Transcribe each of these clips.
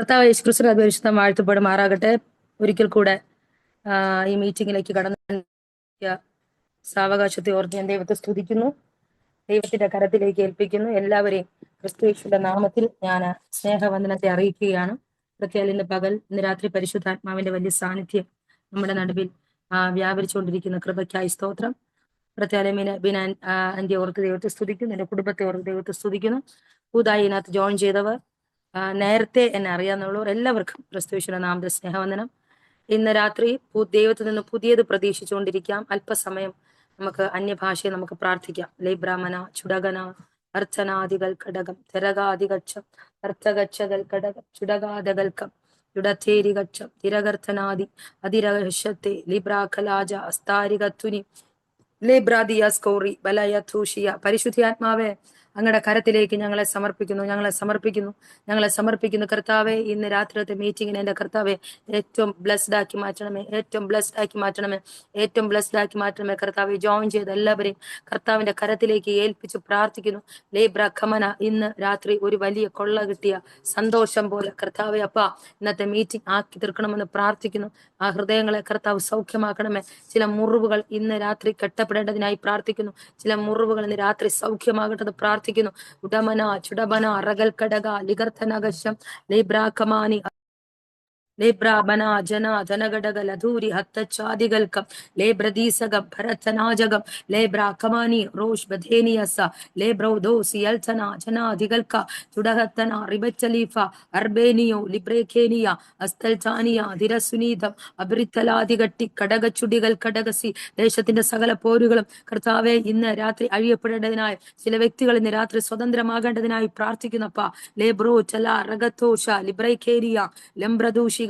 കർത്താവ് യേശുക്രിസ്തുവിന്റെ അപേക്ഷിതം വാഴ്ത്തപ്പെടുമാറാകട്ടെ. ഒരിക്കൽ കൂടെ ഈ മീറ്റിംഗിലേക്ക് കടന്നു സാവകാശത്തെ ഓർത്ത് ഞാൻ ദൈവത്തെ സ്തുതിക്കുന്നു, ദൈവത്തിന്റെ കരത്തിലേക്ക് ഏൽപ്പിക്കുന്നു. എല്ലാവരെയും ക്രിസ്തുയേശുവിന്റെ നാമത്തിൽ ഞാൻ സ്നേഹവന്ദനത്തെ അറിയിക്കുകയാണ്. പ്രത്യേകം ഇന്ന് രാത്രി പരിശുദ്ധാത്മാവിന്റെ വലിയ സാന്നിധ്യം നമ്മുടെ നടുവിൽ വ്യാപരിച്ചുകൊണ്ടിരിക്കുന്ന കൃപയ്ക്കായി സ്തോത്രം. പ്രത്യേകം ബിനാൻ അന്റെ ഓർത്ത് ദൈവത്തെ സ്തുതിക്കുന്നു, എന്റെ കുടുംബത്തെ ഓർത്ത് ദൈവത്തെ സ്തുതിക്കുന്നു. പുതുതായി ഇതിനകത്ത് ജോയിൻ ചെയ്തവർ, നേരത്തെ എന്നെ അറിയാവുന്നവർ എല്ലാവർക്കും ക്രിസ്തുയേശുവിന്റെ നാമത്തിൽ സ്നേഹവന്ദനം. ഇന്ന് രാത്രി ദൈവത്തിൽ നിന്ന് പുതിയത് പ്രതീക്ഷിച്ചുകൊണ്ടിരിക്കാം. അല്പസമയം നമുക്ക് അന്യഭാഷയെ നമുക്ക് പ്രാർത്ഥിക്കാം. ലൈബ്രാമന ചുടകന അർച്ചനാദികൾ ഘടകം തിരകാദികക്ഷം അർത്ഥകച്ചകൾ ഘടകം ചുടകാദകൽക്കം ചുടത്തേരികക്ഷം തിരകർത്തനാദി അതിരഹസ്യത്തെ ലിബ്രാഖലാജ അസ്താരികത്തുനി ലേബ്രാദിയ സ്കോറി ബലയ തൂഷിയ. പരിശുദ്ധാത്മാവെ, അങ്ങയുടെ കരത്തിലേക്ക് ഞങ്ങളെ സമർപ്പിക്കുന്നു കർത്താവെ. ഇന്ന് രാത്രിയത്തെ മീറ്റിങ്ങിന് എന്റെ കർത്താവെ ഏറ്റവും ബ്ലെസ്ഡ് ആക്കി മാറ്റണമേ കർത്താവെ. ജോയിൻ ചെയ്ത് എല്ലാവരെയും കർത്താവിന്റെ കരത്തിലേക്ക് ഏൽപ്പിച്ച് പ്രാർത്ഥിക്കുന്നു. ലേബ്ര ഖമന, ഇന്ന് രാത്രി ഒരു വലിയ കൊള്ള കിട്ടിയ സന്തോഷം പോലെ കർത്താവെ അപ്പ ഇന്നത്തെ മീറ്റിംഗ് ആക്കി തീർക്കണമെന്ന് പ്രാർത്ഥിക്കുന്നു. ആ ഹൃദയങ്ങളെ കർത്താവ് സൗഖ്യമാക്കണമേ. ചില മുറിവുകൾ ഇന്ന് രാത്രി കെട്ടപ്പെടേണ്ടതിനായി പ്രാർത്ഥിക്കുന്നു. ചില മുറിവുകൾ ഇന്ന് രാത്രി സൗഖ്യമാകേണ്ടത് പ്രാർത്ഥിക്കുന്നു. ഉടമന ചുടബന അറകൽ കടക ലിഗർത്തനകശം ലേബ്രാഖമാനി ലേബ്രാബന ജന ജനഘടക ലധൂരി ഹത്തച്ചാദികൽക്കം ലേബ്രദീസകം ഭരത്തനാജകം ലേബ്രാ കമാനി റോഷ് ബധേനിയസ ലേബ്രൗദോസി യൽത്തന ജനാധികൽക്ക ചുടഹത്തന റിബച്ചലീഫ അർബേനിയോ ലിബ്രേഖേനിയ അസ്തൽചാനിയ ധിരസുനീതം അബ്രിത്തലാദികട്ടി കടകച്ചുടികൾ കടകസി. ദേശത്തിന്റെ സകല പോരുകളും കർത്താവെ ഇന്ന് രാത്രി അഴിയപ്പെടേണ്ടതിനായി, ചില വ്യക്തികൾ ഇന്ന് രാത്രി സ്വതന്ത്രമാകേണ്ടതിനായി പ്രാർത്ഥിക്കുന്നപ്പ. ലേബ്രോ ചല റഗത്തോഷ ലിബ്രൈഖേനിയ ലംബ്രദൂഷി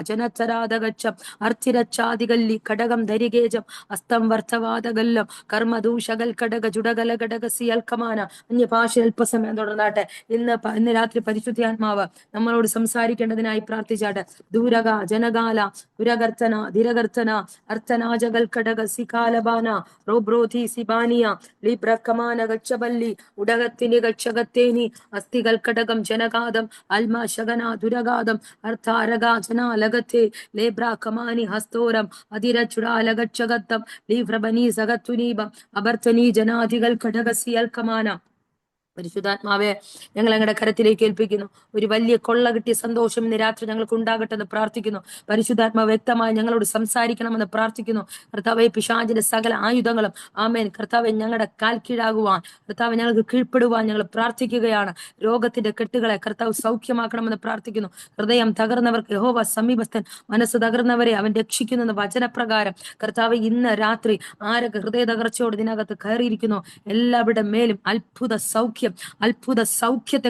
ജനച്ചരാതകച്ചം അർച്ചിരച്ചാദികല്ലി ഘടകം ധരികേജം അസ്തം വർത്തവാദകല്ലം കർമ്മദൂഷകൽ ഘടക ജുടകല ഘടക സിയൽക്കമാന. അന്യഭാഷ അല്പസമയം തുടർന്നാട്ടെ. ഇന്ന് രാത്രി പരിശുദ്ധാത്മാവ് നമ്മളോട് സംസാരിക്കേണ്ടതിനായി പ്രാർത്ഥിച്ചാട്ടെ. ദൂരക ജനകാല പുരകർത്തന ധിരകർത്തന അർത്ഥനാജകൽ ഘടക സികാലബാന റോബ്രോധി സിബാനിയ ലിബ്രക്കമാന ഗച്ചബല്ലി ഉടകത്തിന് ഗക്ഷകത്തേനി അസ്ഥികൾ ഘടകം ജനകാദം അൽമ ശകന ദുരകാദം അർത്ഥാരക ലഗത്തെ ലേബ്രാ കമാനി ഹസ്തോരം അതിര ചുടാലഗക്ഷഗത്തം ലീവ്രബനി സഗത്തുനീപം അബർത്തനി ജനാധികൾ ഘടകസിയൽ കമാന. പരിശുദ്ധാത്മാവെ, ഞങ്ങൾ ഞങ്ങളുടെ കരത്തിലേക്ക് ഏൽപ്പിക്കുന്നു. ഒരു വലിയ കൊള്ള കിട്ടിയ സന്തോഷം ഇന്ന് രാത്രി ഞങ്ങൾക്ക് ഉണ്ടാകട്ടെ എന്ന് പ്രാർത്ഥിക്കുന്നു. പരിശുദ്ധാത്മാവ് വ്യക്തമായി ഞങ്ങളോട് സംസാരിക്കണമെന്ന് പ്രാർത്ഥിക്കുന്നു. കർത്താവെ, പിശാചിന്റെ സകല ആയുധങ്ങളും ആമേൻ കർത്താവെ ഞങ്ങളുടെ കാൽ കീഴാകുവാൻ, കർത്താവ് ഞങ്ങൾക്ക് കീഴ്പ്പെടുവാൻ ഞങ്ങൾ പ്രാർത്ഥിക്കുകയാണ്. രോഗത്തിന്റെ കെട്ടുകളെ കർത്താവ് സൗഖ്യമാക്കണമെന്ന് പ്രാർത്ഥിക്കുന്നു. ഹൃദയം തകർന്നവർക്ക് യഹോവ സമീപസ്ഥൻ, മനസ്സ് തകർന്നവരെ അവൻ രക്ഷിക്കുന്നെന്ന് വചനപ്രകാരം കർത്താവ് ഇന്ന് രാത്രി ആരൊക്കെ ഹൃദയ തകർച്ചയോട് ഇതിനകത്ത് കയറിയിരിക്കുന്നു എല്ലാവരുടെ മേലും അത്ഭുത സൗഖ്യത്തെ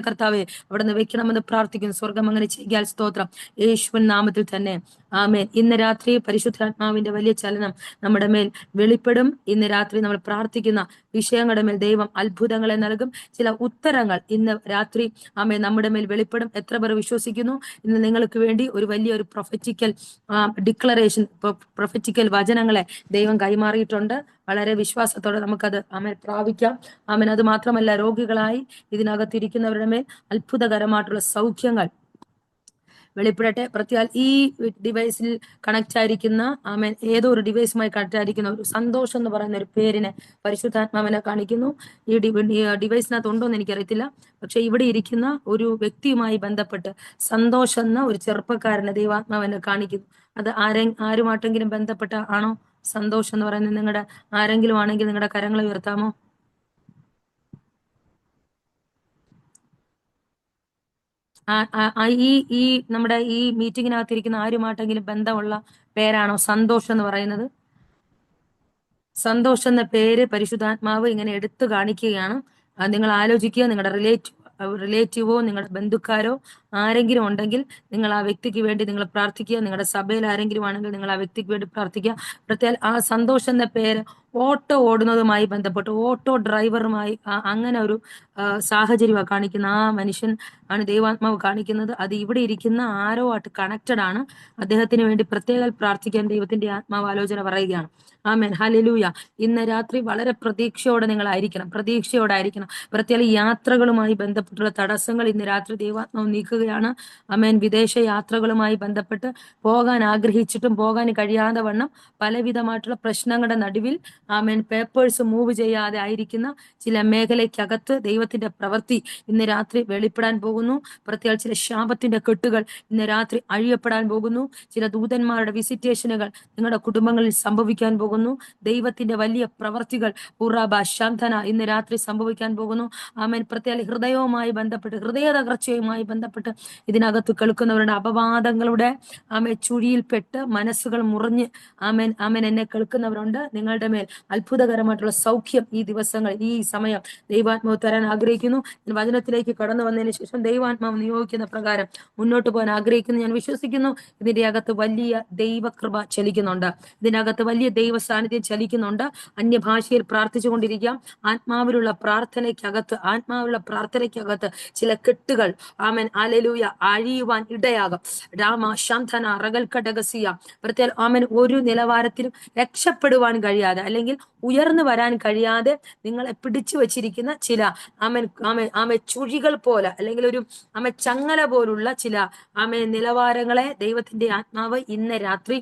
കർത്താവെ അവിടെ നിന്ന് വെക്കണമെന്ന് പ്രാർത്ഥിക്കുന്നു. സ്വർഗം അങ്ങനെ ചെയ്യാൽ സ്തോത്രം, യേശുവിൻ നാമത്തിൽ തന്നെ ആമേൻ. ഇന്ന് രാത്രി പരിശുദ്ധാത്മാവിന്റെ വലിയ ചലനം നമ്മുടെ മേൽ വെളിപ്പെടും. ഇന്ന് രാത്രി നമ്മൾ പ്രാർത്ഥിക്കുന്ന വിഷയങ്ങളുടെ മേൽ ദൈവം അത്ഭുതങ്ങളെ നൽകും. ചില ഉത്തരങ്ങൾ ഇന്ന് രാത്രി ആമേൻ നമ്മുടെ മേൽ വെളിപ്പെടും. എത്ര പേർ വിശ്വസിക്കുന്നു? ഇന്ന് നിങ്ങൾക്ക് വേണ്ടി ഒരു വലിയൊരു പ്രൊഫറ്റിക്കൽ ഡിക്ലറേഷൻ, പ്രൊഫറ്റിക്കൽ വചനങ്ങളെ ദൈവം കൈമാറിയിട്ടുണ്ട്. വളരെ വിശ്വാസത്തോടെ നമുക്കത് ആമേൻ പ്രാപിക്കാം. ആമേൻ. അത് മാത്രമല്ല, രോഗികളായി ഇതിനകത്തിരിക്കുന്നവരുടെ മേൽ അത്ഭുതകരമായിട്ടുള്ള സൗഖ്യങ്ങൾ വെളിപ്പെടട്ടെ. പ്രത്യേക ഈ ഡിവൈസിൽ കണക്ട് ആയിരിക്കുന്ന ആമേൻ ഏതോ ഒരു ഡിവൈസുമായി കണക്ട് ആയിരിക്കുന്ന ഒരു സന്തോഷം എന്ന് പറയുന്ന ഒരു പേരിനെ പരിശുദ്ധാത്മാവിനെ കാണിക്കുന്നു. ഈ ഡിവൈസിനകത്ത് ഉണ്ടോ എന്ന് എനിക്കറിയത്തില്ല. പക്ഷെ ഇവിടെ ഇരിക്കുന്ന ഒരു വ്യക്തിയുമായി ബന്ധപ്പെട്ട് സന്തോഷം എന്ന ഒരു ചെറുപ്പക്കാരനെ ദൈവാത്മാവിനെ കാണിക്കുന്നു. അത് ആരുമായിട്ടെങ്കിലും ബന്ധപ്പെട്ട ആണോ സന്തോഷം എന്ന് പറയുന്നത്? നിങ്ങളുടെ ആരെങ്കിലും ആണെങ്കിൽ നിങ്ങളുടെ കരങ്ങൾ ഉയർത്താമോ? ഈ നമ്മുടെ ഈ മീറ്റിങ്ങിനകത്തിരിക്കുന്ന ആരുമായിട്ടെങ്കിലും ബന്ധമുള്ള പേരാണോ സന്തോഷം എന്ന് പറയുന്നത്? സന്തോഷം എന്ന പേര് പരിശുദ്ധാത്മാവ് ഇങ്ങനെ എടുത്തു കാണിക്കുകയാണ്. നിങ്ങൾ ആലോചിക്കുക, നിങ്ങളുടെ റിലേറ്റീവോ നിങ്ങളുടെ ബന്ധുക്കാരോ ആരെങ്കിലും ഉണ്ടെങ്കിൽ നിങ്ങൾ ആ വ്യക്തിക്ക് വേണ്ടി നിങ്ങൾ പ്രാർത്ഥിക്കുക. നിങ്ങളുടെ സഭയിൽ ആരെങ്കിലും ആണെങ്കിൽ നിങ്ങൾ ആ വ്യക്തിക്ക് വേണ്ടി പ്രാർത്ഥിക്കുക. പ്രത്യേകം ആ സന്തോഷം എന്ന പേര് ഓട്ടോ ഓടുന്നതുമായി ബന്ധപ്പെട്ട് ഓട്ടോ ഡ്രൈവറുമായി അങ്ങനെ ഒരു സാഹചര്യമാണ് കാണിക്കുന്ന. ആ മനുഷ്യൻ ആണ് ദൈവാത്മാവ് കാണിക്കുന്നത്. അത് ഇവിടെ ഇരിക്കുന്ന ആരോ ആയിട്ട് കണക്റ്റഡ് ആണ്. അദ്ദേഹത്തിന് വേണ്ടി പ്രത്യേകം പ്രാർത്ഥിക്കാൻ ദൈവത്തിന്റെ ആത്മാവ് ആലോചന പറയുകയാണ്. ആമേൻ, ഹല്ലേലൂയ. ഇന്ന് രാത്രി വളരെ പ്രതീക്ഷയോടെ നിങ്ങളായിരിക്കണം, പ്രതീക്ഷയോടായിരിക്കണം. പ്രത്യേക യാത്രകളുമായി ബന്ധപ്പെട്ടുള്ള തടസ്സങ്ങൾ ഇന്ന് രാത്രി ദൈവാത്മാവ് നീക്കുകയാണ്. ആമേൻ. വിദേശ യാത്രകളുമായി ബന്ധപ്പെട്ട് പോകാൻ ആഗ്രഹിച്ചിട്ടും പോകാൻ കഴിയാതെ വണ്ണം പലവിധമായിട്ടുള്ള പ്രശ്നങ്ങളുടെ നടുവിൽ ആമേൻ പേപ്പേഴ്സ് മൂവ് ചെയ്യാതെ ആയിരിക്കുന്ന ചില മേഖലയ്ക്കകത്ത് ദൈവത്തിന്റെ പ്രവൃത്തി ഇന്ന് രാത്രി വെളിപ്പെടാൻ പോകുന്നു. പ്രത്യേകിച്ച് ചില ശാപത്തിന്റെ കെട്ടുകൾ ഇന്ന് രാത്രി അഴിയപ്പെടാൻ പോകുന്നു. ചില ദൂതന്മാരുടെ വിസിറ്റേഷനുകൾ നിങ്ങളുടെ കുടുംബങ്ങളിൽ സംഭവിക്കാൻ പോകുന്നു. ദൈവത്തിന്റെ വലിയ പ്രവർത്തികൾ ഉറാബ ശാന്തന ഇന്ന് രാത്രി സംഭവിക്കാൻ പോകുന്നു. ആമേൻ. പ്രത്യേക ഹൃദയവുമായി ബന്ധപ്പെട്ട്, ഹൃദയ തകർച്ചയുമായി ബന്ധപ്പെട്ട് ഇതിനകത്ത് കേൾക്കുന്നവരുടെ അപവാദങ്ങളുടെ ചുഴിയിൽപ്പെട്ട് മനസ്സുകൾ മുറിഞ്ഞ് ആമേൻ ആമേൻ എന്നെ കേൾക്കുന്നവരുണ്ട്. നിങ്ങളുടെ മേൽ അത്ഭുതകരമായിട്ടുള്ള സൗഖ്യം ഈ ദിവസങ്ങൾ, ഈ സമയം ദൈവാത്മാവ് തരാൻ ആഗ്രഹിക്കുന്നു. വചനത്തിലേക്ക് കടന്നു വന്നതിന് ശേഷം ദൈവാത്മാവ് നിയോഗിക്കുന്ന പ്രകാരം മുന്നോട്ട് പോകാൻ ആഗ്രഹിക്കുന്നു. ഞാൻ വിശ്വസിക്കുന്നു ഇതിന്റെ അകത്ത് വലിയ ദൈവകൃപ ചലിക്കുന്നുണ്ട്. ഇതിനകത്ത് വലിയ ദൈവ സാന്നിധ്യം ചലിക്കുന്നുണ്ട്. അന്യഭാഷയിൽ പ്രാർത്ഥിച്ചു കൊണ്ടിരിക്കാം. ആത്മാവിലുള്ള പ്രാർത്ഥനയ്ക്കകത്ത് ചില കെട്ടുകൾ ആമേൻ ഹല്ലേലൂയ അഴിയുവാൻ ഇടയാകും. രാമ ശാന്തന റഗൽക്കടകസിയ പ്രത്യേക ആമേൻ ഒരു നിലവാരത്തിലും രക്ഷപ്പെടുവാൻ കഴിയാതെ അല്ലെങ്കിൽ ഉയർന്നു വരാൻ കഴിയാതെ നിങ്ങളെ പിടിച്ചു വച്ചിരിക്കുന്ന ചില ചുഴികൾ പോലെ അല്ലെങ്കിൽ ഒരു ചങ്ങല പോലുള്ള ചില നിലവാരങ്ങളെ ദൈവത്തിന്റെ ആത്മാവ് ഇന്ന് രാത്രി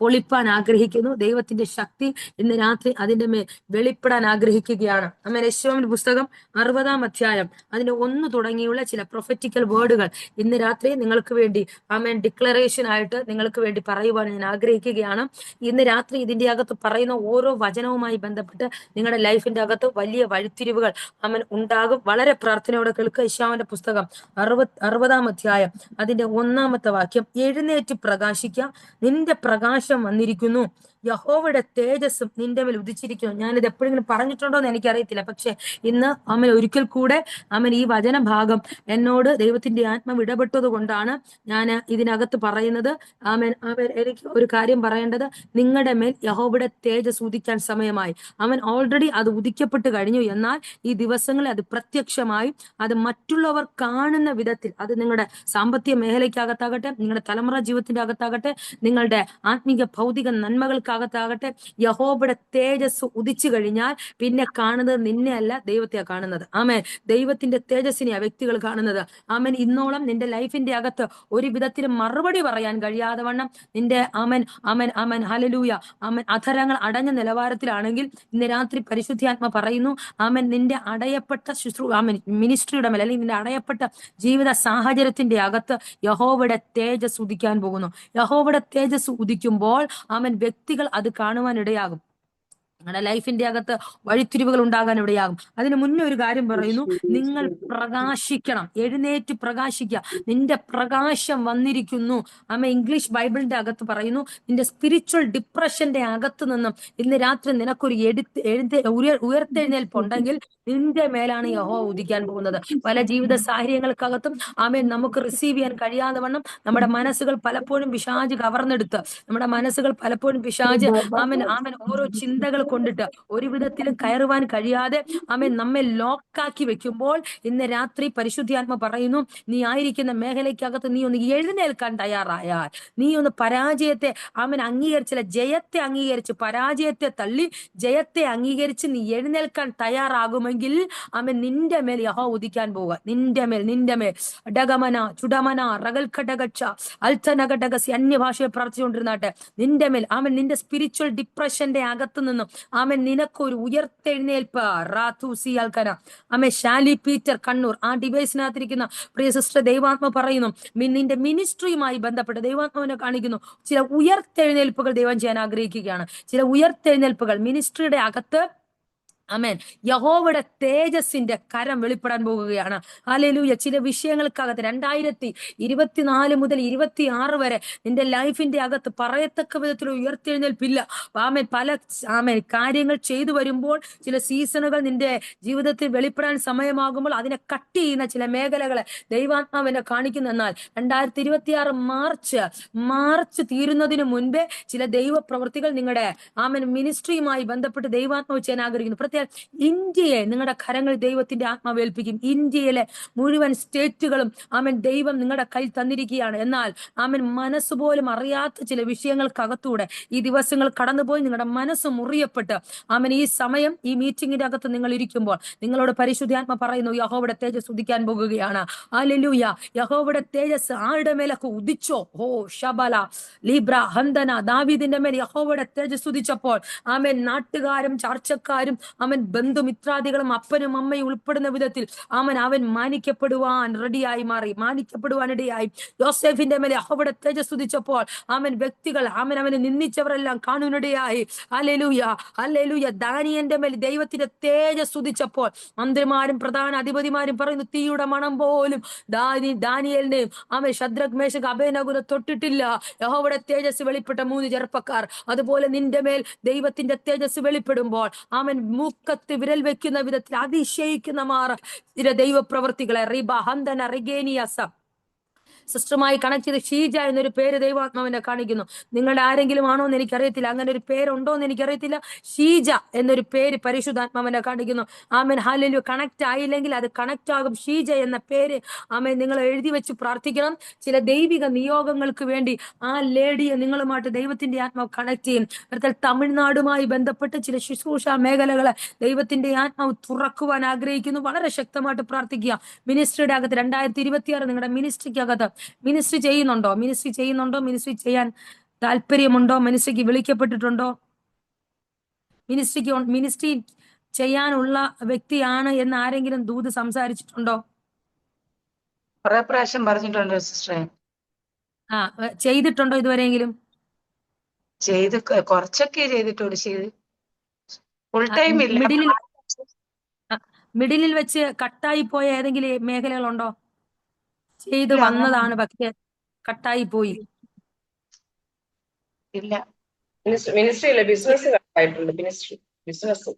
പൊളിപ്പാൻ ആഗ്രഹിക്കുന്നു. ദൈവത്തിന്റെ ശക്തി ഇന്ന് രാത്രി അതിന്റെ മേൽ വെളിപ്പെടാൻ ആഗ്രഹിക്കുകയാണ്. യെശയ്യാവിന്റെ പുസ്തകം 60-ാം അധ്യായം അതിന്റെ 1 തുടങ്ങിയുള്ള ചില പ്രൊഫറ്റിക്കൽ വേർഡുകൾ ഇന്ന് രാത്രി നിങ്ങൾക്ക് വേണ്ടി ഡിക്ലറേഷൻ ആയിട്ട് നിങ്ങൾക്ക് വേണ്ടി പറയുവാൻ ഞാൻ ആഗ്രഹിക്കുകയാണ്. ഇന്ന് രാത്രി ഇതിന്റെ അകത്ത് പറയുന്ന ഓരോ വചനവുമായി ബന്ധപ്പെട്ട് നിങ്ങളുടെ ലൈഫിന്റെ അകത്ത് വലിയ വഴിത്തിരിവുകൾ ഉണ്ടാകും. വളരെ പ്രാർത്ഥനയോടെ കേൾക്കുക. യെശയ്യാവിന്റെ പുസ്തകം 60-ാം അധ്യായം അതിന്റെ 1-ാമത്തെ വാക്യം, എഴുന്നേറ്റ് പ്രകാശിക്കുക, നിന്റെ പ്രകാശം വന്നിരിക്കുന്നു, യഹോവയുടെ തേജസ്സും നിന്റെ മേൽ ഉദിച്ചിരിക്കുന്നു. ഞാനിത് എപ്പോഴെങ്കിലും പറഞ്ഞിട്ടുണ്ടോ എന്ന് എനിക്കറിയത്തില്ല. പക്ഷെ ഇന്ന് ഒരിക്കൽ കൂടെ ഈ വചനഭാഗം എന്നോട് ദൈവത്തിന്റെ ആത്മാവ് ഇടപെട്ടത് കൊണ്ടാണ് ഞാൻ ഇതിനകത്ത് പറയുന്നത്. എനിക്ക് ഒരു കാര്യം പറയേണ്ടത്, നിങ്ങളുടെ മേൽ യഹോവയുടെ തേജസ് ഉദിക്കാൻ സമയമായി. ഓൾറെഡി അത് ഉദിക്കപ്പെട്ട് കഴിഞ്ഞു. എന്നാൽ ഈ ദിവസങ്ങളിൽ അത് പ്രത്യക്ഷമായി അത് മറ്റുള്ളവർ കാണുന്ന വിധത്തിൽ, അത് നിങ്ങളുടെ സാമ്പത്തിക മേഖലയ്ക്കകത്താകട്ടെ, നിങ്ങളുടെ തലമുറ ജീവിതത്തിന്റെ അകത്താകട്ടെ, നിങ്ങളുടെ ആത്മീക ഭൗതിക നന്മകൾക്കകത്താകട്ടെ, യഹോവയുടെ തേജസ് ഉദിച്ചു കഴിഞ്ഞാൽ പിന്നെ കാണുന്നത് നിന്നെ അല്ല, ദൈവത്തെയാ കാണുന്നത്. ദൈവത്തിന്റെ തേജസ്സിനെ ആ വ്യക്തികൾ കാണുന്നത്. ഇന്നോളം നിന്റെ ലൈഫിന്റെ അകത്ത് ഒരു വിധത്തിലും മറുപടി പറയാൻ കഴിയാതെ വണ്ണം നിന്റെ ഹല്ലേലൂയ അധരങ്ങൾ അടഞ്ഞ നിലവാരത്തിലാണെങ്കിൽ ഇന്ന് രാത്രി പരിശുദ്ധാത്മ പറയുന്നു, നിന്റെ അടയപ്പെട്ട മിനിസ്ട്രിയുടെ മേൽ അല്ലെങ്കിൽ നിന്റെ അടയപ്പെട്ട ജീവിത സാഹചര്യത്തിന്റെ അകത്ത് യഹോവയുടെ തേജസ് ഉദിക്കാൻ പോകുന്നു. യഹോവയുടെ തേജസ് ഉദിക്കുമ്പോൾ വ്യക്തികൾ അത് കാണുവാൻ ഇടയാകും. നിങ്ങളുടെ ലൈഫിന്റെ അകത്ത് വഴിത്തിരിവുകൾ ഉണ്ടാകാൻ ഇടയാകും. അതിന് മുന്നേ ഒരു കാര്യം പറയുന്നു, നിങ്ങൾ പ്രകാശിക്കണം, എഴുന്നേറ്റ് പ്രകാശിക്കുക, നിന്റെ പ്രകാശം വന്നിരിക്കുന്നു. ഇംഗ്ലീഷ് ബൈബിളിന്റെ അകത്ത് പറയുന്നു, നിന്റെ സ്പിരിച്വൽ ഡിപ്രഷന്റെ അകത്ത് നിന്നും ഇന്ന് രാത്രി നിനക്കൊരു ഉയർത്തെഴുന്നേൽപ്പുണ്ടെങ്കിൽ നിന്റെ മേലാണ് യഹോവ ഉദിക്കാൻ പോകുന്നത്. പല ജീവിത സാഹചര്യങ്ങൾക്കകത്തും നമുക്ക് റിസീവ് ചെയ്യാൻ കഴിയാതെ വണ്ണം നമ്മുടെ മനസ്സുകൾ പലപ്പോഴും പിശാച് കവർന്നെടുത്ത്, നമ്മുടെ മനസ്സുകൾ പലപ്പോഴും പിശാച് ഓരോ ചിന്തകൾ കൊണ്ടിട്ട് ഒരു വിധത്തിലും കയറുവാൻ കഴിയാതെ നമ്മെ ലോക്കാക്കി വെക്കുമ്പോൾ ഇന്ന് രാത്രി പരിശുദ്ധാത്മ പറയുന്നു, നീ ആയിരിക്കുന്ന മേഖലയ്ക്കകത്ത് നീ ഒന്ന് എഴുന്നേൽക്കാൻ തയ്യാറായാൽ, നീ ഒന്ന് പരാജയത്തെ അംഗീകരിച്ചില്ല, ജയത്തെ അംഗീകരിച്ച് പരാജയത്തെ തള്ളി ജയത്തെ അംഗീകരിച്ച് നീ എഴുന്നേൽക്കാൻ തയ്യാറാകുമെങ്കിൽ നിന്റെ മേൽ യഹോവ ഉദിക്കാൻ പോവുക. നിന്റെ മേൽ ഡഗമന ചുടമന റഗൽഘടകച്ച അൽത്തനഘടകസി അന്യഭാഷയെ പ്രാർത്ഥിച്ചുകൊണ്ടിരുന്നാട്ടെ. നിന്റെ മേൽ നിന്റെ സ്പിരിച്വൽ ഡിപ്രഷന്റെ അകത്ത് നിന്നും നിനക്കൊരു ഉയർത്തെഴുന്നേൽപ്പ് റാത്തൂസിയാൽക്കന ഷാലി പീറ്റർ കണ്ണൂർ ആ ഡിവൈസിനകത്തിരിക്കുന്ന പ്രിയ സിസ്റ്റർ ദൈവാത്മ പറയുന്നു, നിന്റെ മിനിസ്ട്രിയുമായി ബന്ധപ്പെട്ട് ദൈവാത്മാവിനെ കാണിക്കുന്നു ചില ഉയർത്തെഴുന്നേൽപ്പുകൾ ദൈവം ചെയ്യാൻ ആഗ്രഹിക്കുകയാണ്. ചില ഉയർത്തെഴുന്നേൽപ്പുകൾ മിനിസ്ട്രിയുടെ അകത്ത് യഹോവയുടെ തേജസ്സിന്റെ കരം വെളിപ്പെടാൻ പോകുകയാണ്. ഹല്ലേലൂയ. ചില വിഷയങ്ങൾക്കകത്ത് 2024 മുതൽ 26 വരെ നിന്റെ ലൈഫിന്റെ അകത്ത് പറയത്തക്ക വിധത്തിൽ ഉയർത്തെഴുന്നേൽപ്പില്ല. പല കാര്യങ്ങൾ ചെയ്തു വരുമ്പോൾ ചില സീസണുകൾ നിന്റെ ജീവിതത്തിൽ വെളിപ്പെടാൻ സമയമാകുമ്പോൾ അതിനെ കട്ട് ചെയ്യുന്ന ചില മേഖലകളെ ദൈവാത്മാവിനെ കാണിക്കുന്നു. എന്നാൽ 2026 മാർച്ച് തീരുന്നതിന് മുൻപേ ചില ദൈവ പ്രവൃത്തികൾ നിങ്ങളുടെ മിനിസ്ട്രിയുമായി ബന്ധപ്പെട്ട് ദൈവാത്മാവ് ചെയ്യാൻ ആഗ്രഹിക്കുന്നു. പ്രത്യേക നോക്കിയാൽ ഇന്ത്യയെ നിങ്ങളുടെ കരങ്ങളിൽ ദൈവത്തിന്റെ ആത്മാവ് ഏൽപ്പിക്കും. ഇന്ത്യയിലെ മുഴുവൻ സ്റ്റേറ്റുകളും ആമൻ ദൈവം നിങ്ങളുടെ കയ്യിൽ തന്നിരിക്കുകയാണ്. എന്നാൽ ആമൻ മനസ്സുപോലും അറിയാത്ത ചില വിഷയങ്ങൾക്കകത്തൂടെ ഈ ദിവസങ്ങൾ കടന്നുപോയി നിങ്ങളുടെ മനസ്സ് മുറിയപ്പെട്ട് ആമൻ ഈ സമയം ഈ മീറ്റിംഗിന്റെ അകത്ത് നിങ്ങൾ ഇരിക്കുമ്പോൾ നിങ്ങളോട് പരിശുദ്ധാത്മ പറയുന്നു, യഹോവയുടെ തേജസ് ഉദിക്കാൻ പോകുകയാണ്. ഹല്ലേലൂയ. യഹോവയുടെ തേജസ് ആരുടെ മേലൊക്കെ ഉദിച്ചോ, ഓ ശബല ലീബ്ര ഹന്തന, ദാവീദിന്റെ മേൽ യഹോവയുടെ തേജസ് ഉദിച്ചപ്പോൾ ആമൻ നാട്ടുകാരും ചർച്ചക്കാരും അവൻ ബന്ധുമിത്രാദികളും അപ്പനും അമ്മയും ഉൾപ്പെടുന്ന വിധത്തിൽ അവൻ മാനിക്കപ്പെടുവാൻ റെഡിയായി മാറി, മാനിക്കപ്പെടുവാനിടയായി. യോസേഫിന്റെ മേലെ യഹോവയുടെ തേജസ് ഉദിച്ചപ്പോൾ വ്യക്തികൾ അവനെ നിന്ദിച്ചവരെല്ലാം കാണുവാനിടയായി. Hallelujah, hallelujah. ദാനിയേലിന്റെ മേൽ ദൈവത്തിന്റെ തേജസ് ഉദിച്ചപ്പോൾ മന്ത്രിമാരും പ്രധാന അധിപതിമാരും പറയുന്നു, തീയുടെ മണം പോലും ദാനിയേലിനെയും ശദ്രക് മേശക് അബേദ്നെഗോവിനെ തൊട്ടിട്ടില്ല. യഹോവയുടെ തേജസ് വെളിപ്പെട്ട 3 ചെറുപ്പക്കാർ. അതുപോലെ നിന്റെ മേൽ ദൈവത്തിന്റെ തേജസ് വെളിപ്പെടുമ്പോൾ മൂക്കത്ത് വിരൽ വെക്കുന്ന വിധത്തിൽ അതിശയിക്കുന്ന മാറ ദൈവപ്രവർത്തികളെ റിബ ഹന്തന റിഗേനിയസ സിസ്റ്ററുമായി കണക്ട് ചെയ്ത് ഷീജ എന്നൊരു പേര് ദൈവാത്മാവിനെ കാണിക്കുന്നു. നിങ്ങളുടെ ആരെങ്കിലും ആണോ എന്ന് എനിക്കറിയത്തില്ല, അങ്ങനെ ഒരു പേരുണ്ടോ എന്ന് എനിക്കറിയത്തില്ല. ഷീജ എന്നൊരു പേര് പരിശുദ്ധാത്മാവിനെ കാണിക്കുന്നു. ആമേൻ, ഹല്ലേലൂയ. കണക്ട് ആയില്ലെങ്കിൽ അത് കണക്ട് ആകും. ഷീജ എന്ന പേര് ആമേൻ നിങ്ങൾ എഴുതി വെച്ച് പ്രാർത്ഥിക്കണം. ചില ദൈവിക നിയോഗങ്ങൾക്ക് വേണ്ടി ആ ലേഡിയെ നിങ്ങളുമായിട്ട് ദൈവത്തിന്റെ ആത്മാവ് കണക്ട് ചെയ്യും. അടുത്ത തമിഴ്നാടുമായി ബന്ധപ്പെട്ട് ചില ശുശ്രൂഷ മേഖലകളെ ദൈവത്തിന്റെ ആത്മാവ് തുറക്കുവാൻ ആഗ്രഹിക്കുന്നു. വളരെ ശക്തമായിട്ട് പ്രാർത്ഥിക്കുക. മിനിസ്ട്രിയുടെ അകത്ത് 2026 നിങ്ങളുടെ മിനിസ്ട്രിക്കകത്ത് മിനിസ്ട്രി ചെയ്യുന്നുണ്ടോ? മിനിസ്ട്രി ചെയ്യാൻ താല്പര്യമുണ്ടോ? മിനിസ്ട്രിക്ക് വിളിക്കപ്പെട്ടിട്ടുണ്ടോ? മിനിസ്ട്രി ചെയ്യാനുള്ള വ്യക്തിയാണ് എന്ന് ആരെങ്കിലും ദൂത് സംസാരിച്ചിട്ടുണ്ടോ? കുറെ പ്രാവശ്യം പറഞ്ഞിട്ടുണ്ട് സിസ്റ്ററെ. ചെയ്തിട്ടുണ്ടോ ഇതുവരെയെങ്കിലും? കുറച്ചൊക്കെ ചെയ്തിട്ടുണ്ട്. ഫുൾ ടൈം ഇല്ല. മിഡിലിൽ വെച്ച് കട്ടായി പോയ ഏതെങ്കിലും മേഖലകളുണ്ടോ? ചെയ്ത് വന്നതാണ് പക്ഷെ കട്ടായി പോയി. ഇല്ല, മിനിസ്ട്രി ഇല്ല, ബിസിനസ് ആയിട്ടുണ്ട്. ബിസിനസ്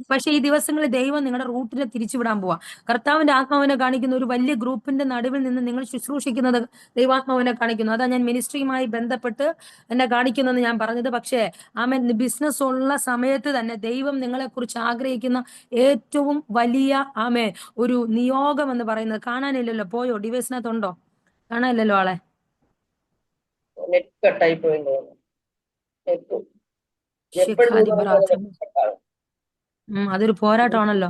പക്ഷെ ഈ ദിവസങ്ങളിൽ ദൈവം നിങ്ങളുടെ റൂട്ടിനെ തിരിച്ചുവിടാൻ പോവാ. കർത്താവിന്റെ ആത്മാവിനെ കാണിക്കുന്ന ഒരു വലിയ ഗ്രൂപ്പിന്റെ നടുവിൽ നിന്ന് നിങ്ങൾ ശുശ്രൂഷിക്കുന്നത് ദൈവാത്മാവിനെ കാണിക്കുന്നു. അതാ ഞാൻ മിനിസ്ട്രിയുമായി ബന്ധപ്പെട്ട് എന്നെ കാണിക്കുന്നെന്ന് ഞാൻ പറഞ്ഞത്. പക്ഷേ ബിസിനസ് ഉള്ള സമയത്ത് തന്നെ ദൈവം നിങ്ങളെ കുറിച്ച് ആഗ്രഹിക്കുന്ന ഏറ്റവും വലിയ ഒരു നിയോഗം എന്ന് പറയുന്നത് കാണാനില്ലല്ലോ. പോയോ? ഡിവൈസിനകത്തുണ്ടോ? കാണാനില്ലല്ലോ ആളെ. നെറ്റ് കട്ടായി പോയെന്ന് തോന്നുന്നു. അതൊരു പോരാട്ടമാണല്ലോ.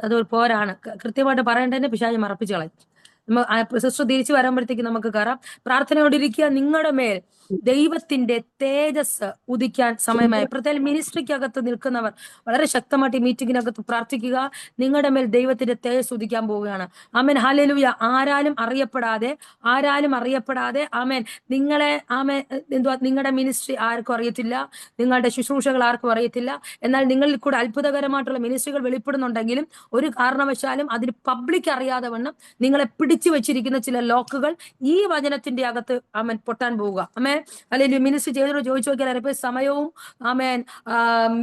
അതൊരു പോരാണ്. കൃത്യമായിട്ട് പറയേണ്ടതിന് പിശാച് മറപ്പിച്ചു കളയും. സിസ്റ്റർ തിരിച്ചു വരുമ്പോഴത്തേക്ക് നമുക്ക് കയറാം. പ്രാർത്ഥനയോടിരിക്കുക. നിങ്ങളുടെ മേൽ ദൈവത്തിന്റെ തേജസ് ഉദിക്കാൻ സമയമായി. പ്രത്യേകം മിനിസ്ട്രിക്കകത്ത് നിൽക്കുന്നവർ വളരെ ശക്തമായിട്ട് ഈ മീറ്റിംഗിനകത്ത് പ്രാർത്ഥിക്കുക. നിങ്ങളുടെ മേൽ ദൈവത്തിന്റെ തേജസ് ഉദിക്കാൻ പോവുകയാണ്. ആമേൻ, ഹല്ലേലൂയ. ആരാലും അറിയപ്പെടാതെ ആമേൻ നിങ്ങളെ നിങ്ങളുടെ മിനിസ്ട്രി ആർക്കും അറിയത്തില്ല, നിങ്ങളുടെ ശുശ്രൂഷകൾ ആർക്കും അറിയത്തില്ല. എന്നാൽ നിങ്ങളിൽ കൂടെ അത്ഭുതകരമായിട്ടുള്ള മിനിസ്ട്രികൾ വെളിപ്പെടുന്നുണ്ടെങ്കിലും ഒരു കാരണവശാലും അതിന് പബ്ലിക് അറിയാതെ വണ്ണം നിങ്ങളെ പിടിച്ചു വെച്ചിരിക്കുന്ന ചില ലോക്കുകൾ ഈ വചനത്തിന്റെ അകത്ത് പൊട്ടാൻ പോവുക. അല്ലെങ്കിൽ മിനിസ്ട്രി ചെയ്തോ ചോദിച്ചു നോക്കിയാൽ ഇപ്പൊ സമയവും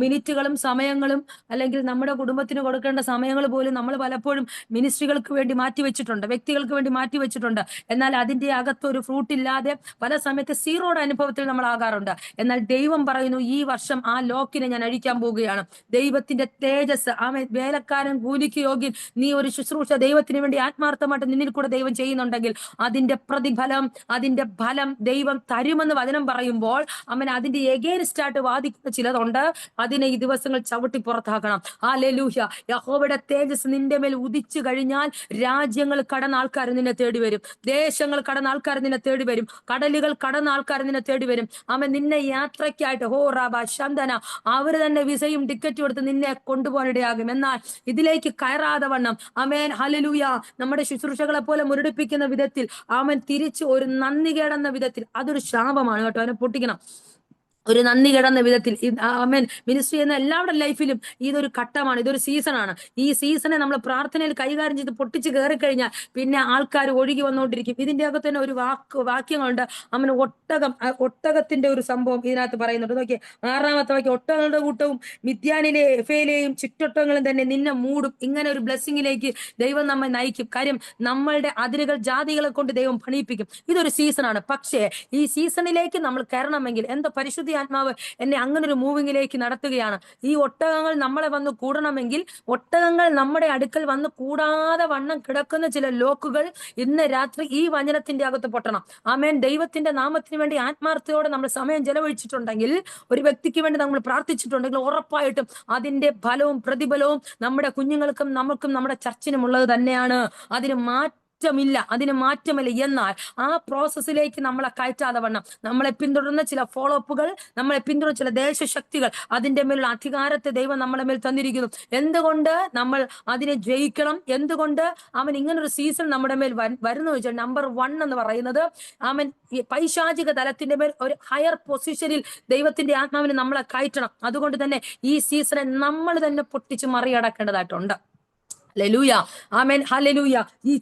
മിനിറ്റുകളും സമയങ്ങളും അല്ലെങ്കിൽ നമ്മുടെ കുടുംബത്തിന് കൊടുക്കേണ്ട സമയങ്ങൾ പോലും നമ്മൾ പലപ്പോഴും മിനിസ്ട്രികൾക്ക് വേണ്ടി മാറ്റിവെച്ചിട്ടുണ്ട്, വ്യക്തികൾക്ക് വേണ്ടി മാറ്റിവെച്ചിട്ടുണ്ട്. എന്നാൽ അതിന്റെ അകത്ത് ഒരു ഫ്രൂട്ട് ഇല്ലാതെ പല സമയത്ത് സീറോയുടെ അനുഭവത്തിൽ നമ്മൾ ആകാറുണ്ട്. എന്നാൽ ദൈവം പറയുന്നു, ഈ വർഷം ആ ലോക്കിനെ ഞാൻ അഴിക്കാൻ പോവുകയാണ്. ദൈവത്തിന്റെ തേജസ് വേലക്കാരൻ കൂലിക്ക് യോഗ്യൻ. നീ ഒരു ശുശ്രൂഷ ദൈവത്തിന് വേണ്ടി ആത്മാർത്ഥമായിട്ട് നിന്നിൽ കൂടെ ദൈവം ചെയ്യുന്നുണ്ടെങ്കിൽ അതിന്റെ പ്രതിഫലം, അതിന്റെ ഫലം ദൈവം തരുമെന്ന് വചനം പറയുമ്പോൾ അതിന്റെ എഗെയിൻസ്റ്റ് ആയിട്ട് വാദിക്കുന്ന ചിലതുണ്ട്. അതിനെ ഈ ദിവസങ്ങൾ ചവിട്ടി പുറത്താക്കണം. ഹല്ലേലൂയ. യഹോവയുടെ തേജസ് നിന്റെ മേൽ ഉദിച്ചു കഴിഞ്ഞാൽ രാജ്യങ്ങൾ കടന്ന ആൾക്കാർ നിന്നെ തേടി വരും, ദേശങ്ങൾ കടന്ന ആൾക്കാർ നിന്നെ തേടി വരും, കടലുകൾ കടന്ന ആൾക്കാർ നിന്നെ തേടി വരും. നിന്നെ യാത്രയ്ക്കായിട്ട് ശാന്തന അവർ തന്നെ വിസയും ടിക്കറ്റും എടുത്ത് നിന്നെ കൊണ്ടുപോകാനിടയാകും. എന്നാൽ ഇതിലേക്ക് കയറാതെ വണ്ണം ഹല്ലേലൂയ നമ്മുടെ ശുശ്രൂഷകളെ പോലെ മുരടിപ്പിക്കുന്ന വിധത്തിൽ തിരിച്ച് ഒരു നന്ദി കേടെന്ന വിധത്തിൽ അതൊരു ശാപമാണ് കേട്ടോ. അവനെ പൊട്ടിക്കണം. ഒരു നന്ദി കിടന്ന വിധത്തിൽ മിനിസ്ട്രി എന്ന എല്ലാവരുടെ ലൈഫിലും ഇതൊരു ഘട്ടമാണ്, ഇതൊരു സീസണാണ്. ഈ സീസണെ നമ്മൾ പ്രാർത്ഥനയിൽ കൈകാര്യം ചെയ്ത് പൊട്ടിച്ച് കയറിക്കഴിഞ്ഞാൽ പിന്നെ ആൾക്കാർ ഒഴുകി വന്നുകൊണ്ടിരിക്കും. ഇതിന്റെ അകത്ത് തന്നെ ഒരു വാക്യങ്ങളുണ്ട്. ഒട്ടകത്തിന്റെ ഒരു സംഭവം ഇതിനകത്ത് പറയുന്നുണ്ട്. നോക്കിയേ, 6ാമത്തെ വാക്യം. ഒട്ടകങ്ങളുടെ കൂട്ടവും മിദ്യാനിലെ എഫേലെയും ചുറ്റൊട്ടങ്ങളും തന്നെ നിന്നെ മൂടും. ഇങ്ങനെ ഒരു ബ്ലെസ്സിങ്ങിലേക്ക് ദൈവം നമ്മെ നയിക്കും. കാര്യം നമ്മളുടെ അതിരുകൾ ജാതികളെ കൊണ്ട് ദൈവം പണിയിപ്പിക്കും. ഇതൊരു സീസണാണ്. പക്ഷേ ഈ സീസണിലേക്ക് നമ്മൾ കയറണമെങ്കിൽ എന്താ പരിശുദ്ധി ആത്മാവ് എന്നെ അങ്ങനെ ഒരു മൂവിങ്ങിലേക്ക് നടത്തുകയാണ്. ഈ ഒട്ടകങ്ങൾ നമ്മളെ വന്ന് കൂടണമെങ്കിൽ ഒട്ടകങ്ങൾ നമ്മുടെ അടുക്കൽ വന്ന് കൂടാതെ വണ്ണം കിടക്കുന്ന ചില ലോക്കുകൾ ഇന്ന് രാത്രി ഈ വചനത്തിന്റെ അകത്ത് പൊട്ടണം. ആമേൻ. ദൈവത്തിന്റെ നാമത്തിന് വേണ്ടി ആത്മാർത്ഥതയോടെ നമ്മൾ സമയം ചെലവഴിച്ചിട്ടുണ്ടെങ്കിൽ, ഒരു വ്യക്തിക്ക് വേണ്ടി നമ്മൾ പ്രാർത്ഥിച്ചിട്ടുണ്ടെങ്കിൽ, ഉറപ്പായിട്ടും അതിന്റെ ഫലവും പ്രതിഫലവും നമ്മുടെ കുഞ്ഞുങ്ങൾക്കും നമുക്കും നമ്മുടെ ചർച്ചിനും ഉള്ളത് തന്നെയാണ്. അതിന് അതിന് മാറ്റമില്ല. എന്നാൽ ആ പ്രോസസ്സിലേക്ക് നമ്മളെ കയറ്റാതെ വണ്ണം നമ്മളെ പിന്തുടരുന്ന ചില ഫോളോ അപ്പുകൾ, നമ്മളെ പിന്തുടരുന്ന ചില ദേശശക്തികൾ, അതിന്റെ മേലുള്ള അധികാരത്തെ ദൈവം നമ്മുടെ മേൽ തന്നിരിക്കുന്നു. എന്തുകൊണ്ട് നമ്മൾ അതിനെ ജയിക്കണം? എന്തുകൊണ്ട് അവൻ ഇങ്ങനൊരു സീസൺ നമ്മുടെ മേൽ വരുന്നു വെച്ചാൽ, നമ്പർ 1 എന്ന് പറയുന്നത് അവൻ ഈ പൈശാചിക തലത്തിന്റെ മേൽ ഒരു ഹയർ പൊസിഷനിൽ ദൈവത്തിന്റെ ആത്മാവിനെ നമ്മളെ കയറ്റണം. അതുകൊണ്ട് തന്നെ ഈ സീസണെ നമ്മൾ തന്നെ പൊട്ടിച്ച് മറികടക്കേണ്ടതായിട്ടുണ്ട്. ഹല്ലേലൂയ, ആമേൻ, ഹല്ലേലൂയ. ഈ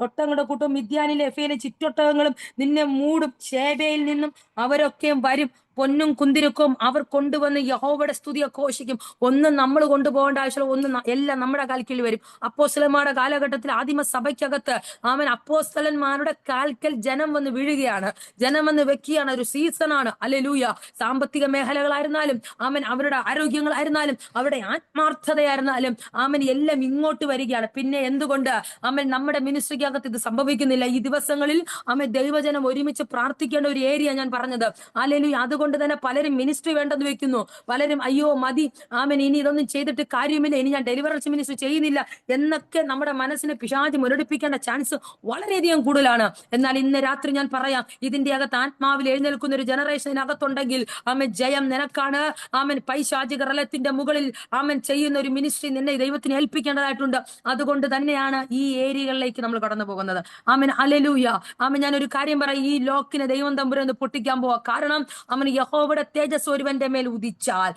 ഒട്ടകങ്ങളുടെ കൂട്ടം മിദ്യാനിലെ എഫയിലെ ചിറ്റൊട്ടകങ്ങളും നിന്നെ മൂടും. ശേബയിൽ നിന്നും അവരൊക്കെയും വരും. പൊന്നും കുന്തിരുക്കവും അവർ കൊണ്ടുവന്ന് യഹോവയുടെ സ്തുതിയെ ഘോഷിക്കും. ഒന്നും നമ്മൾ കൊണ്ടുപോകേണ്ട ആവശ്യമില്ല. ഒന്നും എല്ലാം നമ്മുടെ കാൽക്കൽ വരും. അപ്പോസ്തലന്മാരുടെ കാലഘട്ടത്തിൽ ആദിമ സഭയ്ക്കകത്ത് ആമൻ അപ്പോസ്തലന്മാരുടെ കാൽക്കൽ ജനം വന്ന് വീഴുകയാണ്, ജനം വന്ന് വെക്കുകയാണ്. ഒരു സീസണാണ്. ഹല്ലേലൂയ. സാമ്പത്തിക മേഖലകളായിരുന്നാലും ആമൻ, അവരുടെ ആരോഗ്യങ്ങളായിരുന്നാലും അവരുടെ ആത്മാർത്ഥതയായിരുന്നാലും ആമൻ, എല്ലാം ഇങ്ങോട്ട് വരികയാണ്. പിന്നെ എന്തുകൊണ്ട് ആമൻ നമ്മുടെ മിനിസ്ട്രിക്കകത്ത് ഇത് സംഭവിക്കുന്നില്ല? ഈ ദിവസങ്ങളിൽ ആമൻ ദൈവജനം ഒരുമിച്ച് പ്രാർത്ഥിക്കേണ്ട ഒരു ഏരിയ ഞാൻ പറഞ്ഞത്. ഹല്ലേലൂയ. അതുകൊണ്ട് തന്നെ പലരും മിനിസ്ട്രി വേണ്ടെന്ന് വെക്കുന്നു. പലരും അയ്യോ മതി, ആമൻ, ഇനി ഇതൊന്നും ചെയ്തിട്ട് കാര്യമില്ല, ഇനി ഞാൻ ഡെലിവറൻസ് മിനിസ്ട്രി ചെയ്യുന്നില്ല എന്നൊക്കെ നമ്മുടെ മനസ്സിനെ പിശാച് മുരടിപ്പിക്കേണ്ട ചാൻസ് വളരെയധികം കൂടുതലാണ്. എന്നാൽ ഇന്ന് രാത്രി ഞാൻ പറയാം, ഇതിന്റെ അകത്ത് ആത്മാവിൽ എഴുന്നേൽക്കുന്ന ഒരു ജനറേഷനകത്തുണ്ടെങ്കിൽ ആമൻ, ജയം നിനക്കാണ്. ആമൻ, പൈശാചിക റലത്തിന്റെ മുകളിൽ ആമൻ ചെയ്യുന്ന ഒരു മിനിസ്ട്രി നിന്നെ ദൈവത്തിന് ഏൽപ്പിക്കേണ്ടതായിട്ടുണ്ട്. അതുകൊണ്ട് തന്നെയാണ് ഈ ഏരിയകളിലേക്ക് നമ്മൾ കടന്നു പോകുന്നത്. ആമൻ, ഹല്ലേലൂയ. ആമൻ, ഞാനൊരു കാര്യം പറയാം, ഈ ലോക്കിനെ ദൈവം തമ്പുരാൻ പൊട്ടിക്കാൻ പോവാ. കാരണം അവൻ യഹോവയുടെ തേജസ് ഒരുവന്റെ മേൽ ഉദിച്ചാൽ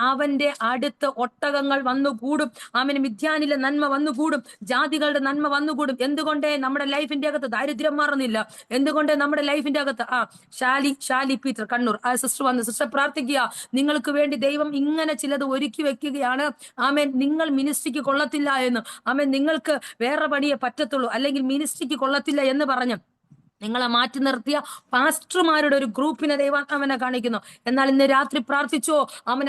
അവന്റെ അടുത്ത് ഒട്ടകങ്ങൾ വന്നുകൂടും. മിദ്യാനിലെ നന്മ വന്നുകൂടും, ജാതികളുടെ നന്മ വന്നുകൂടും. എന്തുകൊണ്ടേ നമ്മുടെ ലൈഫിന്റെ അകത്ത് ദാരിദ്ര്യം മാറുന്നില്ല? എന്തുകൊണ്ട് നമ്മുടെ ലൈഫിന്റെ അകത്ത് ഷാലി പീറ്റർ കണ്ണൂർ സിസ്റ്റർ വന്ന്, സിസ്റ്റർ പ്രാർത്ഥിക്കുക, നിങ്ങൾക്ക് വേണ്ടി ദൈവം ഇങ്ങനെ ചിലത് ഒരുക്കി വെക്കുകയാണ്. ആമേൻ, നിങ്ങൾ മിനിസ്ട്രിക്ക് കൊള്ളത്തില്ല എന്ന്, ആമേൻ, നിങ്ങൾക്ക് വേറെ പണിയെ പറ്റത്തുള്ളൂ, അല്ലെങ്കിൽ മിനിസ്ട്രിക്ക് കൊള്ളത്തില്ല എന്ന് പറഞ്ഞു നിങ്ങളെ മാറ്റി നിർത്തിയ പാസ്റ്റർമാരുടെ ഒരു ഗ്രൂപ്പിനെ ദൈവാത്മാവിനെ കാണിക്കുന്നു. എന്നാൽ ഇന്ന് രാത്രി പ്രാർത്ഥിച്ചോ,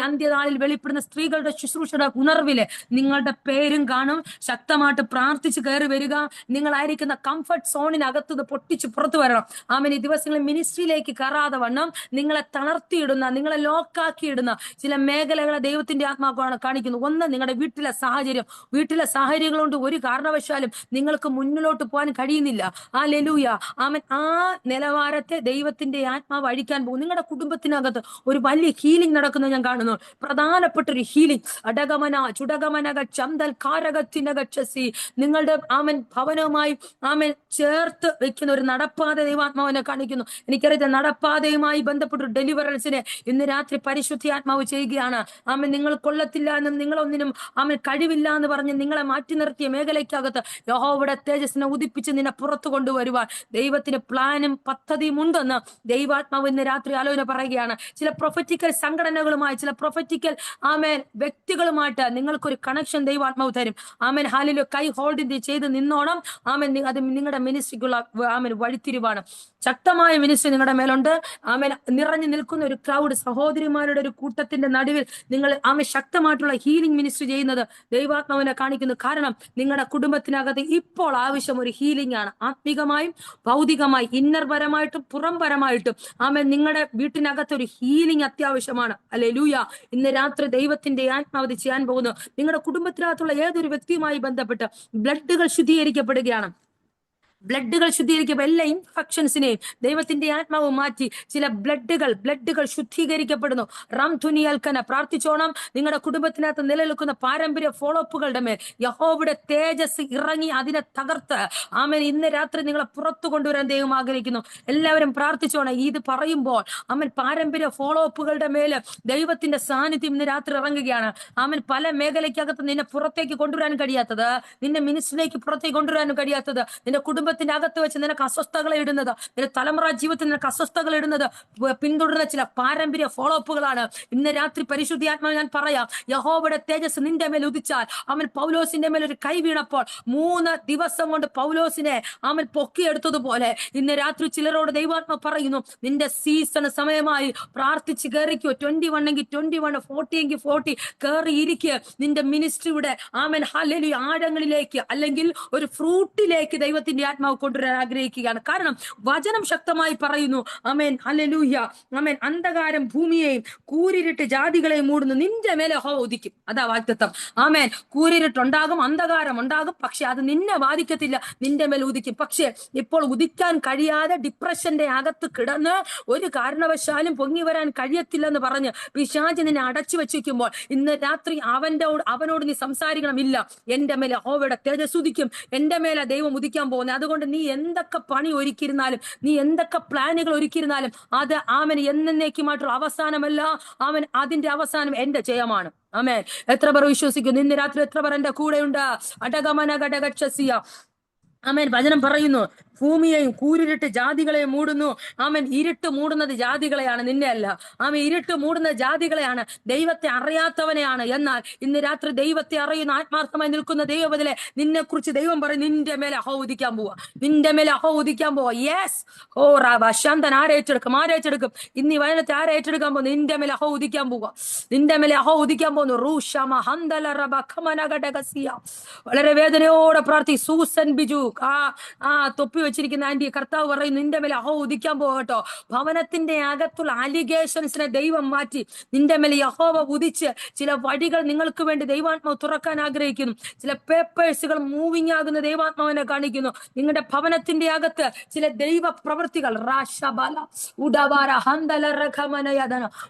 അന്ത്യനാളിൽ വെളിപ്പെടുന്ന സ്ത്രീകളുടെ ശുശ്രൂഷയുടെ ഉണർവില് നിങ്ങളുടെ പേരും കാണും. ശക്തമായിട്ട് പ്രാർത്ഥിച്ച് കയറി വരിക. നിങ്ങളായിരിക്കുന്ന കംഫർട്ട് സോണിനകത്തുനിന്ന് പൊട്ടിച്ച് പുറത്തു വരണം. ഈ ദിവസങ്ങളിൽ മിനിസ്ട്രിയിലേക്ക് കയറാതെ വണ്ണം നിങ്ങളെ തളർത്തിയിടുന്ന, നിങ്ങളെ ലോക്കാക്കിയിടുന്ന ചില മേഖലകളെ ദൈവത്തിന്റെ ആത്മാവാണ് കാണിക്കുന്നത്. ഒന്ന്, നിങ്ങളുടെ വീട്ടിലെ സാഹചര്യങ്ങൾ കൊണ്ട് ഒരു കാരണവശാലും നിങ്ങൾക്ക് മുന്നിലോട്ട് പോകാൻ കഴിയുന്നില്ല. ഹല്ലേലൂയ. ആ നിലവാരത്തെ ദൈവത്തിന്റെ ആത്മാവ് അഴിക്കാൻ പോകും. നിങ്ങളുടെ കുടുംബത്തിനകത്ത് ഒരു വലിയ ഹീലിംഗ് നടക്കുന്നത് ഞാൻ കാണുന്നു. പ്രധാനപ്പെട്ട ഒരു ഹീലിംഗ്. നിങ്ങളുടെ ഭവനവുമായി ചേർത്ത് വെക്കുന്ന ഒരു നടപ്പാത ദൈവാത്മാവിനെ കാണിക്കുന്നു. എനിക്കറിയാം, നടപ്പാതയുമായി ബന്ധപ്പെട്ട ഒരു ഡെലിവറൻസിനെ ഇന്ന് രാത്രി പരിശുദ്ധ ആത്മാവ് ചെയ്യുകയാണ്. നിങ്ങൾ കൊള്ളത്തില്ല എന്നും നിങ്ങളൊന്നിനും കഴിവില്ല എന്ന് പറഞ്ഞ് നിങ്ങളെ മാറ്റി നിർത്തിയ മേഖലയ്ക്കകത്ത് യഹോവയുടെ തേജസ്സിനെ ഉദിപ്പിച്ച് നിന്നെ പുറത്തു കൊണ്ടുവരുവാൻ ദൈവത്തിന് പ്ലാനും പദ്ധതിയും ഉണ്ടെന്ന് ദൈവാത്മാവ് ഇന്ന് രാത്രി ആലോചന പറയുകയാണ്. ചില പ്രൊഫറ്റിക്കൽ സംഘടനകളുമായി, ചില പ്രൊഫറ്റിക്കൽ വ്യക്തികളുമായിട്ട് നിങ്ങൾക്കൊരു കണക്ഷൻ ദൈവാത്മാവ് തരും. ഹാലിലോ, കൈ ഹോൾഡിന്റെ ചെയ്ത് നിന്നോണം. അത് നിങ്ങളുടെ മിനിസ്ട്രിക്കുള്ള വഴിത്തിരിവാണ്. ശക്തമായ മിനിസ്ട്രി നിങ്ങളുടെ മേലുണ്ട്. നിറഞ്ഞു നിൽക്കുന്ന ഒരു ക്രൗഡ്, സഹോദരിമാരുടെ ഒരു കൂട്ടത്തിന്റെ നടുവിൽ നിങ്ങൾ ശക്തമായിട്ടുള്ള ഹീലിംഗ് മിനിസ്ട്രി ചെയ്യുന്നത് ദൈവാത്മാവിനെ കാണിക്കുന്നു. കാരണം നിങ്ങളുടെ കുടുംബത്തിനകത്ത് ഇപ്പോൾ ആവശ്യം ഒരു ഹീലിംഗ് ആണ്. ആത്മികമായും ഭൗതികമായി, ഇന്നർപരമായിട്ടും പുറംപരമായിട്ടും നിങ്ങളുടെ വീട്ടിനകത്ത് ഒരു ഹീലിംഗ് അത്യാവശ്യമാണ്. ഹല്ലേലൂയ. ഇന്ന് രാത്രി ദൈവത്തിന്റെ ആത്മാവ് ചെയ്യാൻ പോകുന്നു. നിങ്ങളുടെ കുടുംബത്തിനകത്തുള്ള ഏതൊരു വ്യക്തിയുമായി ബന്ധപ്പെട്ട് ബ്ലഡുകൾ ശുദ്ധീകരിക്കപ്പെടുകയാണ്. എല്ലാ ഇൻഫെക്ഷൻസിനെയും ദൈവത്തിന്റെ ആത്മാവ് മാറ്റി ചില ബ്ലഡുകൾ ശുദ്ധീകരിക്കപ്പെടുന്നു. റംധുനിയൽക്കന പ്രാർത്ഥിച്ചോണം. നിങ്ങളുടെ കുടുംബത്തിനകത്ത് നിലനിൽക്കുന്ന പാരമ്പര്യ ഫോളോപ്പുകളുടെ മേൽ യഹോവയുടെ തേജസ് ഇറങ്ങി അതിനെ തകർത്ത് ഇന്ന് രാത്രി നിങ്ങളെ പുറത്തു കൊണ്ടുവരാൻ ദൈവം ആഗ്രഹിക്കുന്നു. എല്ലാവരും പ്രാർത്ഥിച്ചോണം. ഇത് പറയുമ്പോൾ പാരമ്പര്യ ഫോളോപ്പുകളുടെ മേല് ദൈവത്തിന്റെ സാന്നിധ്യം ഇന്ന് രാത്രി ഇറങ്ങുകയാണ്. പല മേഖലയ്ക്കകത്ത് നിന്നെ പുറത്തേക്ക് കൊണ്ടുവരാൻ കഴിയാത്തത്, നിന്നെ മിനിസ്ട്രിയിലേക്ക് പുറത്തേക്ക് കൊണ്ടുവരാൻ കഴിയാത്തത്, നിന്റെ കുടുംബ കുടുംബത്തിന്റെ അകത്ത് വെച്ച് നിനക്ക് അസ്വസ്ഥതകൾ ഇടുന്നത്, നിന്റെ തലമുറ ജീവിതത്തിൽ നിനക്ക് അസ്വസ്ഥതകൾ ഇടുന്നത് പിന്തുടരുന്ന ചില പാരമ്പര്യ ഫോളോ അപ്പുകളാണ്. ഇന്ന് രാത്രി പരിശുദ്ധാത്മാവ് ഞാൻ പറയാം, യഹോവയുടെ തേജസ് നിന്റെ മേൽ ഉദിച്ചാൽ, അവൻ പൗലോസിന്റെ മേൽ ഒരു കൈ വീണപ്പോൾ 3 ദിവസം കൊണ്ട് പൗലോസിനെ അവൻ പൊക്കിയെടുത്തതുപോലെ ഇന്ന് രാത്രി ചിലരോട് ദൈവാത്മ പറയുന്നു, നിന്റെ സീസൺ സമയമായി, പ്രാർത്ഥിച്ച് കയറിക്കോ. 21 എങ്കിൽ 21, 40 എങ്കിൽ 40 കയറിയിരിക്കുക. നിന്റെ മിനിസ്ട്രിയുടെ ആമേൻ ഹല്ലേലൂയ ആഴങ്ങളിലേക്ക്, അല്ലെങ്കിൽ ഒരു ഫ്രൂട്ടിലേക്ക് ദൈവത്തിന്റെ ആത്മാവ് കൊണ്ടുവരാൻ ആഗ്രഹിക്കുകയാണ്. കാരണം വചനം ശക്തമായി പറയുന്നു, ആമേൻ ഹല്ലേലൂയ, ആമേൻ അന്ധകാരം ഭൂമിയെയും കൂരിരുട്ട് ജാതികളെയും മൂടുന്നു, നിന്റെ മേലെ യഹോവ ഉദിക്കും. അതാ വാഗ്ദത്തം. ആമേൻ കൂരിരുട്ടുണ്ടാകും, അന്ധകാരം ഉണ്ടാകും, പക്ഷെ അത് നിന്നെ ബാധിക്കത്തില്ല, നിന്റെ മേൽ ഉദിക്കും. പക്ഷെ ഇപ്പോൾ ഉദിക്കാൻ കഴിയാതെ ഡിപ്രഷന്റെ അകത്ത് കിടന്ന് ഒരു കാരണവശാലും പൊങ്ങി വരാൻ കഴിയത്തില്ലെന്ന് പറഞ്ഞ് പിശാച് നിന്നെ അടച്ചു വെച്ചിരിക്കുമ്പോൾ ഇന്ന് രാത്രി അവനോട് നീ സംസാരിക്കണം. ഇല്ല, എന്റെ മേലെ യഹോവയുടെ തേജസ് ഉദിക്കും, എന്റെ മേലെ ദൈവം ഉദിക്കാൻ പോകുന്നത്. അതുകൊണ്ട് നീ എന്തൊക്കെ പണി ഒരുക്കിയിരുന്നാലും, നീ എന്തൊക്കെ പ്ലാനുകൾ ഒരുക്കിയിരുന്നാലും, അത് ആമൻ എന്നേക്കുമായിട്ടുള്ള അവസാനമല്ല, അവൻ അതിന്റെ അവസാനം എന്റെ ജയമാണ്. ആമേൻ. എത്ര പേർ വിശ്വസിക്കുന്നു? ഇന്ന് രാത്രി എത്ര പേർ എന്റെ കൂടെയുണ്ട്? അടകമന ഘടകക്ഷസിയ ആമേൻ. വചനം പറയുന്നു, ഭൂമിയെയും കൂരിരുട്ട് ജാതികളെയും മൂടുന്നു. ആമേൻ. ഇരുട്ട് മൂടുന്നത് ജാതികളെയാണ്, നിന്നെ അല്ല. ആമേൻ. ഇരുട്ട് മൂടുന്നത് ജാതികളെയാണ്, ദൈവത്തെ അറിയാത്തവനെയാണ്. എന്നാൽ ഇന്ന് രാത്രി ദൈവത്തെ അറിയുന്ന ആത്മാർത്ഥമായി നിൽക്കുന്ന ദൈവത്തിലെ നിന്നെ കുറിച്ച് ദൈവം പറയും, നിന്റെ മേലെ യഹോവ ഉദിക്കാൻ പോവാ, നിന്റെ മേലെ യഹോവ ഉദിക്കാൻ പോവാ. യെസ്, ഓ റാബ ശാന്തൻ ആരേറ്റെടുക്കും, ആരേറ്റെടുക്കും? ഇന്ന് ഈ വചനത്തെ ആരേറ്റെടുക്കാൻ പോകുന്നു? നിന്റെ മേലെ യഹോവ ഉദിക്കാൻ പോവാ, നിന്റെ മേലെ യഹോവ ഉദിക്കാൻ പോകുന്നു. റൂഷമ ഹന്തല റബ ഖമന ഘടകസിയ. വളരെ വേദനയോടെ പ്രാർത്ഥി. സൂസൻ ബിജു തൊപ്പി വെച്ചിരിക്കുന്ന ആന്റി, കർത്താവ് പറയും, നിന്റെ മേലെ യഹോവ ഉദിക്കാൻ പോകട്ടോ. ഭവനത്തിന്റെ അകത്തുള്ള അലിഗേഷൻസിനെ ദൈവം മാറ്റി നിന്റെ മേലെ യഹോവ ഉദിച്ച് ചില വഴികൾ നിങ്ങൾക്ക് വേണ്ടി ദൈവാത്മാവ് തുറക്കാൻ ആഗ്രഹിക്കുന്നു. ചില പേപ്പേഴ്സുകൾ മൂവിങ് ആകുന്ന ദൈവാത്മാവിനെ കാണിക്കുന്നു. നിങ്ങളുടെ ഭവനത്തിന്റെ അകത്ത് ചില ദൈവ പ്രവൃത്തികൾ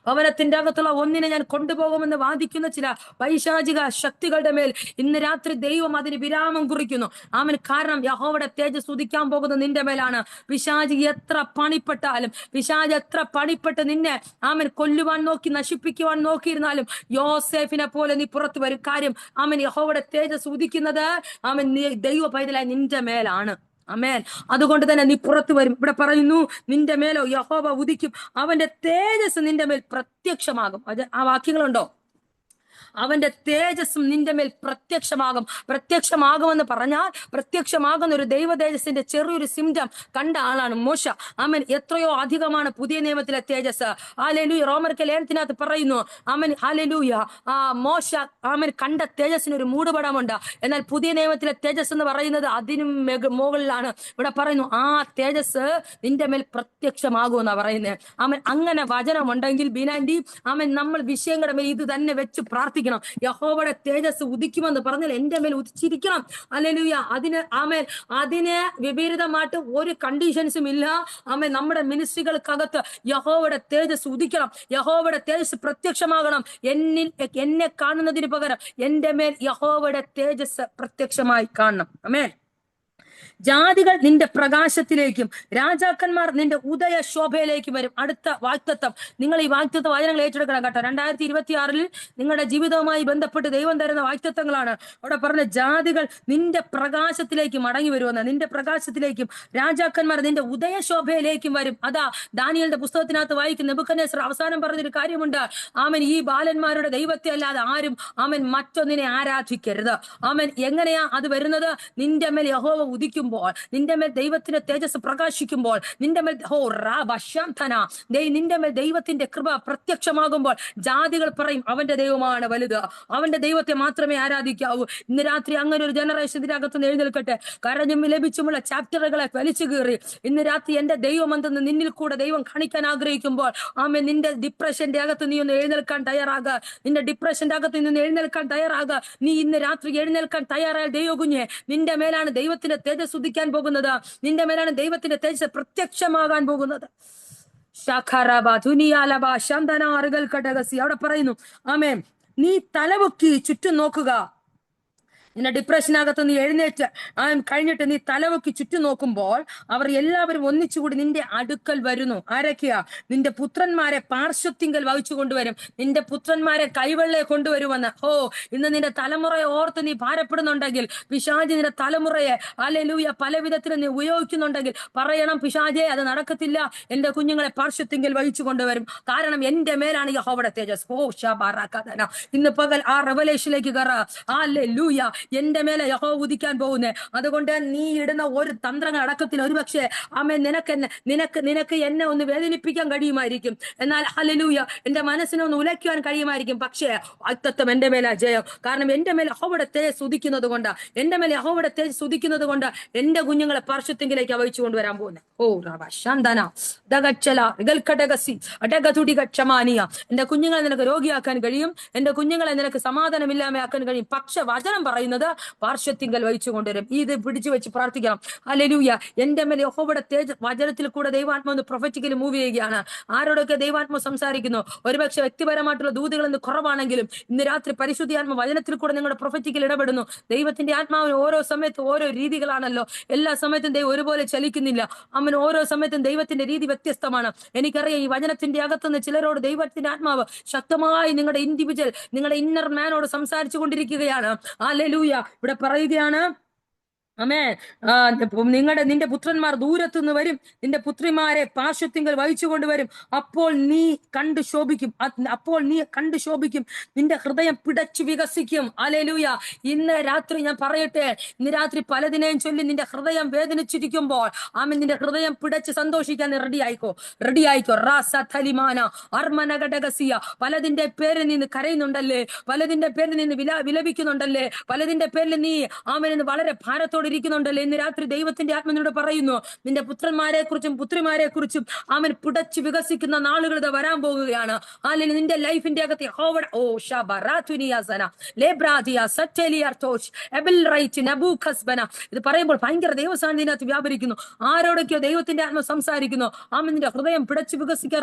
ഭവനത്തിന്റെ അകത്തുള്ള ഒന്നിനെ ഞാൻ കൊണ്ടുപോകുമെന്ന് വാദിക്കുന്ന ചില പൈശാചിക ശക്തികളുടെ മേൽ ഇന്ന് രാത്രി ദൈവം അതിന് വിരാമം കുറിക്കുന്നു. ആമൻ. കാരണം യഹോവയുടെ തേജസ് ഉദിക്കാൻ പോകുന്നത് നിന്റെ മേലാണ്. പിശാച് എത്ര പണിപ്പെട്ടാലും, പിശാച് എത്ര പണിപ്പെട്ട് നിന്നെ ആമൻ കൊല്ലുവാൻ നോക്കി, നശിപ്പിക്കുവാൻ നോക്കിയിരുന്നാലും യോസേഫിനെ പോലെ നീ പുറത്തു വരും. കാര്യം ആമൻ യഹോവയുടെ തേജസ് ഉദിക്കുന്നത് ആമൻ ദൈവ പൈതലായി നിന്റെ മേലാണ്. ആമേൻ. അതുകൊണ്ട് തന്നെ നീ പുറത്തു വരും. ഇവിടെ പറയുന്നു, നിന്റെ മേലോ യഹോവ ഉദിക്കും, അവന്റെ തേജസ് നിന്റെ മേൽ പ്രത്യക്ഷമാകും. ആ വാക്യങ്ങളുണ്ടോ? അവന്റെ തേജസ്സും നിന്റെ മേൽ പ്രത്യക്ഷമാകും. പ്രത്യക്ഷമാകുമെന്ന് പറഞ്ഞാൽ പ്രത്യക്ഷമാകുന്ന ഒരു ദൈവ തേജസ്സിന്റെ ചെറിയൊരു സിംറ്റം കണ്ട ആളാണ് മോശ. ആമൻ. എത്രയോ അധികമാണ് പുതിയ നിയമത്തിലെ തേജസ്. ഹല്ലേലൂയ. റോമർക്ക് ലേഖനത്തിനകത്ത് പറയുന്നു, ആമൻ ഹല്ലേലൂയ, മോശ ആമൻ കണ്ട തേജസ്സിന് ഒരു മൂടുപടമുണ്ട്. എന്നാൽ പുതിയ നിയമത്തിലെ തേജസ് എന്ന് പറയുന്നത് അതിനും മുകളിലാണ്. ഇവിടെ പറയുന്നു, ആ തേജസ് നിന്റെ മേൽ പ്രത്യക്ഷമാകുമെന്നാ പറയുന്നത്. ആമൻ. അങ്ങനെ വചനമുണ്ടെങ്കിൽ ബിനാൻഡി ആമൻ, നമ്മൾ വിഷയങ്ങളുടെ മേൽ ഇത് തന്നെ വെച്ച് പ്രാർത്ഥിക്കണം. യഹോവയുടെ തേജസ് ഉദിക്കുമെന്ന് പറഞ്ഞാൽ എന്റെ മേൽ ഉദിച്ചിരിക്കണം. ഹല്ലേലൂയ. അതിന് വിപരീതമായിട്ട് ഒരു കണ്ടീഷൻസും ഇല്ല. ആമേൻ. നമ്മുടെ മിനിസ്ട്രികൾക്കകത്ത് യഹോവയുടെ തേജസ് ഉദിക്കണം, യഹോവയുടെ തേജസ് പ്രത്യക്ഷമാകണം. എന്നെ കാണുന്നതിന് പകരം എന്റെ മേൽ യഹോവയുടെ തേജസ് പ്രത്യക്ഷമായി കാണണം. ആമേൻ. ജാതികൾ നിന്റെ പ്രകാശത്തിലേക്കും രാജാക്കന്മാർ നിന്റെ ഉദയ ശോഭയിലേക്കും വരും. അടുത്ത വാഗ്ദത്തം, നിങ്ങൾ ഈ വാഗ്ദത്ത വചനങ്ങൾ ഏറ്റെടുക്കണം കേട്ടോ. 2026 നിങ്ങളുടെ ജീവിതവുമായി ബന്ധപ്പെട്ട് ദൈവം തരുന്ന വാഗ്ദത്തങ്ങളാണ്. അവിടെ പറഞ്ഞ ജാതികൾ നിന്റെ പ്രകാശത്തിലേക്ക് മടങ്ങി വരുമെന്ന്. നിന്റെ പ്രകാശത്തിലേക്കും രാജാക്കന്മാർ നിന്റെ ഉദയ ശോഭയിലേക്കും വരും. അതാ ദാനിയേലിന്റെ പുസ്തകത്തിനകത്ത് വായിക്കുന്ന നെബൂഖദ്നേസർ അവസാനം പറഞ്ഞൊരു കാര്യമുണ്ട്. ആമൻ. ഈ ബാലന്മാരുടെ ദൈവത്തെ അല്ലാതെ ആരും ആമൻ മറ്റൊന്നിനെ ആരാധിക്കരുത്. ആമൻ. എങ്ങനെയാ അത് വരുന്നത്? നിന്റെ മേൽ യഹോവ ഉദിക്കുമ്പോൾ, നിന്റെ മേൽ ദൈവത്തിന്റെ തേജസ് പ്രകാശിക്കുമ്പോൾ, നിന്റെ മേൽ നിന്റെ മേൽ ദൈവത്തിന്റെ കൃപ പ്രത്യക്ഷമാകുമ്പോൾ ജാതികൾ പറയും, അവന്റെ ദൈവമാണ് വലുത്, അവന്റെ ദൈവത്തെ മാത്രമേ ആരാധിക്കാവൂ. ഇന്ന് രാത്രി അങ്ങനെ ഒരു ജനറേഷൻ ഇതിനകത്തുനിന്ന് എഴുന്നേൽക്കട്ടെ. കരഞ്ഞും ലഭിച്ചുമുള്ള ചാപ്റ്ററുകളെ വലിച്ചു കീറി ഇന്ന് രാത്രി എന്റെ ദൈവം എന്തെന്ന് നിന്നിൽ കൂടെ ദൈവം കാണിക്കാൻ ആഗ്രഹിക്കുമ്പോൾ ആമേൻ, നിന്റെ ഡിപ്രഷന്റെ അകത്ത് നീ ഒന്ന് എഴുന്നേൽക്കാൻ തയ്യാറാകുക. നിന്റെ ഡിപ്രഷന്റെ അകത്ത് നിന്ന് എഴുന്നേൽക്കാൻ തയ്യാറാകുക. നീ ഇന്ന് രാത്രി എഴുന്നേൽക്കാൻ തയ്യാറായ ദൈവ കുഞ്ഞെ, നിന്റെ മേലാണ് ദൈവത്തിന്റെ തേജസ് ഉദിക്കാൻ പോകുന്നത്. നിന്റെ മേലാണ് ദൈവത്തിന്റെ തേജസ് പ്രത്യക്ഷമാകാൻ പോകുന്നത്. അവിടെ പറയുന്നു, ആമേൻ, നീ തലപൊക്കി ചുറ്റും നോക്കുക, നിന്നെ ഡിപ്രഷനകത്ത് നീ എഴുന്നേറ്റ് കഴിഞ്ഞിട്ട് നീ തലവൊക്കി ചുറ്റും നോക്കുമ്പോൾ അവർ എല്ലാവരും ഒന്നിച്ചുകൂടി നിന്റെ അടുക്കൽ വരുന്നു. ആരൊക്കെയാ? നിന്റെ പുത്രന്മാരെ പാർശ്വത്തിങ്കൽ വഹിച്ചു കൊണ്ടുവരും, നിന്റെ പുത്രന്മാരെ കൈവെള്ളയെ കൊണ്ടുവരുമെന്ന്. ഇന്ന് നിന്റെ തലമുറയെ ഓർത്ത് നീ ഭാരപ്പെടുന്നുണ്ടെങ്കിൽ, പിശാചി നിന്റെ തലമുറയെ ഹല്ലേലൂയ പല വിധത്തിൽ നീ ഉപയോഗിക്കുന്നുണ്ടെങ്കിൽ പറയണം, പിശാചേ അത് നടക്കത്തില്ല, എന്റെ കുഞ്ഞുങ്ങളെ പാർശ്വത്തിങ്കൽ വഹിച്ചു കൊണ്ടുവരും. കാരണം എന്റെ മേലാണ് യഹോവയുടെ തേജസ്. ഇന്ന് പകൽ ആ റെവലേഷനിലേക്ക് കയറാ. ഹല്ലേലൂയ, എന്റെ മേലെ യഹോവ ഉദിക്കാൻ പോകുന്നേ. അതുകൊണ്ട് നീ ഇടുന്ന ഒരു തന്ത്രങ്ങൾ അടക്കത്തിൽ ഒരുപക്ഷെ ആമേൻ നിനക്ക് എന്നെ ഒന്ന് വേദനിപ്പിക്കാൻ കഴിയുമായിരിക്കും, എന്നാൽ ഹല്ലേലൂയ എന്റെ മനസ്സിനെ ഒന്ന് ഉലയ്ക്കുവാൻ കഴിയുമായിരിക്കും. പക്ഷേ അത്തത്വം എന്റെ മേലെ ജയം. കാരണം എന്റെ മേലെ യഹോവയുടെ തേജസ് ഉദിക്കുന്നത് കൊണ്ട്, എന്റെ മേലെ യഹോവയുടെ തേജസ് ഉദിക്കുന്നത് കൊണ്ട് എന്റെ കുഞ്ഞുങ്ങളെ പാർശ്വത്തിങ്കിലേക്ക് വഹിച്ചു കൊണ്ടുവരാൻ പോകുന്നത്. എന്റെ കുഞ്ഞുങ്ങളെ നിനക്ക് രോഗിയാക്കാൻ കഴിയും, എന്റെ കുഞ്ഞുങ്ങളെ നിനക്ക് സമാധാനമില്ലാമയാക്കാൻ കഴിയും. പക്ഷെ വചനം പറയുന്നത് പാർശ്വത്തിങ്കൽ വഹിച്ചു കൊണ്ടുവരും. ഇത് പിടിച്ചു വെച്ച് പ്രാർത്ഥിക്കണം. ഹല്ലേലൂയ, എന്റെ മേലെ യഹോവയുടെ തേജസ്. വചനത്തിൽ കൂടെ ദൈവാത്മാവ് പ്രൊഫറ്റിക്കലി മൂവ് ചെയ്യുകയാണ്. ആരോടൊക്കെ ദൈവാത്മാവ് സംസാരിക്കുന്നു? ഒരുപക്ഷെ വ്യക്തിപരമായിട്ടുള്ള ദൂതുകൾ എന്ന് കുറവാണെങ്കിലും ഇന്ന് രാത്രി പരിശുദ്ധാത്മ വചനത്തിൽ കൂടെ നിങ്ങളുടെ പ്രൊഫറ്റിക്കൽ ഇടപെടുന്നു. ദൈവത്തിന്റെ ആത്മാവിന് ഓരോ സമയത്തും ഓരോ രീതികളാണല്ലോ. എല്ലാ സമയത്തും ദൈവം ഒരുപോലെ ചലിക്കുന്നില്ല. അവൻ ഓരോ സമയത്തും ദൈവത്തിന്റെ രീതി വ്യത്യസ്തമാണ്. എനിക്കറിയാം, ഈ വചനത്തിന്റെ അകത്തുനിന്ന് ചിലരോട് ദൈവത്തിന്റെ ആത്മാവ് ശക്തമായി നിങ്ങളുടെ ഇൻഡിവിജ്വൽ, നിങ്ങളുടെ ഇന്നർ മാനോട് സംസാരിച്ചു കൊണ്ടിരിക്കുകയാണ്. ഹല്ലേലൂയ, ഇവിടെ പറയുകയാണ്, നിന്റെ പുത്രന്മാർ ദൂരത്തുനിന്ന് വരും, നിന്റെ പുത്രിമാരെ പാർശ്വത്തിങ്കൽ വഹിച്ചു കൊണ്ടുവരും. അപ്പോൾ നീ കണ്ടു ശോഭിക്കും, നിന്റെ ഹൃദയം പിടച്ചു വികസിക്കും. ഹല്ലേലൂയ, ഇന്ന് രാത്രി ഞാൻ പറയട്ടെ, ഇന്ന് രാത്രി പലതിനെയും ചൊല്ലി നിന്റെ ഹൃദയം വേദനിച്ചിരിക്കുമ്പോൾ നിന്റെ ഹൃദയം പിടച്ച് സന്തോഷിക്കാൻ റെഡിയായിക്കോ. റാസലിമാന അർമനഗടകസിയ. പലതിന്റെ പേരിൽ നിന്ന് കരയുന്നുണ്ടല്ലേ, പലതിന്റെ പേരിൽ നിന്ന് വിലപിക്കുന്നുണ്ടല്ലേ, പലതിന്റെ പേരിൽ നീ നിന്ന് വളരെ ഭാരത്തോടെ ഇരിക്കുന്നുണ്ടല്ലേ. ഇന്ന് രാത്രി ദൈവത്തിന്റെ ആത്മാവിനോട് പറയുന്നു, നിന്റെ പുത്രന്മാരെ കുറിച്ചും പുത്രിമാരെ കുറിച്ചും പിടച്ചു വികസിക്കുന്ന നാളുകൾ ഇത് വരാൻ പോകുകയാണ്. അല്ലെങ്കിൽ നിന്റെ ലൈഫിന്റെ അകത്ത് ഇത് പറയുമ്പോൾ ഭയങ്കര ദൈവസാന്നിധ്യത്തിനകത്ത് വ്യാപരിക്കുന്നു. ആരോടൊക്കെയോ ദൈവത്തിന്റെ ആത്മ സംസാരിക്കുന്നു. നിന്റെ ഹൃദയം പിടച്ചു വികസിക്കാൻ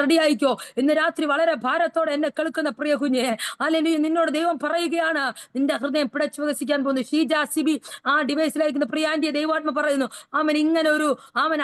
റെഡിയായിക്കോ. ഇന്ന് രാത്രി വളരെ ഭാരത്തോടെ എന്നെ കേൾക്കുന്ന പ്രിയ കുഞ്ഞെ, അല്ലെങ്കിൽ നിന്നോട് ദൈവം പറയുകയാണ്, നിന്റെ ഹൃദയം പിടച്ചു വികസിക്കാൻ പോകുന്നു. ആ ഡിവൈസിലേക്ക് പ്രിയാന്റിയെ ദൈവാത്മ പറയുന്നു, ഇങ്ങനെ ഒരു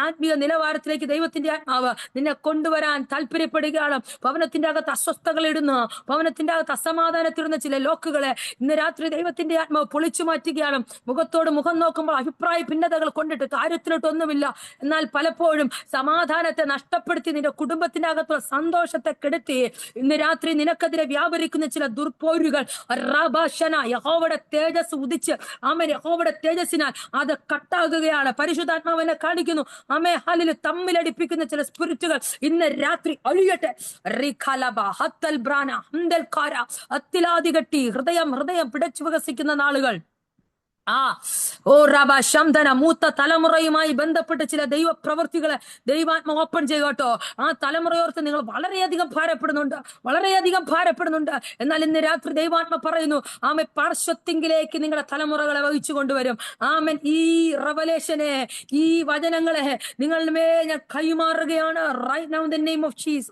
ആത്മീയ നിലവാരത്തിലേക്ക് ദൈവത്തിന്റെ ആത്മാവ് നിന്നെ കൊണ്ടുവരാൻ താല്പര്യപ്പെടുകയാണ്. ഭവനത്തിന്റെ അകത്ത് അസ്വസ്ഥകൾ ഇടുന്നു, ഭവനത്തിന്റെ അകത്ത് അസമാധാനത്തിടുന്ന ചില ലോക്കുകളെ ഇന്ന് രാത്രി ദൈവത്തിന്റെ ആത്മാവ് പൊളിച്ചു മാറ്റുകയാണ്. മുഖത്തോട് മുഖം നോക്കുമ്പോൾ അഭിപ്രായ ഭിന്നതകൾ കൊണ്ടിട്ട് കാര്യത്തിലോട്ടൊന്നുമില്ല, എന്നാൽ പലപ്പോഴും സമാധാനത്തെ നഷ്ടപ്പെടുത്തി നിന്റെ കുടുംബത്തിന്റെ അകത്തുള്ള സന്തോഷത്തെ കെടുത്തി ഇന്ന് രാത്രി നിനക്കെതിരെ വ്യാപരിക്കുന്ന ചില ദുർപോരുകൾ യഹോവയുടെ തേജസ് ഉദിച്ച് യഹോവയുടെ തേജസ്സിനാൽ അത് കട്ടാകുകയാണ്. പരിശുദ്ധാത്മാവിനെ കാണിക്കുന്നു. ഹല്ലേലൂയ, തമ്മിലടിപ്പിക്കുന്ന ചില സ്പിരിറ്റുകൾ ഇന്ന് രാത്രി അഴിയട്ടെ. അത്തിലാദികട്ടി ഹൃദയം പിടച്ചു വികസിക്കുന്ന നാളുകൾ. മൂത്ത തലമുറയുമായി ബന്ധപ്പെട്ട് ചില ദൈവ പ്രവൃത്തികളെ ദൈവാത്മ ഓപ്പൺ ചെയ്യട്ടോ. ആ തലമുറയോർത്ത് നിങ്ങൾ വളരെയധികം ഭാരപ്പെടുന്നുണ്ട്. എന്നാൽ ഇന്ന് രാത്രി ദൈവാത്മ പറയുന്നു, പാർശ്വത്തിങ്കിലേക്ക് നിങ്ങളുടെ തലമുറകളെ വഹിച്ചു കൊണ്ടുവരും. ഈ റെവലേഷനെ, ഈ വചനങ്ങളെ നിങ്ങളുടെ മേൽ ഞാൻ കൈമാറുകയാണ്. Right now in the name of Jesus.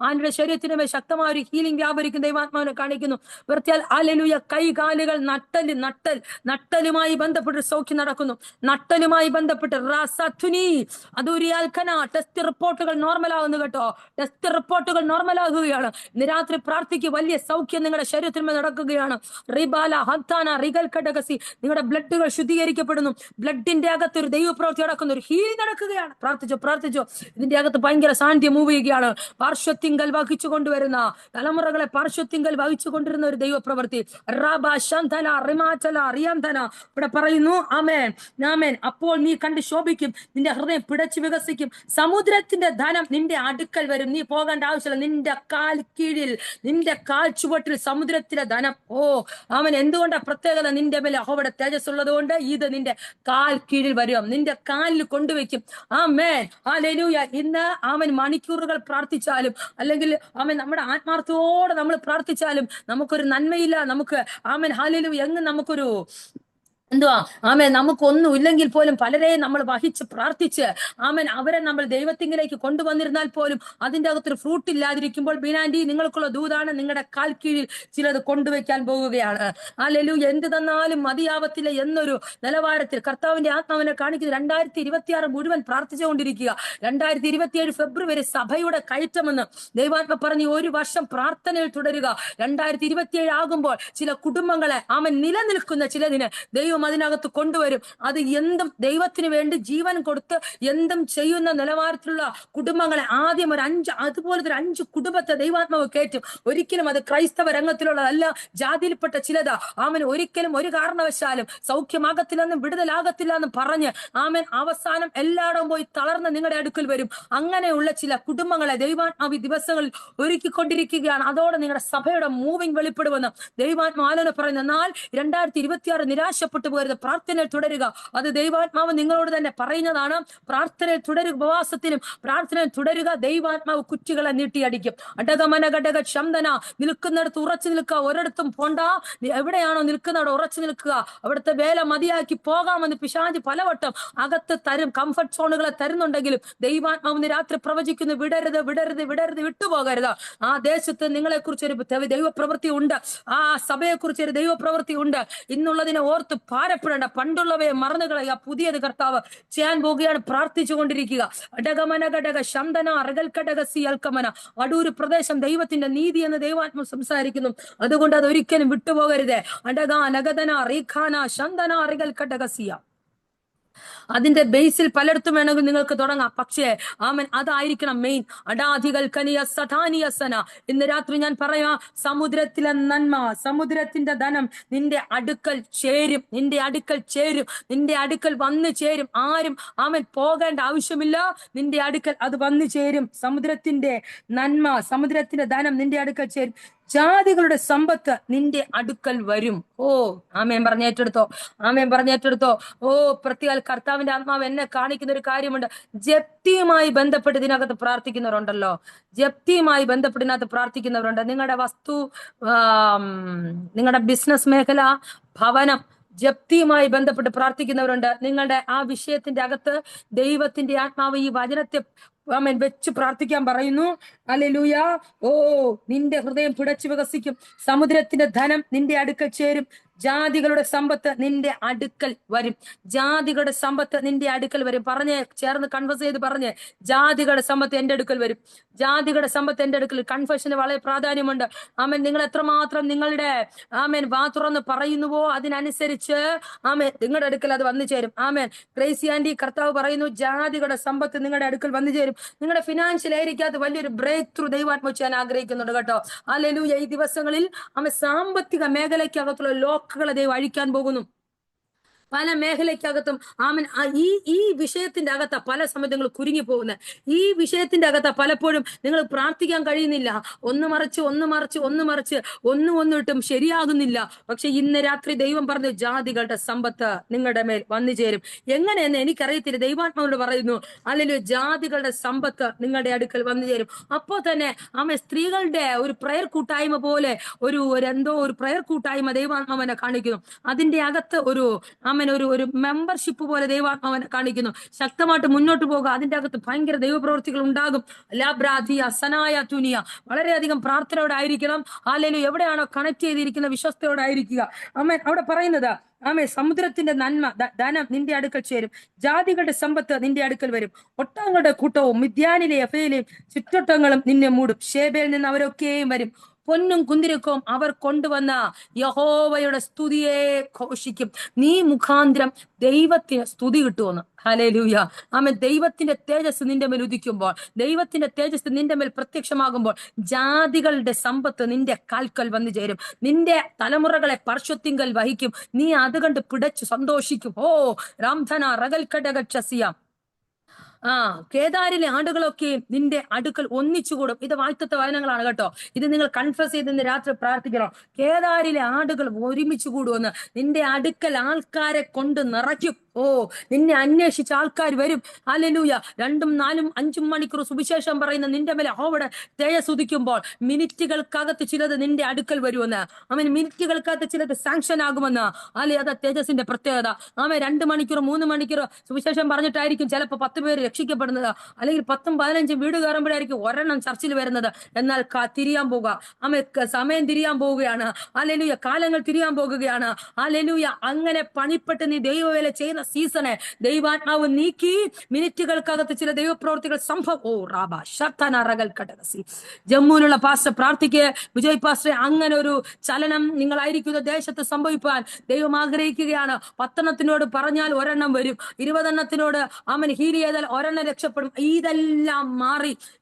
ആന്റെ ശരീരത്തിനുമേ ശക്തമായ ഒരു ഹീലിംഗ് വ്യാപരിക്കുന്ന ദൈവാത്മാവിനെ കാണിക്കുന്നു. വൃത്തിയാൽ ഹല്ലേലൂയ, കൈകാലുകൾ നട്ടലുമായി ബന്ധപ്പെട്ട് സൗഖ്യം നടക്കുന്നു. നട്ടലുമായി ബന്ധപ്പെട്ട് ടെസ്റ്റ് റിപ്പോർട്ടുകൾ നോർമലാകുന്നു കേട്ടോ. ടെസ്റ്റ് റിപ്പോർട്ടുകൾ നോർമലാകുകയാണ്. ഇന്ന് രാത്രി പ്രാർത്ഥിക്ക്, വലിയ സൗഖ്യം നിങ്ങളുടെ ശരീരത്തിന്മേൽ നടക്കുകയാണ്. നിങ്ങളുടെ ബ്ലഡുകൾ ശുദ്ധീകരിക്കപ്പെടുന്നു. ബ്ലഡിന്റെ അകത്ത് ഒരു ദൈവപ്രവൃത്തി നടക്കുന്നു, ഒരു ഹീലിംഗ് നടക്കുകയാണ്. പ്രാർത്ഥിച്ചോ. ഇതിന്റെ അകത്ത് ഭയങ്കര സാന്നിധ്യം മൂവ് ചെയ്യുകയാണ്. പാർശ്വത്തിങ്കൽ വഹിച്ചു കൊണ്ടുവരുന്ന തലമുറകളെ പാർശ്വത്തിങ്കൽ വഹിച്ചു കൊണ്ടിരുന്ന ഒരു ദൈവപ്രവൃത്തി. ഇവിടെ പറയുന്നു, ആമേൻ. അപ്പോൾ നീ കണ്ട് ശോഭിക്കും, നിന്റെ ഹൃദയം പിടച്ചു വികസിക്കും. സമുദ്രത്തിന്റെ ധനം നിന്റെ അടുക്കൽ വരും. നീ പോകേണ്ട ആവശ്യമില്ല. നിന്റെ കാൽ കീഴിൽ, നിന്റെ കാൽ ചുവട്ടിൽ സമുദ്രത്തിന്റെ ധനം. എന്തുകൊണ്ടാ പ്രത്യേകത? നിന്റെ മേലെ യഹോവയുടെ തേജസ് ഉള്ളത് കൊണ്ട് ഇത് നിന്റെ കാൽ കീഴിൽ വരും, നിന്റെ കാലിൽ കൊണ്ടുവയ്ക്കും. ഹല്ലേലൂയ. ഇന്ന് മണിക്കൂറുകൾ പ്രാർത്ഥിച്ചാലും, അല്ലെങ്കിൽ നമ്മുടെ ആത്മാർത്ഥത്തോടെ നമ്മൾ പ്രാർത്ഥിച്ചാലും നമുക്കൊരു നന്മയില്ല. നമുക്ക് ഹല്ലേലൂയ എങ്ങും നമുക്കൊരു എന്തുവാ ആമേൻ, നമുക്കൊന്നും ഇല്ലെങ്കിൽ പോലും പലരെയും നമ്മൾ വഹിച്ച് പ്രാർത്ഥിച്ച് ആമേൻ അവരെ നമ്മൾ ദൈവത്തിങ്കിലേക്ക് കൊണ്ടുവന്നിരുന്നാൽ പോലും അതിന്റെ അകത്തൊരു ഫ്രൂട്ട് ഇല്ലാതിരിക്കുമ്പോൾ ബീനാൻഡി നിങ്ങൾക്കുള്ള ദൂതാണ്, നിങ്ങളുടെ കാൽ കീഴിൽ ചിലത് കൊണ്ടുവയ്ക്കാൻ പോവുകയാണ്. ഹല്ലേലൂയ. എന്ത് തന്നാലും മതിയാവത്തില്ല എന്നൊരു നിലവാരത്തിൽ കർത്താവിന്റെ ആത്മാവിനെ കാണിക്കുന്നത് 2026 മുഴുവൻ പ്രാർത്ഥിച്ചുകൊണ്ടിരിക്കുക. 2027 ഫെബ്രുവരി സഭയുടെ കയറ്റമെന്ന് ദൈവാത്മ പറഞ്ഞ് ഒരു വർഷം പ്രാർത്ഥനയിൽ തുടരുക. 2027 ആകുമ്പോൾ ചില കുടുംബങ്ങളെ ആമൻ നിലനിൽക്കുന്ന ചിലതിന് ദൈവം അതിനകത്ത് കൊണ്ടുവരും. അത് എന്തും ദൈവത്തിന് വേണ്ടി ജീവൻ കൊടുത്ത് എന്തും ചെയ്യുന്ന നിലവാരത്തിലുള്ള കുടുംബങ്ങളെ ആദ്യം അതുപോലത്തെ ഒരു 5 കുടുംബത്തെ ദൈവാത്മാവ് കയറ്റും. ഒരിക്കലും അത് ക്രൈസ്തവ രംഗത്തിലുള്ളതല്ല, ജാതിയിൽപ്പെട്ട ചിലതാ. ആമൻ ഒരിക്കലും ഒരു കാരണവശാലും സൗഖ്യമാകത്തില്ലെന്നും വിടുതലാകത്തില്ല എന്നും പറഞ്ഞ് ആമൻ അവസാനം എല്ലായിടവും പോയി തളർന്ന് നിങ്ങളുടെ അടുക്കൽ വരും. അങ്ങനെയുള്ള ചില കുടുംബങ്ങളെ ദൈവാത്മാവ് ദിവസങ്ങളിൽ ഒരുക്കിക്കൊണ്ടിരിക്കുകയാണ്. അതോടെ നിങ്ങളുടെ സഭയുടെ മൂവിങ് വെളിപ്പെടുമെന്ന് ദൈവാത്മാവ് ആലോചന പറയുന്നു. എന്നാൽ 2026 നിരാശപ്പെട്ടു പോകരുത്, പ്രാർത്ഥനയിൽ തുടരുക. അത് ദൈവാത്മാവ് നിങ്ങളോട് തന്നെ പറയുന്നതാണ്. പ്രാർത്ഥനയിൽ തുടരുക, ഉപവാസത്തിലും പ്രാർത്ഥനയിൽ തുടരുക. ദൈവാത്മാവ് കുറ്റികളെ നീട്ടിയടിക്കും. അടകമന ഘടക ശംദന, നിൽക്കുന്നിടത്ത് ഉറച്ചു നിൽക്കുക, ഒരിടത്തും പോണ്ട. എവിടെയാണോ നിൽക്കുന്നവിടെ ഉറച്ചു നിൽക്കുക. അവിടുത്തെ വേല മതിയാക്കി പോകാമെന്ന് പിശാച് പലവട്ടം അകത്ത് തരും, കംഫർട്ട് സോണുകളെ തരുന്നുണ്ടെങ്കിലും ദൈവാത്മാവിന് രാത്രി പ്രവചിക്കുന്നു, വിടരുത് വിടരുത് വിടരുത്, വിട്ടുപോകരുത്. ആ ദേശത്ത് നിങ്ങളെ കുറിച്ചൊരു ദൈവപ്രവൃത്തി ഉണ്ട്, ആ സഭയെ കുറിച്ചൊരു ദൈവപ്രവൃത്തി ഉണ്ട്. ഇന്നുള്ളതിനെ ഓർത്ത് ഭാരപ്പെടേണ്ട, പണ്ടുള്ളവയെ മറന്നു കളയുക. പുതിയത് കർത്താവ് ചെയ്യാൻ പോകുകയാണ്. പ്രാർത്ഥിച്ചു കൊണ്ടിരിക്കുക. അടകമന ഘടക ശംദന അറകൽ ഘടക സി അൽക്കമന. അടൂര് പ്രദേശം ദൈവത്തിന്റെ നീതി എന്ന് ദൈവാത്മ സംസാരിക്കുന്നു. അതുകൊണ്ട് അത് ഒരിക്കലും വിട്ടുപോകരുത്. അടക നഗദന റീഖാന ശംദന അറകൽ ഘടക സിയ. അതിന്റെ ബേസിൽ പലയിടത്തും വേണമെങ്കിൽ നിങ്ങൾക്ക് തുടങ്ങാം. പക്ഷേ ആമൻ അതായിരിക്കണം മെയിൻ. അടാധികൾ കനിയ സഠാനിയസന. ഇന്ന് രാത്രി ഞാൻ പറയാം, സമുദ്രത്തിലെ നന്മ, സമുദ്രത്തിന്റെ ധനം നിന്റെ അടുക്കൽ ചേരും, നിന്റെ അടുക്കൽ ചേരും, നിന്റെ അടുക്കൽ വന്നു ചേരും. ആരും ആമൻ പോകേണ്ട ആവശ്യമില്ല, നിന്റെ അടുക്കൽ അത് വന്നു ചേരും. സമുദ്രത്തിന്റെ നന്മ, സമുദ്രത്തിന്റെ ധനം നിന്റെ അടുക്കൽ ചേരും. ജാതികളുടെ സമ്പത്ത് നിന്റെ അടുക്കൽ വരും. ഓ ആമേൻ പറഞ്ഞേറ്റെടുത്തോ, ആമേൻ പറഞ്ഞേറ്റെടുത്തോ. ഓ പ്രത്യേക കർത്താവിന്റെ ആത്മാവ് എന്നെ കാണിക്കുന്ന ഒരു കാര്യമുണ്ട്. ജപ്തിയുമായി ബന്ധപ്പെട്ട് ഇതിനകത്ത് പ്രാർത്ഥിക്കുന്നവരുണ്ടല്ലോ, ജപ്തിയുമായി ബന്ധപ്പെട്ട് ഇതിനകത്ത് പ്രാർത്ഥിക്കുന്നവരുണ്ട്. നിങ്ങളുടെ വസ്തു, നിങ്ങളുടെ ബിസിനസ് മേഖല, ഭവനം ജപ്തിയുമായി ബന്ധപ്പെട്ട് പ്രാർത്ഥിക്കുന്നവരുണ്ട്. നിങ്ങളുടെ ആ വിഷയത്തിന്റെ അകത്ത് ദൈവത്തിന്റെ ആത്മാവ് ഈ വചനത്തെ ആമേൻ വെച്ച് പ്രാർത്ഥിക്കാൻ പറയുന്നു. ഹല്ലേലൂയ. ഓ നിന്റെ ഹൃദയം പിടച്ചു വികസിക്കും. സമുദ്രത്തിന്റെ ധനം നിന്റെ അടുക്കൽ ചേരും. ജാതികളുടെ സമ്പത്ത് നിന്റെ അടുക്കൽ വരും. ജാതികളുടെ സമ്പത്ത് നിന്റെ അടുക്കൽ വരും. പറഞ്ഞേ, ചേർന്ന് കൺഫസ് ചെയ്ത് പറഞ്ഞേ, ജാതികളുടെ സമ്പത്ത് എന്റെ അടുക്കൽ വരും. ജാതികളുടെ സമ്പത്ത് എന്റെ അടുക്കൽ. കൺഫെഷന് വളരെ പ്രാധാന്യമുണ്ട്. ആമേൻ നിങ്ങൾ എത്രമാത്രം നിങ്ങളുടെ ആമേൻ വാ തുറന്ന് പറയുന്നുവോ അതിനനുസരിച്ച് ആമേൻ നിങ്ങളുടെ അടുക്കൽ അത് വന്നു ചേരും. ആമേൻ. ഗ്രേസി ആന്റി, കർത്താവ് പറയുന്നു ജാതികളുടെ സമ്പത്ത് നിങ്ങളുടെ അടുക്കൽ വന്നു ചേരും. നിങ്ങളുടെ ഫിനാൻഷ്യൽ ഏരിയക്കകത്ത് വലിയൊരു ബ്രേക്ക് ത്രൂ ദൈവാത്മ ചെയ്യാൻ ആഗ്രഹിക്കുന്നുണ്ട് കേട്ടോ. ഹല്ലേലൂയ. ഈ ദിവസങ്ങളിൽ സാമ്പത്തിക മേഖലയ്ക്കകത്തുള്ള ലോക്കുകളെ ദൈവം അഴിക്കാൻ പോകുന്നു. പല മേഖലയ്ക്കകത്തും ആമൻ ഈ വിഷയത്തിന്റെ അകത്ത പല സമയത്ത് കുരുങ്ങി പോകുന്നത്. ഈ വിഷയത്തിന്റെ അകത്ത പലപ്പോഴും നിങ്ങൾ പ്രാർത്ഥിക്കാൻ കഴിയുന്നില്ല. ഒന്ന് മറിച്ച് ഒന്നിട്ടും ശരിയാകുന്നില്ല. പക്ഷെ ഇന്ന് രാത്രി ദൈവം പറഞ്ഞു, ജാതികളുടെ സമ്പത്ത് നിങ്ങളുടെ മേൽ വന്നു ചേരും. എങ്ങനെയെന്ന് എനിക്കറിയത്തില്ല. ദൈവാത്മാവോട് പറയുന്നു, അല്ലെങ്കിൽ ജാതികളുടെ സമ്പത്ത് നിങ്ങളുടെ അടുക്കൽ വന്നു ചേരും. അപ്പോ തന്നെ സ്ത്രീകളുടെ ഒരു പ്രയർ കൂട്ടായ്മ പോലെ ഒരു പ്രയർ കൂട്ടായ്മ ദൈവാത്മാവനെ കാണിക്കുന്നു. അതിന്റെ അകത്ത് ഒരു ഒരു മെമ്പർഷിപ്പ് പോലെ ദൈവാത്മാവനെ കാണിക്കുന്നു. ശക്തമായിട്ട് മുന്നോട്ട് പോകുക. അതിന്റെ അകത്ത് ഭയങ്കര ദൈവപ്രവൃത്തികൾ ഉണ്ടാകും. ലാബ്രാധിയ സനായ തുനിയ. വളരെയധികം പ്രാർത്ഥനയോടെ ആയിരിക്കണം. ഹല്ലേലൂയ. എവിടെയാണോ കണക്ട് ചെയ്തിരിക്കുന്ന വിശ്വസ്തയോടായിരിക്കുക. ആമേൻ. അവിടെ പറയുന്നത് സമുദ്രത്തിന്റെ നന്മ ധനം നിന്റെ അടുക്കൽ ചേരും. ജാതികളുടെ സമ്പത്ത് നിന്റെ അടുക്കൽ വരും. ഒട്ടകങ്ങളുടെ കൂട്ടവും മിദ്യാനിലെ എഫയിലെയും ചുറ്റൊട്ടങ്ങളും നിന്നെ മൂടും. ശേബയിൽ നിന്ന് അവരൊക്കെയും വരും. പൊന്നും കുന്തിരക്കവും അവർ കൊണ്ടുവന്ന യഹോവയുടെ സ്തുതിയെ ഘോഷിക്കും. നീ മുഖാന്തരം ദൈവത്തിന് സ്തുതി കിട്ടുമെന്ന്. ഹല്ലേലൂയ. ആമേൻ. ദൈവത്തിന്റെ തേജസ് നിന്റെ മേൽ ഉദിക്കുമ്പോൾ, ദൈവത്തിന്റെ തേജസ് നിന്റെ മേൽ പ്രത്യക്ഷമാകുമ്പോൾ ജാതികളുടെ സമ്പത്ത് നിന്റെ കാൽക്കൽ വന്നു ചേരും. നിന്റെ തലമുറകളെ പരിശുദ്ധിങ്കൽ വഹിക്കും. നീ അത് കണ്ട് പിടച്ചു സന്തോഷിക്കും. ഓ രാംധന റഗൽ കടകക്ഷസിയ. ആ കേദാരിലെ ആടുകളൊക്കെ നിന്റെ അടുക്കൽ ഒന്നിച്ചുകൂടും. ഇത് വാഴ്ത്തത്തെ വചനങ്ങളാണ് കേട്ടോ. ഇത് നിങ്ങൾ കൺഫസ് ചെയ്ത് ഇന്ന് രാത്രി പ്രാർത്ഥിക്കണം. കേദാരിലെ ആടുകൾ ഒരുമിച്ച് കൂടുമെന്ന്. നിന്റെ അടുക്കൽ ആൾക്കാരെ കൊണ്ട് നിറയ്ക്കും. ഓ, നിന്നെ അന്വേഷിച്ച് ആൾക്കാർ വരും. ഹല്ലേലൂയ. 2, 4, 5 മണിക്കൂർ സുവിശേഷം പറയുന്ന നിന്റെ മേലെ അവിടെ തേജസ് ഉദിക്കുമ്പോൾ മിനിറ്റുകൾക്കകത്ത് ചിലത് നിന്റെ അടുക്കൽ വരുമെന്ന്. അവൻ മിനിറ്റുകൾക്കകത്ത് ചിലത് സാങ്ഷൻ ആകുമെന്ന്. അല്ലെ, അതാ തേജസിന്റെ പ്രത്യേകത. 2 മണിക്കൂർ 3 മണിക്കൂർ സുവിശേഷം പറഞ്ഞിട്ടായിരിക്കും ചിലപ്പോൾ 10 പേര് രക്ഷിക്കപ്പെടുന്നത്. അല്ലെങ്കിൽ 10ഉം 15ഉം വീട് കയറുമ്പോഴായിരിക്കും ഒരെണ്ണം ചർച്ചിൽ വരുന്നത്. എന്നാൽ തിരിയാൻ പോവുക, സമയം തിരിയാൻ പോവുകയാണ്. ഹല്ലേലൂയ. കാലങ്ങൾ തിരിയാൻ പോകുകയാണ്. ഹല്ലേലൂയ. അങ്ങനെ പണിപ്പെട്ട് നീ ദൈവവേല ചെയ്യുന്ന സീസണെ ദൈവാത്മാവ് നീക്കി മിനിറ്റുകൾക്കകത്ത് ചില ദൈവപ്രവർത്തികൾ സംഭവം. ഓ റാബ ശത്തനറകൾ കടകസി. ജമ്മുവിലുള്ള പാസ്റ്റർ പ്രാർത്ഥിക്കുക, വിജയ് പാസ്റ്റർ, അങ്ങനെ ഒരു ചലനം നിങ്ങളായിരിക്കുന്ന ദേശത്ത് സംഭവിപ്പാൻ ദൈവം ആഗ്രഹിക്കുകയാണ്. 10 പറഞ്ഞാൽ ഒരെണ്ണം വരും, 20 അവൻ ഹീൽ ചെയ്താൽ ഒരെണ്ണം രക്ഷപ്പെടും.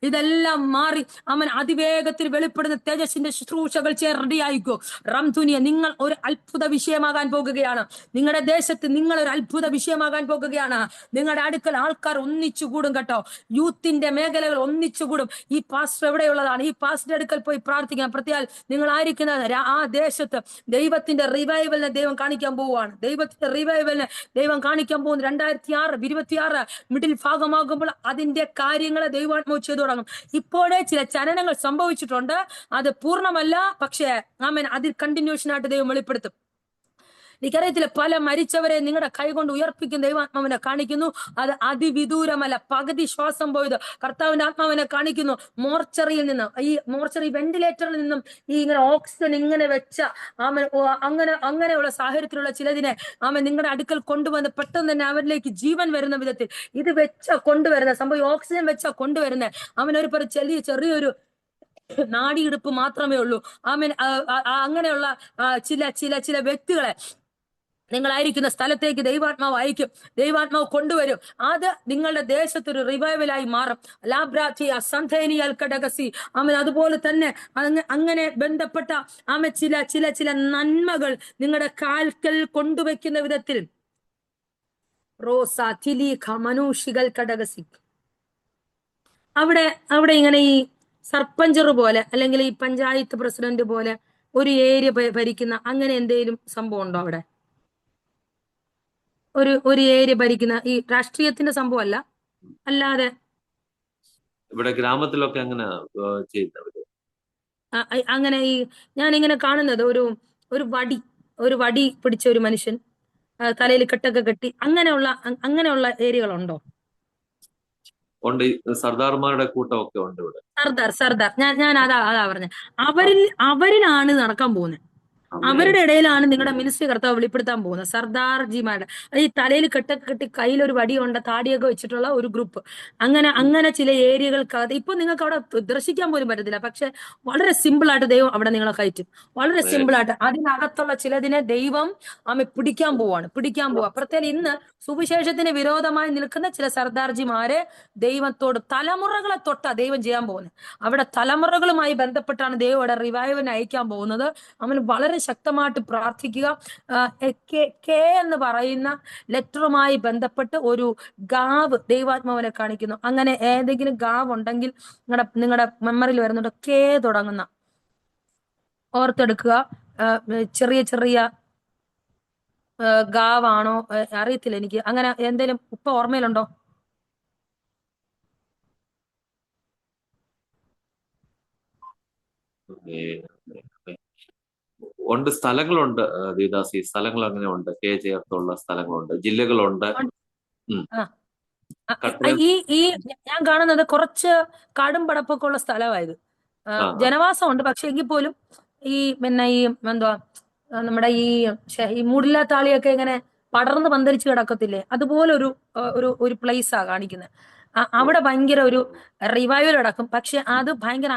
ഇതെല്ലാം മാറി അവൻ അതിവേഗത്തിൽ വെളിപ്പെടുന്ന തേജസ്സിന്റെ ശുശ്രൂഷകൾ റെഡി ആയിക്കോ. റംതുനിയ, നിങ്ങൾ ഒരു അത്ഭുത വിഷയമാകാൻ പോകുകയാണ്. നിങ്ങളുടെ ദേശത്ത് നിങ്ങൾ ഒരു അത്ഭുത വിഷയമാകാൻ പോകുകയാണ്. നിങ്ങളുടെ അടുക്കൽ ആൾക്കാർ ഒന്നിച്ചു കൂടും കേട്ടോ. യൂത്തിന്റെ മേഖലകൾ ഒന്നിച്ചു കൂടും. ഈ പാസ്റ്റർ എവിടെയുള്ളതാണ്? ഈ പാസ്റ്റർ അടുക്കൽ പോയി പ്രാർത്ഥിക്കാം. പ്രത്യേക നിങ്ങൾ ആയിരിക്കുന്ന ആ ദേശത്ത് ദൈവത്തിന്റെ റിവൈവലിനെ ദൈവം കാണിക്കാൻ പോവുകയാണ്. ദൈവത്തിന്റെ റിവൈവലിനെ ദൈവം കാണിക്കാൻ പോകുന്നു. 2026 മിഡിൽ ഭാഗമാകുമ്പോൾ അതിന്റെ കാര്യങ്ങളെ ദൈവാത്മാവ് ചെയ്തു തുടങ്ങും. ഇപ്പോഴേ ചില ചലനങ്ങൾ സംഭവിച്ചിട്ടുണ്ട്. അത് പൂർണ്ണമല്ല, പക്ഷേ ആമേൻ, അതിൽ കണ്ടിന്യൂഷൻ ആയിട്ട് ദൈവം വെളിപ്പെടുത്തും. എനിക്കറിയത്തില്ല, പല മരിച്ചവരെ നിങ്ങളുടെ കൈകൊണ്ട് ഉയർപ്പിക്കുന്ന ദൈവാത്മാവിനെ കാണിക്കുന്നു. അത് അതിവിദൂരമല്ല. പകുതി ശ്വാസം പോയത് കർത്താവിന്റെ ആത്മാവിനെ കാണിക്കുന്നു. മോർച്ചറിയിൽ നിന്ന്, ഈ മോർച്ചറി വെന്റിലേറ്ററിൽ നിന്നും ഈ ഇങ്ങനെ ഓക്സിജൻ ഇങ്ങനെ വെച്ച അങ്ങനെയുള്ള സാഹചര്യത്തിലുള്ള ചിലതിനെ നിങ്ങളുടെ അടുക്കൽ കൊണ്ടുവന്ന് പെട്ടെന്ന് തന്നെ അവരിലേക്ക് ജീവൻ വരുന്ന വിധത്തിൽ ഇത് വെച്ച കൊണ്ടുവരുന്ന സംഭവം. ഓക്സിജൻ വെച്ച കൊണ്ടുവരുന്നത് ഒരു ചെറിയൊരു നാടിയെടുപ്പ് മാത്രമേ ഉള്ളൂ. അങ്ങനെയുള്ള ചില വ്യക്തികളെ നിങ്ങളായിരിക്കുന്ന സ്ഥലത്തേക്ക് ദൈവാത്മാവ് അയക്കും. ദൈവാത്മാവ് കൊണ്ടുവരും. അത് നിങ്ങളുടെ ദേശത്തൊരു റിവൈവലായി മാറും. ലാബ്രാറ്റിയ സന്ധേനിയൽ കടകസി അതുപോലെ തന്നെ അങ്ങനെ ബന്ധപ്പെട്ട ചില നന്മകൾ നിങ്ങളുടെ കാൽക്കൽ കൊണ്ടുവയ്ക്കുന്ന വിധത്തിൽ റോസ തിലീഖ മനൂഷികൾ കടകസി അവിടെ ഇങ്ങനെ ഈ സർപ്പഞ്ചർ പോലെ അല്ലെങ്കിൽ ഈ പഞ്ചായത്ത് പ്രസിഡന്റ് പോലെ ഒരു ഏരിയ ഭരിക്കുന്ന അങ്ങനെ എന്തെങ്കിലും സംഭവം ഉണ്ടോ അവിടെ? ഒരു ഏരിയ ഭരിക്കുന്ന ഈ രാഷ്ട്രീയത്തിന്റെ സംഭവമല്ല, അല്ലാതെ ഇവിടെ ഗ്രാമത്തിലൊക്കെ അങ്ങനെ ചെയ്യുന്നവര് അങ്ങനെ ഈ ഞാനിങ്ങനെ കാണുന്നത് ഒരു വടി പിടിച്ച ഒരു മനുഷ്യൻ തലയിൽ കെട്ടൊക്കെ കെട്ടി അങ്ങനെയുള്ള ഏരിയകളുണ്ടോ? ഉണ്ട്. സർദാർമാരുടെ കൂട്ടമൊക്കെ ഉണ്ട് ഇവിടെ. സർദാർ ഞാൻ അതാ പറഞ്ഞത്. അവരിലാണ് നടക്കാൻ പോകുന്നത്. അവരുടെ ഇടയിലാണ് നിങ്ങളുടെ മിനിസ്ട്രി കർത്താവ് വെളിപ്പെടുത്താൻ പോകുന്നത്. സർദാർജിമാരുടെ ഈ തലയിൽ കെട്ടൊക്കെ കെട്ടി കയ്യിലൊരു വടിയുണ്ട്, താടിയൊക്കെ വെച്ചിട്ടുള്ള ഒരു ഗ്രൂപ്പ്. അങ്ങനെ ചില ഏരിയകൾക്കകത്ത് ഇപ്പൊ നിങ്ങൾക്ക് അവിടെ ദർശിക്കാൻ പോലും പറ്റത്തില്ല. പക്ഷെ വളരെ സിമ്പിൾ ആയിട്ട് ദൈവം അവിടെ നിങ്ങളെ കയറ്റും. വളരെ സിമ്പിൾ ആയിട്ട് അതിനകത്തുള്ള ചിലതിനെ ദൈവം പിടിക്കാൻ പോവാ. പ്രത്യേകം ഇന്ന് സുവിശേഷത്തിന് വിരോധമായി നിൽക്കുന്ന ചില സർദാർജിമാരെ ദൈവത്തോട് തലമുറകളെ തൊട്ടാ ദൈവം ചെയ്യാൻ പോകുന്നത്. അവിടെ തലമുറകളുമായി ബന്ധപ്പെട്ടാണ് ദൈവം അവിടെ റിവൈവലിനെ അയക്കാൻ പോകുന്നത്. വളരെ ശക്തമായിട്ട് പ്രാർത്ഥിക്കുക. കെ എന്ന് പറയുന്ന ലെറ്ററുമായി ബന്ധപ്പെട്ട് ഒരു ഗാവ് ദൈവാത്മാവിനെ കാണിക്കുന്നു. അങ്ങനെ ഏതെങ്കിലും ഗാവ് ഉണ്ടെങ്കിൽ നിങ്ങളുടെ മെമ്മറിയിൽ വരുന്നുണ്ട്, കെ തുടങ്ങുന്ന, ഓർത്തെടുക്കുക. ചെറിയ ഗാവാണോ അറിയത്തില്ല എനിക്ക്. അങ്ങനെ എന്തെങ്കിലും ഇപ്പൊ ഓർമ്മയിലുണ്ടോ? ഉണ്ട്, സ്ഥലങ്ങളുണ്ട് ദേവദാസി, സ്ഥലങ്ങൾ അങ്ങനെ ഉണ്ട്. കെ ചേർത്തുള്ള സ്ഥലങ്ങളുണ്ട്, ജില്ലകളുണ്ട്. ഈ ഞാൻ കാണുന്നത് കുറച്ച് കാടും പടപ്പൊക്കെ ഉള്ള സ്ഥലമായത്. ജനവാസമുണ്ട്, പക്ഷെ എങ്കിൽ പോലും ഈ എന്തുവാ നമ്മുടെ ഈ മൂടില്ലാത്താളിയൊക്കെ ഇങ്ങനെ പടർന്ന് പന്തലിച്ച് കിടക്കത്തില്ലേ, അതുപോലെ ഒരു പ്ലേസാ കാണിക്കുന്നത്. അവിടെ ഭയങ്കര ഒരു റിവൈവൽ നടക്കും. പക്ഷെ അത് ഭയങ്കര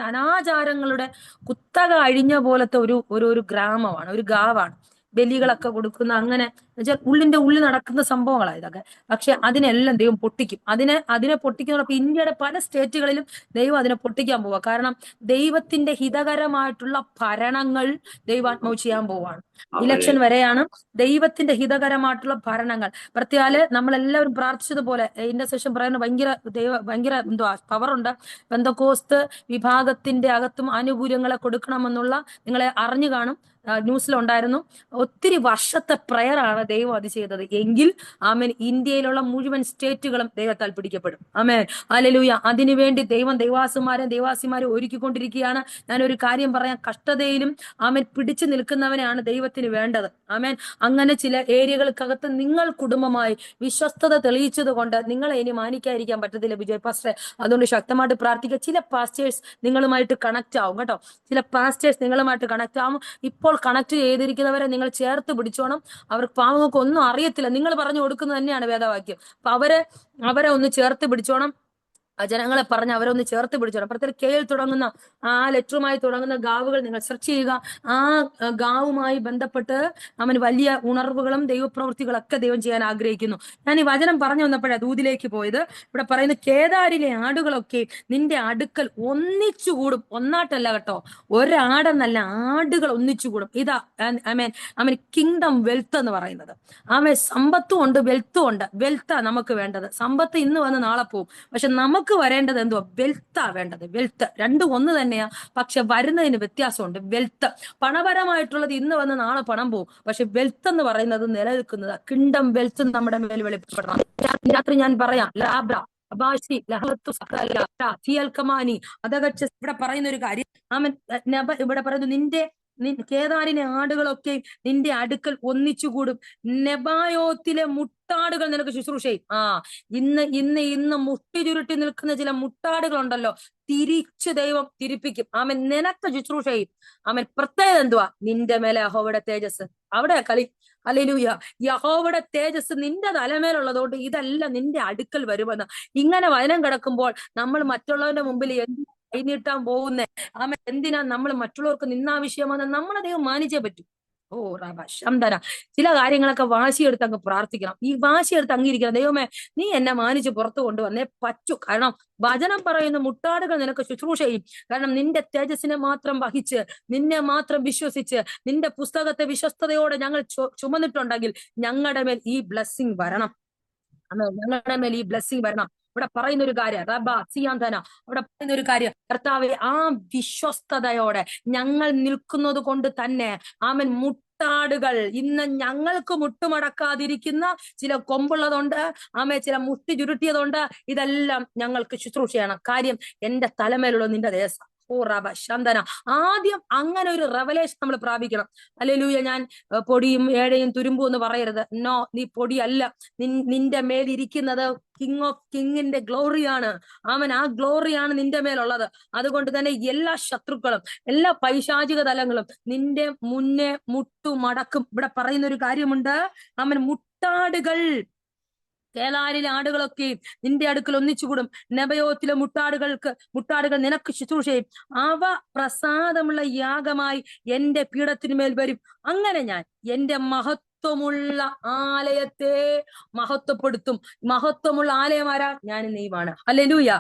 അനാചാരങ്ങളുടെ കുത്തക അഴിഞ്ഞ പോലത്തെ ഒരു ഗ്രാമമാണ്, ഒരു ഗാവാണ്. ബലികളൊക്കെ കൊടുക്കുന്ന അങ്ങനെ എന്നുവെച്ചാൽ ഉള്ളിൽ നടക്കുന്ന സംഭവങ്ങളാണ് ഇതൊക്കെ. പക്ഷെ അതിനെല്ലാം ദൈവം പൊട്ടിക്കും. അതിനെ പൊട്ടിക്കുന്നതോടൊപ്പം ഇന്ത്യയുടെ പല സ്റ്റേറ്റുകളിലും ദൈവം അതിനെ പൊട്ടിക്കാൻ പോവുക. കാരണം ദൈവത്തിന്റെ ഹിതകരമായിട്ടുള്ള ഭരണങ്ങൾ ദൈവാത്മാവ് ചെയ്യാൻ പോവാണ്. ഇലക്ഷൻ വരെയാണ് ദൈവത്തിന്റെ ഹിതകരമായിട്ടുള്ള ഭരണങ്ങൾ. പ്രത്യേകാല് നമ്മളെല്ലാവരും പ്രാർത്ഥിച്ചതുപോലെ ഇന്റർസെഷൻ പറയുന്ന ഭയങ്കര എന്തുവാ പവറുണ്ട്. പെന്തക്കോസ്ത് വിഭാഗത്തിന്റെ അകത്തും ആനുകൂല്യങ്ങളെ കൊടുക്കണമെന്നുള്ള നിങ്ങളെ അറിഞ്ഞു കാണും, ന്യൂസിലുണ്ടായിരുന്നു. ഒത്തിരി വർഷത്തെ പ്രയറാണ് ദൈവം അത് ചെയ്തത്. എങ്കിൽ ആമേൻ ഇന്ത്യയിലുള്ള മുഴുവൻ സ്റ്റേറ്റുകളും ദൈവത്താൽ പിടിക്കപ്പെടും. Amen hallelujah. അതിനുവേണ്ടി ദൈവം ദൈവാസിമാരെ ഒരുക്കിക്കൊണ്ടിരിക്കുകയാണ്. ഞാനൊരു കാര്യം പറയാം, കഷ്ടതയിലും ആമേൻ പിടിച്ചു നിൽക്കുന്നവനെയാണ് ദൈവത്തിന് വേണ്ടത്. ആമേൻ അങ്ങനെ ചില ഏരിയകൾക്കകത്ത് നിങ്ങൾ കുടുംബമായി വിശ്വസ്തത തെളിയിച്ചത് കൊണ്ട് നിങ്ങളെ ഇനി മാനിക്കാതിരിക്കാൻ പറ്റത്തില്ല വിജയ് പാസ്റ്ററെ. അതുകൊണ്ട് ശക്തമായിട്ട് പ്രാർത്ഥിക്കുക. ചില പാസ്റ്റേഴ്സ് നിങ്ങളുമായിട്ട് കണക്ട് ആവും കേട്ടോ. ചില പാസ്റ്റേഴ്സ് നിങ്ങളുമായിട്ട് കണക്ട് ആവും. ഇപ്പോൾ കണക്ട് ചെയ്തിരിക്കുന്നവരെ നിങ്ങൾ ചേർത്ത് പിടിച്ചോണം. അവർക്ക് പാവങ്ങൾക്ക് ഒന്നും അറിയത്തില്ല, നിങ്ങൾ പറഞ്ഞു കൊടുക്കുന്നത് തന്നെയാണ് വേദവാക്യം. അപ്പൊ അവരെ ഒന്ന് ചേർത്ത് പിടിച്ചോണം. ജനങ്ങളെ പറഞ്ഞ് അവരെ ഒന്ന് ചേർത്ത് പിടിച്ചോണം. പ്രത്യേകം കെയിൽ തുടങ്ങുന്ന ആ ലെറ്ററുമായി തുടങ്ങുന്ന ഗാവുകൾ നിങ്ങൾ സെർച്ച് ചെയ്യുക. ആ ഗാവുമായി ബന്ധപ്പെട്ട് അവന് വലിയ ഉണർവുകളും ദൈവപ്രവൃത്തികളൊക്കെ ദൈവം ചെയ്യാൻ ആഗ്രഹിക്കുന്നു. ഞാൻ ഈ വചനം പറഞ്ഞു വന്നപ്പോഴാണ് ദൂതിലേക്ക് പോയത്. ഇവിടെ പറയുന്ന കേദാരിലെ ആടുകളൊക്കെ നിന്റെ അടുക്കൽ ഒന്നിച്ചുകൂടും. ഒന്നാട്ടല്ല കേട്ടോ, ഒരാടെന്നല്ല, ആടുകൾ ഒന്നിച്ചുകൂടും. ഇതാ അവൻ കിങ്ഡം വെൽത്ത് എന്ന് പറയുന്നത്. അവൻ സമ്പത്തും ഉണ്ട്, വെൽത്തും ഉണ്ട്. വെൽത്താ നമുക്ക് വേണ്ടത്. സമ്പത്ത് ഇന്ന് വന്ന് നാളെ പോവും. പക്ഷെ നമുക്ക് വരേണ്ടത് എന്തുവാ? വെൽത്താ വേണ്ടത്. വെൽത്ത് രണ്ടും ഒന്ന് തന്നെയാ, പക്ഷെ വരുന്നതിന് വ്യത്യാസമുണ്ട്. വെൽത്ത് പണപരമായിട്ടുള്ളത് ഇന്ന് വന്ന് നാളെ പണം പോകും. പക്ഷെ വെൽത്ത് എന്ന് പറയുന്നത് നിലനിൽക്കുന്നത്. കിങ്ഡം വെൽത്ത് നമ്മുടെ മേൽ വെളിപ്പെടണം. രാത്രി ഞാൻ പറയാം, ലാബ്ര ഇവിടെ പറയുന്ന ഒരു കാര്യം, ഇവിടെ പറയുന്നു കേദാരിനെ ആടുകളൊക്കെ നിന്റെ അടുക്കൽ ഒന്നിച്ചുകൂടും. നെബായോത്തിലെ മുട്ടാടുകൾ നിനക്ക് ശുശ്രൂഷ ചെയ്യും. ഇന്ന് മുട്ടി ചുരുട്ടി നിൽക്കുന്ന ചില മുട്ടാടുകളുണ്ടല്ലോ, തിരിച്ചു ദൈവം തിരിപ്പിക്കും. ആമൻ നിനക്ക് ശുശ്രൂഷ ചെയ്യും. ആമൻ പ്രത്യേകത എന്തുവാ? നിന്റെ മേലെ യഹോവയുടെ തേജസ്. അവിടെ കളി. ഹല്ലേലൂയ. യഹോവയുടെ തേജസ് നിന്റെ തലമേലുള്ളതുകൊണ്ട് ഇതെല്ലാം നിന്റെ അടുക്കൽ വരുമെന്ന്. ഇങ്ങനെ വചനം കിടക്കുമ്പോൾ നമ്മൾ മറ്റുള്ളവരുടെ മുമ്പിൽ കൈനീട്ടാൻ പോകുന്നേ? ആമൻ എന്തിനാ നമ്മൾ മറ്റുള്ളവർക്ക് നിന്നാവശ്യമാണ്? നമ്മളെ ദൈവം മാനിച്ചേ പറ്റൂ. ഓ ശംതന ചില കാര്യങ്ങളൊക്കെ വാശിയെടുത്ത് അങ്ങ് പ്രാർത്ഥിക്കണം. ഈ വാശിയെടുത്ത് അങ്ങിരിക്കണം. ദൈവമേ, നീ എന്നെ മാനിച്ച് പുറത്തു കൊണ്ടുവന്നേ പറ്റൂ. കാരണം വചനം പറയുന്ന മുട്ടാടുകൾ നിനക്ക് ശുശ്രൂഷ ചെയ്യും. കാരണം നിന്റെ തേജസ്സിനെ മാത്രം വഹിച്ച്, നിന്നെ മാത്രം വിശ്വസിച്ച്, നിന്റെ പുസ്തകത്തെ വിശ്വസ്തയോടെ ഞങ്ങൾ ചുമന്നിട്ടുണ്ടെങ്കിൽ ഞങ്ങളുടെ മേൽ ഈ ബ്ലെസ്സിങ് വരണം. ഞങ്ങളുടെ മേൽ ഈ ബ്ലെസ്സിങ് വരണം. ഇവിടെ പറയുന്ന ഒരു കാര്യം അവിടെ പറയുന്ന ഒരു കാര്യം, കർത്താവെ, ആ വിശ്വസ്തയോടെ ഞങ്ങൾ നിൽക്കുന്നത് കൊണ്ട് തന്നെ ആമൻ മുട്ടാടുകൾ ഇന്ന് ഞങ്ങൾക്ക് മുട്ടുമടക്കാതിരിക്കുന്ന ചില കൊമ്പുള്ളതുണ്ട്, ചില മുട്ടി ചുരുട്ടിയതുണ്ട്. ഇതെല്ലാം ഞങ്ങൾക്ക് ശുശ്രൂഷ ചെയ്യണം. കാര്യം എന്റെ തലമേലുള്ള നിന്റെ ദേശം. ശാന്തന ആദ്യം അങ്ങനെ ഒരു റെവലേഷൻ നമ്മൾ പ്രാപിക്കണം. ഹല്ലേലൂയ. ഞാൻ പൊടിയും ഏഴയും തുരുമ്പും എന്ന് പറയരുത്. നോ, നീ പൊടിയല്ല. നിന്റെ മേലിരിക്കുന്നത് കിങ് ഓഫ് കിങ്ങിന്റെ ഗ്ലോറിയാണ്. ആ ഗ്ലോറിയാണ് നിന്റെ മേലുള്ളത്. അതുകൊണ്ട് തന്നെ എല്ലാ ശത്രുക്കളും, എല്ലാ പൈശാചിക തലങ്ങളും നിന്റെ മുന്നേ മുട്ടുമടക്കും. ഇവിടെ പറയുന്ന ഒരു കാര്യമുണ്ട്, മുട്ടാടുകൾ, കേദാരിലെ ആടുകളൊക്കെ നിന്റെ അടുക്കൽ ഒന്നിച്ചുകൂടും. നെബയോത്തിലെ മുട്ടാടുകൾ നിനക്ക് ശുശ്രൂഷ ചെയ്യും. അവ പ്രസാദമുള്ള യാഗമായി എന്റെ പീഠത്തിന്മേൽ വരും. അങ്ങനെ ഞാൻ എന്റെ മഹത്വമുള്ള ആലയത്തെ മഹത്വപ്പെടുത്തും. മഹത്വമുള്ള ആലയമാരാ? ഞാൻ നെയ്യുമാണ്. ഹല്ലേലൂയ.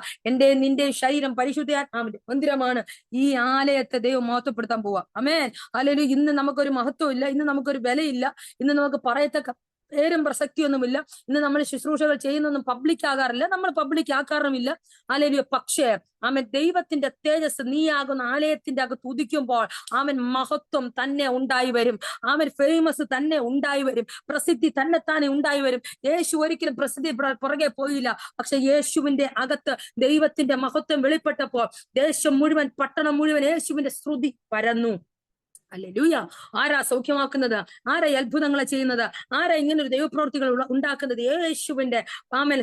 നിന്റെ ശരീരം പരിശുദ്ധാത്മാവിന്റെ മന്ദിരമാണ്. ഈ ആലയത്തെ ദൈവം മഹത്വപ്പെടുത്താൻ പോവാ. ആമേൻ. ഹല്ലേലൂയ. ഇന്ന് നമുക്കൊരു മഹത്വം ഇല്ല, ഇന്ന് നമുക്കൊരു വിലയില്ല, ഇന്ന് നമുക്ക് പറയത്തക്ക പേരും പ്രസക്തിയൊന്നുമില്ല. ഇന്ന് നമ്മൾ ശുശ്രൂഷകൾ ചെയ്യുന്നൊന്നും പബ്ലിക് ആകാറില്ല, നമ്മൾ പബ്ലിക് ആക്കാറുമില്ല. ഹല്ലേലൂയ. പക്ഷേ ദൈവത്തിന്റെ തേജസ് നീയാകുന്ന ആലയത്തിന്റെ അകത്ത് ഉദിക്കുമ്പോൾ മഹത്വം തന്നെ ഉണ്ടായി വരും. ഫേമസ് തന്നെ ഉണ്ടായി വരും. പ്രസിദ്ധി തന്നെത്താനെ ഉണ്ടായി വരും. യേശു ഒരിക്കലും പ്രസിദ്ധി പുറകെ പോയില്ല. പക്ഷെ യേശുവിന്റെ അകത്ത് ദൈവത്തിന്റെ മഹത്വം വെളിപ്പെട്ടപ്പോൾ ദേശം മുഴുവൻ, പട്ടണം മുഴുവൻ യേശുവിന്റെ ശ്രുതി പരന്നു. ഹല്ലേലൂയ. ആരാ സൗഖ്യമാക്കുന്നത്? ആരാ അത്ഭുതങ്ങളെ ചെയ്യുന്നത്? ആരാ ഇങ്ങനെ ഒരു ദൈവപ്രവൃത്തികൾ ഉണ്ടാക്കുന്നത്? യേശുവിന്റെ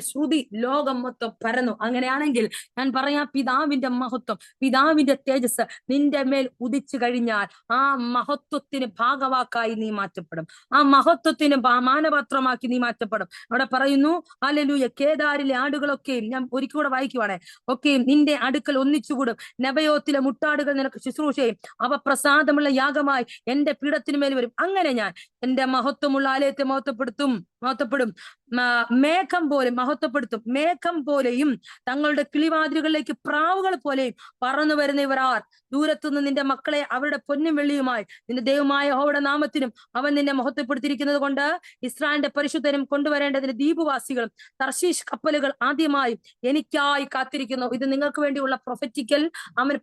ശ്രുതി ലോകം മൊത്തം പരന്നു. അങ്ങനെയാണെങ്കിൽ ഞാൻ പറയാം, പിതാവിന്റെ മഹത്വം, പിതാവിന്റെ തേജസ് നിന്റെ മേൽ ഉദിച്ചു കഴിഞ്ഞാൽ ആ മഹത്വത്തിന് ഭാഗവാക്കായി നീ മാറ്റപ്പെടും. ആ മഹത്വത്തിന് മാനപാത്രമാക്കി നീ മാറ്റപ്പെടും. അവിടെ പറയുന്നു, ഹല്ലേലൂയ, കേദാരിലെ ആടുകളൊക്കെയും, ഞാൻ ഒരിക്കലൂടെ വായിക്കുവാണേ, ഒക്കെയും നിന്റെ അടുക്കൽ ഒന്നിച്ചുകൂടും. നെബയോത്തിലെ മുട്ടാടുകൾ നിനക്ക് ശുശ്രൂഷ ചെയ്യും. അവ പ്രസാദമുള്ള യാഗം യാഗമായി എന്റെ പീഠത്തിന്മേൽ വരും. അങ്ങനെ ഞാൻ എന്റെ മഹത്വമുള്ള ആലയത്തെ മഹത്വപ്പെടും. മേഘം പോലെ മഹത്വപ്പെടുത്തും. മേഘം പോലെയും തങ്ങളുടെ കിളിവാതിലുകളിലേക്ക് പ്രാവുകൾ പോലെയും പറന്നു വരുന്ന ഇവർ ആർ? ദൂരത്തുനിന്ന് നിന്റെ മക്കളെ അവരുടെ പൊന്നും വെള്ളിയുമായി നിന്റെ ദൈവമായ യഹോവയുടെ നാമത്തിനും അവൻ നിന്നെ മഹത്വപ്പെടുത്തിയിരിക്കുന്നത് കൊണ്ട് ഇസ്രായേലിന്റെ പരിശുദ്ധനും കൊണ്ടുവരേണ്ടതിന് ദ്വീപുവാസികളും തർശീഷ് കപ്പലുകൾ ആദ്യമായും എനിക്കായി കാത്തിരിക്കുന്നു. ഇത് നിങ്ങൾക്ക് വേണ്ടിയുള്ള പ്രൊഫറ്റിക്കൽ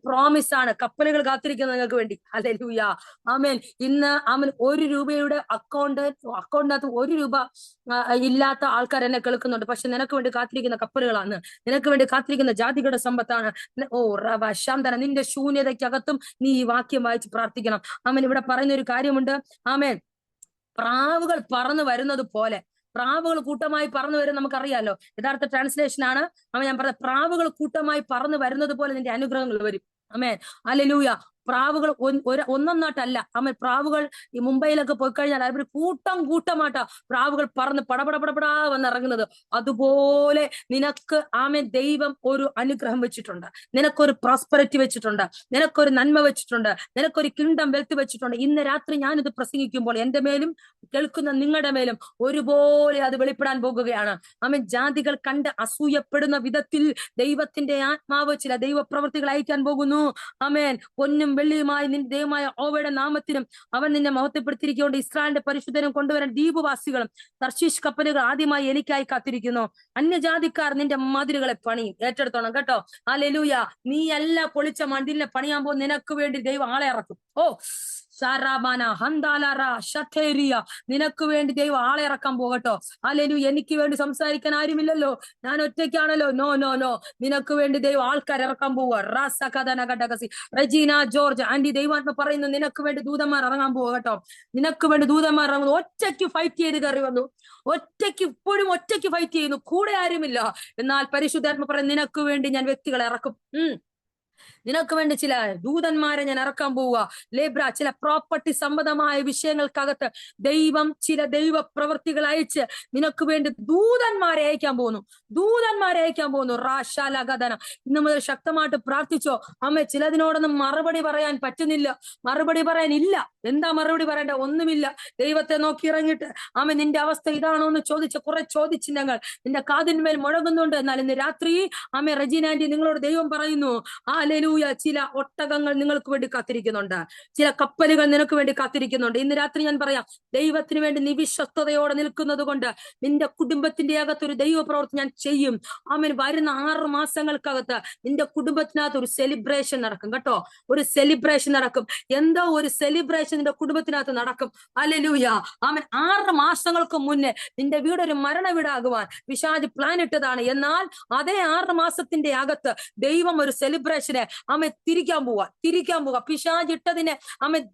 പ്രോമിസ് ആണ്. കപ്പലുകൾ കാത്തിരിക്കുന്നു നിങ്ങൾക്ക് വേണ്ടി. ഹല്ലേലൂയ, ആമേൻ. ഇന്ന് ഒരു രൂപയുടെ അക്കൗണ്ടിനകത്ത് 1 രൂപ ഇല്ലാത്ത ആൾക്കാർ എന്നെ കേൾക്കുന്നുണ്ട്. പക്ഷെ നിനക്ക് വേണ്ടി കാത്തിരിക്കുന്ന കപ്പലുകളാണ്, നിനക്ക് വേണ്ടി കാത്തിരിക്കുന്ന ജാതികളുടെ സമ്പത്താണ്. ഓ റവ ശാന്തന, നിന്റെ ശൂന്യതയ്ക്കകത്തും നീ ഈ വാക്യം വായിച്ച് പ്രാർത്ഥിക്കണം. ആമേൻ. ഇവിടെ പറയുന്ന ഒരു കാര്യമുണ്ട്. ആമേൻ. പ്രാവുകൾ പറന്നു വരുന്നത് പോലെ, പ്രാവുകൾ കൂട്ടമായി പറന്നു വരും, നമുക്കറിയാലോ. യഥാർത്ഥ ട്രാൻസ്ലേഷൻ ആണ്. ഞാൻ പറഞ്ഞ പ്രാവുകൾ കൂട്ടമായി പറന്നു വരുന്നത് പോലെ നിന്റെ അനുഗ്രഹങ്ങൾ വരും. ആമേൻ, ഹല്ലേലൂയ. പ്രാവുകൾ ഒന്നൊന്നായിട്ടല്ല. പ്രാവുകൾ ഈ മുംബൈയിലൊക്കെ പോയി കഴിഞ്ഞാൽ അവർ കൂട്ടമായിട്ടാ പ്രാവുകൾ പറന്ന് പടപടപടപടാ വന്നിറങ്ങുന്നത്. അതുപോലെ നിനക്ക് ദൈവം ഒരു അനുഗ്രഹം വെച്ചിട്ടുണ്ട്, നിനക്കൊരു പ്രോസ്പെറിറ്റി വെച്ചിട്ടുണ്ട്, നിനക്കൊരു നന്മ വെച്ചിട്ടുണ്ട്, നിനക്കൊരു കിങ്ഡം വെൽത്ത് വെച്ചിട്ടുണ്ട്. ഇന്ന് രാത്രി ഞാനിത് പ്രസംഗിക്കുമ്പോൾ എന്റെ മേലും കേൾക്കുന്ന നിങ്ങളുടെ മേലും ഒരുപോലെ അത് വെളിപ്പെടാൻ പോകുകയാണ്. ജാതികൾ കണ്ട് അസൂയപ്പെടുന്ന വിധത്തിൽ ദൈവത്തിന്റെ ആത്മാവ് ചില ദൈവപ്രവൃത്തികൾ അയക്കാൻ പോകുന്നു. ആമേൻ. പൊന്നും വെള്ളിയുമായി നിന്റെ ദൈവമായ യഹോവയുടെ നാമത്തിനും അവൻ നിന്നെ മഹത്വപ്പെടുത്തിയിരിക്കൊണ്ട് ഇസ്രായേലിന്റെ പരിശുദ്ധനും കൊണ്ടുവരാൻ ദ്വീപുവാസികളും തർശീഷ് കപ്പലുകൾ ആദ്യമായി എനിക്കായി കാത്തിരിക്കുന്നു. അന്യജാതിക്കാർ നിന്റെ മതിലുകളെ പണിയും. ഏറ്റെടുത്തോണം കേട്ടോ. ഹല്ലേലൂയ. നീ എല്ലാം പൊളിച്ച മതിലിനെ പണിയാൻ പോകും. നിനക്ക് വേണ്ടി ദൈവം ആളെ ഇറക്കും. ഓ ഷാറാബാന ഹന്താലറ ഷത്തേരിയ, നിനക്ക് വേണ്ടി ദൈവം ആളെ ഇറക്കാൻ പോകട്ടോ. ഹല്ലേലൂയ. എനിക്ക് വേണ്ടി സംസാരിക്കാൻ ആരുമില്ലല്ലോ, ഞാൻ ഒറ്റയ്ക്കാണല്ലോ. നോ നോ നോ, നിനക്ക് വേണ്ടി ദൈവം ആൾക്കാർ ഇറക്കാൻ പോവുക. റജീന ജോർജ് ആന്റി, ദൈവാത്മ പറയുന്നു നിനക്ക് വേണ്ടി ദൂതന്മാർ ഇറങ്ങാൻ പോവുക കേട്ടോ. നിനക്ക് വേണ്ടി ദൂതന്മാർ ഇറങ്ങുന്നു. ഒറ്റയ്ക്ക് ഫൈറ്റ് ചെയ്ത് കയറി വന്നു, ഇപ്പോഴും ഒറ്റയ്ക്ക് ഫൈറ്റ് ചെയ്യുന്നു, കൂടെ ആരുമില്ല. എന്നാൽ പരിശുദ്ധാത്മ പറയുന്നു നിനക്ക് വേണ്ടി ഞാൻ വ്യക്തികളെ ഇറക്കും. നിനക്ക് വേണ്ടി ചില ദൂതന്മാരെ ഞാൻ ഇറക്കാൻ പോവുക. ലേബ്ര, ചില പ്രോപ്പർട്ടി സംബന്ധമായ വിഷയങ്ങൾക്കകത്ത് ദൈവം ചില ദൈവ പ്രവൃത്തികൾ അയച്ച് നിനക്ക് വേണ്ടി ദൂതന്മാരെ അയക്കാൻ പോകുന്നു. റാശാലഗദന, ഇന്ന് മുതൽ ശക്തമായിട്ട് പ്രാർത്ഥിച്ചോ. ചിലതിനോടൊന്നും മറുപടി പറയാൻ പറ്റുന്നില്ല, മറുപടി പറയാനില്ല. എന്താ മറുപടി പറയേണ്ട? ഒന്നുമില്ല. ദൈവത്തെ നോക്കി ഇറങ്ങിയിട്ട് നിന്റെ അവസ്ഥ ഇതാണോ എന്ന് ചോദിച്ച കുറെ ചോദിച്ചില്ലങ്ങൾ നിന്റെ കാതിന്മേൽ മുഴങ്ങുന്നുണ്ട്. എന്നാൽ ഇന്ന് രാത്രി റജീന ആന്റി നിങ്ങളോട് ദൈവം പറയുന്നു, ഹല്ലേലൂയ, ചില ഒട്ടകങ്ങൾ നിങ്ങൾക്ക് വേണ്ടി കാത്തിരിക്കുന്നുണ്ട്, ചില കപ്പലുകൾ നിനക്ക് വേണ്ടി കാത്തിരിക്കുന്നുണ്ട്. ഇന്ന് രാത്രി ഞാൻ പറയാം, ദൈവത്തിന് വേണ്ടി നിവിശ്വസ്തയോടെ നിൽക്കുന്നത് കൊണ്ട് നിന്റെ കുടുംബത്തിന്റെ അകത്തൊരു ദൈവ പ്രവൃത്തി ഞാൻ ചെയ്യും. വരുന്ന 6 മാസങ്ങൾക്കകത്ത് നിന്റെ കുടുംബത്തിനകത്ത് ഒരു സെലിബ്രേഷൻ നടക്കും കേട്ടോ. ഒരു സെലിബ്രേഷൻ നടക്കും. എന്തോ ഒരു സെലിബ്രേഷൻ നിന്റെ കുടുംബത്തിനകത്ത് നടക്കും. ഹല്ലേലൂയ. 6 മാസങ്ങൾക്ക് മുന്നേ നിന്റെ വീടൊരു മരണ വീടാകുവാൻ പിശാച് പ്ലാൻ ഇട്ടതാണ്. എന്നാൽ അതേ 6 മാസത്തിന്റെ അകത്ത് ദൈവം ഒരു സെലിബ്രേഷനെ തിരിക്കാൻ പോവുക. പിശാച് ഇട്ടതിനെ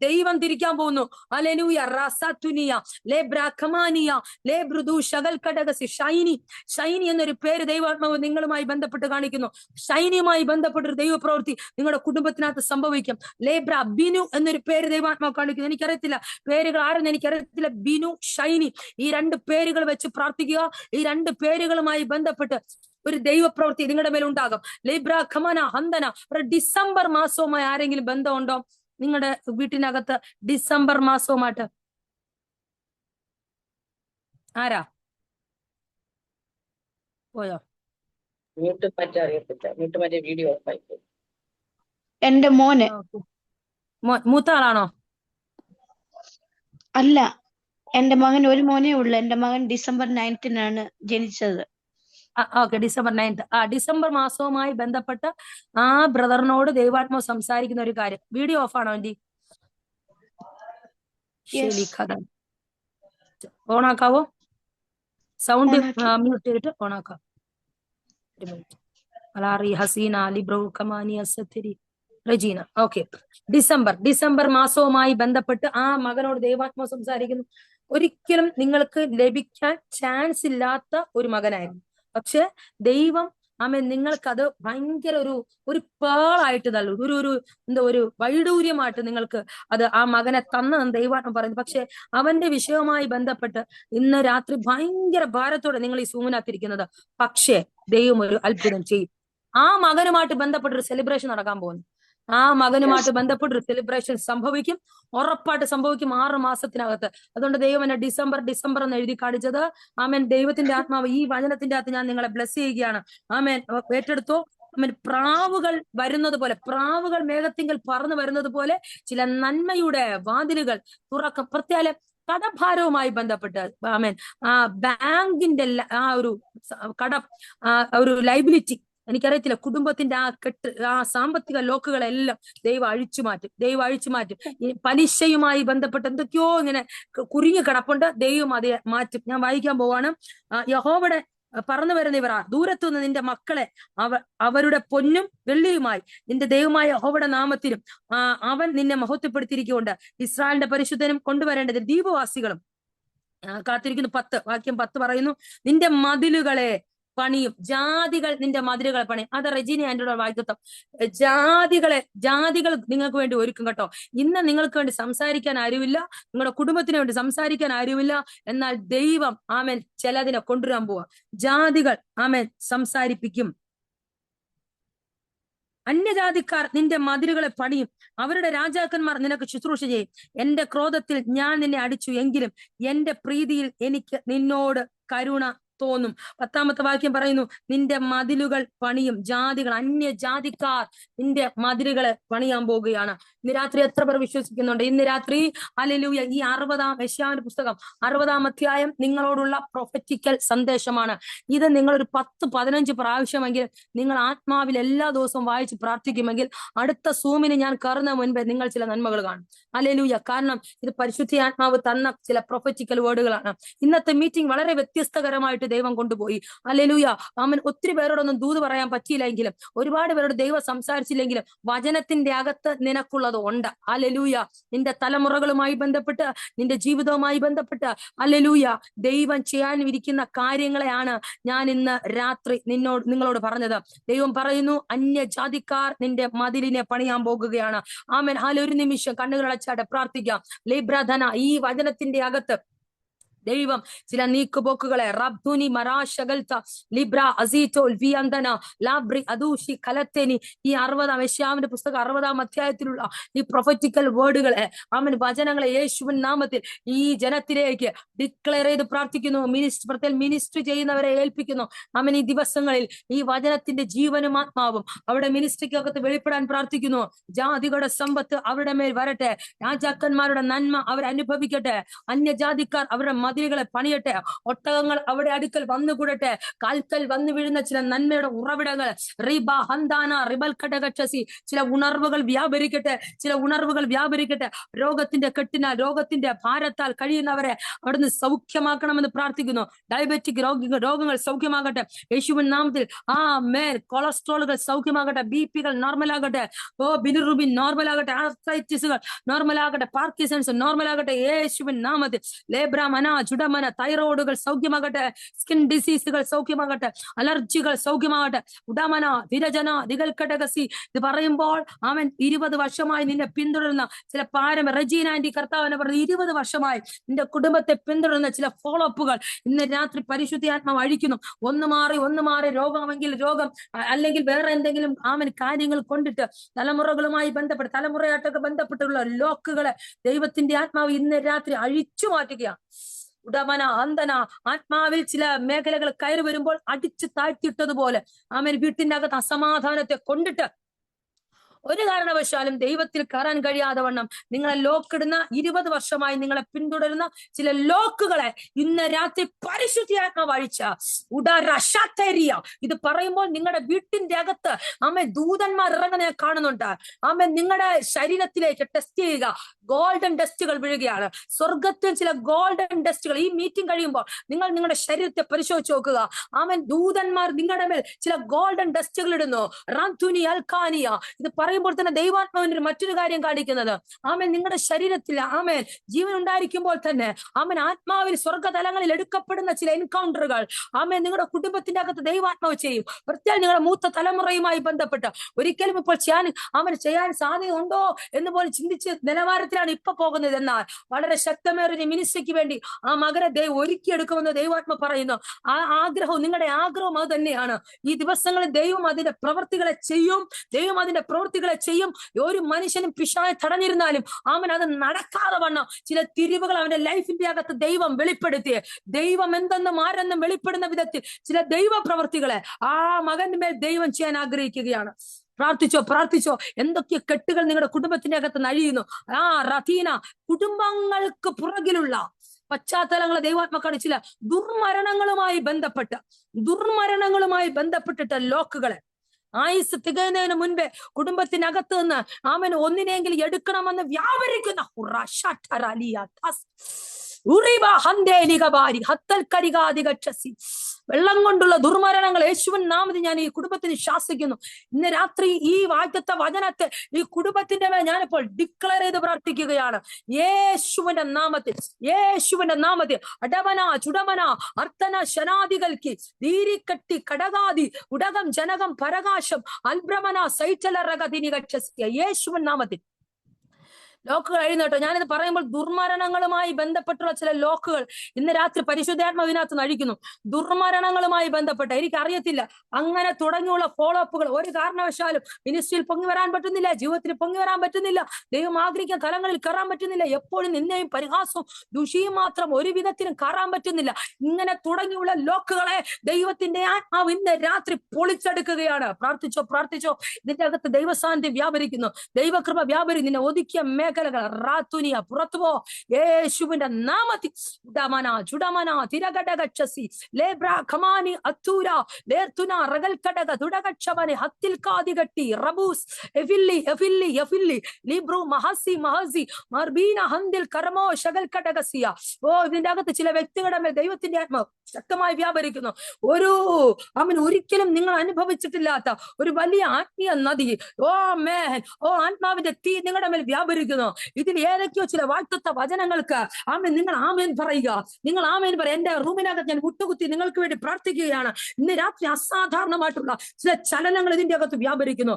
ദൈവം തിരിക്കാൻ പോകുന്നു. ഹല്ലേലൂയ. റസതുനിയ ലേബ്രാഖമാനിയ ലേബ്രുദു ശഗൽ കടകസി. ഷൈനി എന്നൊരു പേര് ദൈവാത്മാവ് നിങ്ങളുമായി ബന്ധപ്പെട്ട് കാണിക്കുന്നു. ഷൈനിയുമായി ബന്ധപ്പെട്ടൊരു ദൈവപ്രവൃത്തി നിങ്ങളുടെ കുടുംബത്തിനകത്ത് സംഭവിക്കും. ലേബ്ര, ബിനു എന്നൊരു പേര് ദൈവാത്മാവ് കാണിക്കുന്നു. എനിക്കറിയത്തില്ല പേരുകൾ ആരെന്ന്, എനിക്കറിയത്തില്ല. ബിനു, ഷൈനി, ഈ 2 പേരുകൾ വെച്ച് പ്രാർത്ഥിക്കുക. ഈ 2 പേരുകളുമായി ബന്ധപ്പെട്ട് ഒരു ദൈവപ്രവൃത്തി നിങ്ങളുടെ മേൽ ഉണ്ടാകും. ലേബ്ര ഖമന ഹന്തന. ഒരു ഡിസംബർ മാസവുമായി ആരെങ്കിലും ബന്ധമുണ്ടോ നിങ്ങളുടെ വീട്ടിനകത്ത്? ഡിസംബർ മാസവുമായിട്ട് ആരാ പോയോ? മ്യൂട്ട് മാറ്റാൻ അറിയത്തില്ല. മ്യൂട്ട് മാറ്റിയ വീഡിയോ ഓഫായി പോയി. എന്റെ മോന്. മൂത്ത ആളാണോ? അല്ല, എന്റെ മകൻ ഒരു മോനേ ഉള്ളു. എന്റെ മകൻ ഡിസംബർ 9-നാണ് ജനിച്ചത്. Okay, December 9. ഡിസംബർ മാസവുമായി ബന്ധപ്പെട്ട് ആ ബ്രദറിനോട് ദൈവാത്മാവ് സംസാരിക്കുന്ന ഒരു കാര്യം. വീഡിയോ ഓഫ് ആണോ ആന്റി? ഓണാക്കാവോ? സൗണ്ട് മ്യൂട്ട് ചെയ്തിട്ട് ഓണാക്കാം. റജീന. ഓക്കെ, ഡിസംബർ മാസവുമായി ബന്ധപ്പെട്ട് ആ മകനോട് ദൈവാത്മാവ് സംസാരിക്കുന്നു. ഒരിക്കലും നിങ്ങൾക്ക് ലഭിക്കാൻ ചാൻസ് ഇല്ലാത്ത ഒരു മകനായിരുന്നു. പക്ഷെ ദൈവം നിങ്ങൾക്കത് ഭയങ്കര ഒരു പേളായിട്ട് തള്ളു, ഒരു വൈഡൂര്യമായിട്ട് നിങ്ങൾക്ക് അത് ആ മകനെ തന്നെന്ന് ദൈവാത്മ പറയുന്നു. പക്ഷെ അവന്റെ വിഷയവുമായി ബന്ധപ്പെട്ട് ഇന്ന് രാത്രി ഭയങ്കര ഭാരത്തോടെ നിങ്ങൾ ഈ സൂമിനകത്തിരിക്കുന്നത്. പക്ഷേ ദൈവം ഒരു അത്ഭുതം ചെയ്യും. ആ മകനുമായിട്ട് ബന്ധപ്പെട്ടൊരു സെലിബ്രേഷൻ നടക്കാൻ പോകുന്നു. ആ മകനുമായിട്ട് ബന്ധപ്പെട്ടൊരു സെലിബ്രേഷൻ സംഭവിക്കും, ഉറപ്പായിട്ട് സംഭവിക്കും 6 മാസത്തിനകത്ത്. അതുകൊണ്ട് ദൈവം എന്നെ ഡിസംബർ എന്ന് എഴുതി കാണിച്ചത്. ആമേൻ. ദൈവത്തിന്റെ ആത്മാവ് ഈ വചനത്തിന്റെ അകത്ത് ഞാൻ നിങ്ങളെ ബ്ലസ് ചെയ്യുകയാണ്. ആമേൻ. ഏറ്റെടുത്തോ. ആമേൻ. പ്രാവുകൾ വരുന്നത് പോലെ, പ്രാവുകൾ മേഘത്തിങ്കൽ പറന്നു വരുന്നത് പോലെ ചില നന്മയുടെ വാതിലുകൾ തുറക്കും. പ്രത്യേകം കടഭാരവുമായി ബന്ധപ്പെട്ട് ആമേൻ, ആ ബാങ്കിന്റെ ആ ഒരു കടം, ഒരു ലൈബിലിറ്റി, എനിക്കറിയത്തില്ല, കുടുംബത്തിന്റെ ആ കെട്ട്, ആ സാമ്പത്തിക ലോക്കുകളെല്ലാം ദൈവം അഴിച്ചു മാറ്റും. ഈ പലിശയുമായി ബന്ധപ്പെട്ട് എന്തൊക്കെയോ ഇങ്ങനെ കുരുങ്ങി കിടപ്പുണ്ട്, ദൈവം അത് മാറ്റും. ഞാൻ വായിക്കാൻ പോവാണ്. യഹോവയുടെ പറന്നു വരുന്ന ഇവർ ദൂരത്തുനിന്ന് നിന്റെ മക്കളെ അവരുടെ പൊന്നും വെള്ളിയുമായി നിന്റെ ദൈവമായ യഹോവയുടെ നാമത്തിലും അവൻ നിന്നെ മഹത്വപ്പെടുത്തിയിരിക്കൊണ്ട് ഇസ്രായേലിന്റെ പരിശുദ്ധനും കൊണ്ടുവരേണ്ടത് ദ്വീപവാസികളും കാത്തിരിക്കുന്നു. 10 വാക്യം 10 പറയുന്നു, നിന്റെ മതിലുകളെ പണിയും, ജാതികൾ നിന്റെ മതിലുകളെ പണിയും. അത് റെജീന ആന്റോയുടെ വാഗ്ദത്തം. ജാതികൾ നിങ്ങൾക്ക് വേണ്ടി ഒരുക്കും കേട്ടോ. ഇന്ന് നിങ്ങൾക്ക് വേണ്ടി സംസാരിക്കാൻ ആരുമില്ല, നിങ്ങളുടെ കുടുംബത്തിന് വേണ്ടി സംസാരിക്കാൻ ആരുമില്ല. എന്നാൽ ദൈവം ആമേൻ ചിലതിനെ കൊണ്ടുവരാൻ പോവാ. ജാതികൾ ആമേൻ സംസാരിപ്പിക്കും. അന്യജാതിക്കാർ നിന്റെ മതിലുകളെ പണിയും, അവരുടെ രാജാക്കന്മാർ നിനക്ക് ശുശ്രൂഷ ചെയ്യും. എന്റെ ക്രോധത്തിൽ ഞാൻ നിന്നെ അടിച്ചു, എങ്കിലും എന്റെ പ്രീതിയിൽ എനിക്ക് നിന്നോട് കരുണ തോന്നും. 10ാമത്തെ വാക്യം പറയുന്നു, നിന്റെ മതിലുകൾ പണിയും ജാതികൾ, അന്യജാതിക്കാർ നിന്റെ മതിലുകളെ പണിയാൻ പോവുകയാണ്. ഇന്ന് രാത്രി എത്ര പേർ വിശ്വസിക്കുന്നുണ്ട്? ഇന്ന് രാത്രി ഹല്ലേലൂയ, ഈ 60-ാം യെശയ്യാവിന്റെ പുസ്തകം 60-ാം അധ്യായം നിങ്ങളോടുള്ള പ്രൊഫറ്റിക്കൽ സന്ദേശമാണ്. ഇത് നിങ്ങളൊരു 10-15 പ്രാവശ്യമെങ്കിൽ നിങ്ങൾ ആത്മാവിൽ എല്ലാ ദിവസവും വായിച്ച് പ്രാർത്ഥിക്കുമെങ്കിൽ അടുത്ത സൂമിന് ഞാൻ കയറുന്ന മുൻപേ നിങ്ങൾ ചില നന്മകൾ കാണും. ഹല്ലേലൂയ. കാരണം ഇത് പരിശുദ്ധാത്മാവ് തന്ന ചില പ്രൊഫറ്റിക്കൽ വേർഡുകളാണ്. ഇന്നത്തെ മീറ്റിംഗ് വളരെ വ്യത്യസ്തകരമായിട്ട് ദൈവം കൊണ്ടുപോയി. ഹല്ലേലൂയ. ആമേൻ. ഒത്തിരി പേരോടൊന്നും ദൂത് പറയാൻ പറ്റിയില്ലെങ്കിലും, ഒരുപാട് പേരോട് ദൈവം സംസാരിച്ചില്ലെങ്കിലും വചനത്തിന്റെ അകത്ത് നിനക്കുള്ളത് ഉണ്ട്. ഹല്ലേലൂയ. നിന്റെ തലമുറകളുമായി ബന്ധപ്പെട്ട്, നിന്റെ ജീവിതവുമായി ബന്ധപ്പെട്ട് ഹല്ലേലൂയ ദൈവം ചെയ്യാനിരിക്കുന്ന കാര്യങ്ങളെയാണ് ഞാൻ ഇന്ന് രാത്രി നിങ്ങളോട് പറഞ്ഞത്. ദൈവം പറയുന്നു, അന്യജാതിക്കാർ നിന്റെ മതിലിനെ പണിയാൻ പോകുകയാണ്. ആമേൻ. ഒരു നിമിഷം കണ്ണുകൾ അടച്ചാട്ടെ, പ്രാർത്ഥിക്കാം. ലേബ്രധന, ഈ വചനത്തിന്റെ അകത്ത് ദൈവം ചില നീക്കുപോക്കുകളെ റബ്ദുനി മറാശകൽത്ത ലിബ്ര അസീറ്റോൽ വിയന്തന ലാബ്രി അദൂഷി കലത്തേനി, ഈ 60-ാം യെശയ്യാവിന്റെ പുസ്തകം 60-ാം അധ്യായത്തിലുള്ള ഈ പ്രൊഫറ്റിക്കൽ വേർഡുകളെ ആമേൻ വചനങ്ങളെ യേശുവിൻ നാമത്തിൽ ഈ ജനത്തിലേക്ക് ഡിക്ലെയർ ചെയ്ത് പ്രാർത്ഥിക്കുന്നു. മിനിസ്ട്രി ചെയ്യുന്നവരെ ഏൽപ്പിക്കുന്നു. ആമേൻ. ഈ ദിവസങ്ങളിൽ ഈ വചനത്തിന്റെ ജീവനും ആത്മാവും അവിടെ മിനിസ്ട്രിക്കകത്ത് വെളിപ്പെടാൻ പ്രാർത്ഥിക്കുന്നു. ജാതികളുടെ സമ്പത്ത് അവരുടെ മേൽ വരട്ടെ, രാജാക്കന്മാരുടെ നന്മ അവരനുഭവിക്കട്ടെ, അന്യജാതിക്കാർ അവരുടെ മതിലുകളെ പണിയട്ടെ, ഒട്ടകങ്ങൾ അവിടെ അടുക്കൽ വന്നുകൂടട്ടെ, കാൽക്കൽ വന്നു വീഴുന്ന ചില നന്മയുടെ ഉറവിടങ്ങൾ റിബ ഹന്താന റിബൽ ഘടകക്ഷസി, ചില ഉണർവുകൾ വ്യാപരിക്കട്ടെ. രോഗത്തിന്റെ കെട്ടിനാൽ, രോഗത്തിന്റെ ഭാരത്താൽ കഴിയുന്നവരെ അവിടുന്ന് സൗഖ്യമാക്കണമെന്ന് പ്രാർത്ഥിക്കുന്നു. ഡയബറ്റിക് രോഗങ്ങൾ സൗഖ്യമാകട്ടെ യേശുവിൻ നാമത്തിൽ. മേൽ കൊളസ്ട്രോളുകൾ സൗഖ്യമാകട്ടെ, ബിപികൾ നോർമലാകട്ടെ, ബിലിറുബിൻ നോർമലാകട്ടെ, ആർത്രൈറ്റിസുകൾ നോർമലാകട്ടെ, പാർക്കിൻസൺസ് നോർമലാകട്ടെ യേശുവിൻ നാമത്തിൽ. ലേബ്രാമന ജുഡമന തൈറോയിഡുകൾ സൗഖ്യമാകട്ടെ, സ്കിൻ ഡിസീസുകൾ സൗഖ്യമാകട്ടെ, അലർജികൾ സൗഖ്യമാകട്ടെ, ഉടമന വിരജന ദിഗൽക്കടകസി. ഇത് പറയുമ്പോൾ അവൻ 20 വർഷമായി നിന്നെ പിന്തുടരുന്ന ചില റെജീന ആന്റി കർത്താവിനെ പറഞ്ഞ് 20 വർഷമായി നിന്റെ കുടുംബത്തെ പിന്തുടരുന്ന ചില ഫോളോ അപ്പുകൾ ഇന്ന് രാത്രി പരിശുദ്ധാത്മാവ് അഴിക്കുന്നു. ഒന്ന് മാറി രോഗമെങ്കിൽ രോഗം, അല്ലെങ്കിൽ വേറെ എന്തെങ്കിലും കാര്യങ്ങൾ കൊണ്ടിട്ട് തലമുറകളുമായി ബന്ധപ്പെട്ട്, തലമുറയായിട്ടൊക്കെ ബന്ധപ്പെട്ടുള്ള ലോക്കുകളെ ദൈവത്തിന്റെ ആത്മാവ് ഇന്ന് രാത്രി അഴിച്ചു മാറ്റുകയാണ്. ഉടമന അന്തന, ആത്മാവിൽ ചില മേഖലകൾ കയറി വരുമ്പോൾ അടിച്ചു താഴ്ത്തിയിട്ടതുപോലെ ആമേൻ വീട്ടിന്റെ അകത്ത് അസമാധാനത്തെ കൊണ്ടിട്ട് ഒരു കാരണവശാലും ദൈവത്തിൽ കയറാൻ കഴിയാതെ വണ്ണം നിങ്ങളെ ലോക്കിടുന്ന 20 വർഷമായി നിങ്ങളെ പിന്തുടരുന്ന ചില ലോക്കുകളെ ഇന്ന് രാത്രി പരിശുദ്ധാത്മാവ് അഴിച്ച ഉടരശാത്തേരിയ. ഇത് പറയുമ്പോൾ നിങ്ങളുടെ വീട്ടിന്റെ അകത്ത് ദൂതന്മാർ ഇറങ്ങുന്ന കാണുന്നുണ്ട്. നിങ്ങളുടെ ശരീരത്തിലേക്ക് ടെസ്റ്റ് ചെയ്യുക. ഗോൾഡൻ ടെസ്റ്റുകൾ വീഴുകയാണ്. സ്വർഗത്തിൽ ചില ഗോൾഡൻ ടെസ്റ്റുകൾ. ഈ മീറ്റിംഗ് കഴിയുമ്പോൾ നിങ്ങൾ നിങ്ങളുടെ ശരീരത്തെ പരിശോധിച്ച് നോക്കുക. ദൂതന്മാർ നിങ്ങളുടെ മേൽ ചില ഗോൾഡൻ ടെസ്റ്റുകൾ ഇടുന്നു. റാന്തുനി അൽക്കാനിയ. ഇത് പറയുമ്പോൾ തന്നെ ദൈവാത്മാവിന്റെ മറ്റൊരു കാര്യം കാണിക്കുന്നത്, നിങ്ങളുടെ ശരീരത്തിൽ ജീവൻ ഉണ്ടായിരിക്കുമ്പോൾ തന്നെ ആത്മാവിൽ സ്വർഗതലങ്ങളിൽ എടുക്കപ്പെടുന്ന ചില എൻകൗണ്ടറുകൾ നിങ്ങളുടെ കുടുംബത്തിന്റെ അകത്ത് ദൈവാത്മാവ് ചെയ്യും. പ്രത്യേകം നിങ്ങളുടെ മൂത്ത തലമുറയുമായി ബന്ധപ്പെട്ട് ഒരിക്കലും ഇപ്പോൾ ചെയ്യാൻ സാധ്യതയുണ്ടോ എന്ന് പോലും ചിന്തിച്ച് നിലവാരത്തിൽ രീതിയിലാണ് ഇപ്പൊ പോകുന്നത്. എന്നാൽ വളരെ ശക്തമേറിയ മിനിസ്ട്രിക്ക് വേണ്ടി ആ മകനെ ദൈവം ഒരുക്കിയെടുക്കുമെന്ന് ദൈവാത്മ പറയുന്നു. ആ ആഗ്രഹവും നിങ്ങളുടെ ആഗ്രഹവും അത് തന്നെയാണ്. ഈ ദിവസങ്ങളിൽ ദൈവം അതിന്റെ പ്രവൃത്തികളെ ചെയ്യും. ഒരു മനുഷ്യനും പിശാച് തടഞ്ഞിരുന്നാലും അവൻ അത് നടക്കാതെ വണ്ണം ചില തിരിവുകൾ അവന്റെ ലൈഫിന്റെ അകത്ത് ദൈവം വെളിപ്പെടുത്തിയ ദൈവം എന്തെന്നും ആരെന്നും വെളിപ്പെടുന്ന വിധത്തിൽ ചില ദൈവ പ്രവൃത്തികളെ ആ മകന്റെ മേൽ ദൈവം ചെയ്യാൻ ആഗ്രഹിക്കുകയാണ്. പ്രാർത്ഥിച്ചോ. എന്തൊക്കെ കെട്ടുകൾ നിങ്ങളുടെ കുടുംബത്തിന്റെ അകത്ത് നഴിയുന്നു. റതീന, കുടുംബങ്ങൾക്ക് പുറകിലുള്ള പശ്ചാത്തലങ്ങളെ ദൈവാത്മ കാണിച്ചില്ല. ദുർമരണങ്ങളുമായി ബന്ധപ്പെട്ടിട്ട ലോക്കുകളെ ആയുസ് തികയുന്നതിന് മുൻപേ കുടുംബത്തിനകത്ത് നിന്ന് അവൻ ഒന്നിനെങ്കിലും എടുക്കണമെന്ന് വ്യാപരിക്കുന്ന വെള്ളം കൊണ്ടുള്ള ദുർമരണങ്ങൾ യേശുവിൻ നാമത്തിൽ ഞാൻ ഈ കുടുംബത്തിന് ശാസിക്കുന്നു. ഇന്ന് രാത്രി ഈ വാഗ്ദത്ത വചനത്തെ ഈ കുടുംബത്തിന്റെ മേൽ ഞാനിപ്പോൾ ഡിക്ലെയർ ചെയ്ത് പ്രാർത്ഥിക്കുകയാണ്. യേശുവിന്റെ നാമത്തിൽ അടവന ചുടമന അർത്തന ശനാദികൾക്ക് ദീരിക്കട്ടി കടകാതി ഉടകം ജനകം പരകാശം അൽബ്രമന സൈറ്റല റഗതിനി ഗച്ഛസ്യ. യേശുവിൻ നാമത്തിൽ ലോക്കുകൾ അഴിയുന്നു. ഞാനിത് പറയുമ്പോൾ ദുർമരണങ്ങളുമായി ബന്ധപ്പെട്ടുള്ള ചില ലോക്കുകൾ ഇന്ന് രാത്രി പരിശുദ്ധാത്മാവിനകത്ത് നഴിക്കുന്നു. ദുർമരണങ്ങളുമായി ബന്ധപ്പെട്ട എനിക്കറിയത്തില്ല അങ്ങനെ തുടങ്ങിയുള്ള ഫോളോ അപ്പുകൾ ഒരു കാരണവശാലും മിനിസ്ട്രിയിൽ പൊങ്ങി വരാൻ പറ്റുന്നില്ല, ജീവിതത്തിൽ പൊങ്ങി വരാൻ പറ്റുന്നില്ല, ദൈവം ആഗ്രഹിക്കുന്ന തലങ്ങളിൽ കയറാൻ പറ്റുന്നില്ല, എപ്പോഴും നിന്നെയും പരിഹാസവും ദുഷിയും മാത്രം ഒരു വിധത്തിലും കയറാൻ പറ്റുന്നില്ല. ഇങ്ങനെ തുടങ്ങിയുള്ള ലോക്കുകളെ ദൈവത്തിന്റെ ആത്മാവ് ഇന്ന് രാത്രി പൊളിച്ചെടുക്കുകയാണ്. പ്രാർത്ഥിച്ചോ. ഇതിന്റെ അകത്ത് ദൈവസാന്നിധ്യം വ്യാപരിക്കുന്നു, ദൈവകൃപ വ്യാപരി. നിന്നെ ഒതുക്കിയ മേഖലകൾ റാത്തുനിയ പുറത്തുപോ യേശുവിന്റെ നാമത്തിൽ. ഉടമന ചുടമന തിരകടകക്ഷസി ലേബ്ര ഖമാനി അത്തൂര ലേർത്തുന റഗൽകടക ദുടകക്ഷവനെ ഹത്തിൽ കാദികട്ടി റബൂസ് എഫില്ലി ലിബ്രു മഹസി മർബീന ഹന്ദിൽ കർമോ ശകൽകടകസിയ. ഇതിന്റെ അകത്ത് ചില വ്യക്തികളുടെ മേൽ ദൈവത്തിന്റെ ആത്മാവ് ശക്തമായി വ്യാപരിക്കുന്നു. ഒരിക്കലും നിങ്ങൾ അനുഭവിച്ചിട്ടില്ലാത്ത ഒരു വലിയ ആത്മീയ നദി ആത്മാവിന്റെ തീ നിങ്ങളുടെ മേൽ വ്യാപരിക്കുന്നു. ഇതിൽ ഏതൊക്കെയോ ചില വാഗ്ദത്ത വചനങ്ങൾക്ക് നിങ്ങൾ ആമേൻ പറയുക. എന്റെ റൂമിനകത്ത് ഞാൻ മുട്ടുകുത്തി നിങ്ങൾക്ക് വേണ്ടി പ്രാർത്ഥിക്കുകയാണ്. ഇന്ന് രാത്രി അസാധാരണമായിട്ടുള്ള ചില ചലനങ്ങൾ ഇതിന്റെ അകത്ത് വ്യാപരിക്കുന്നു.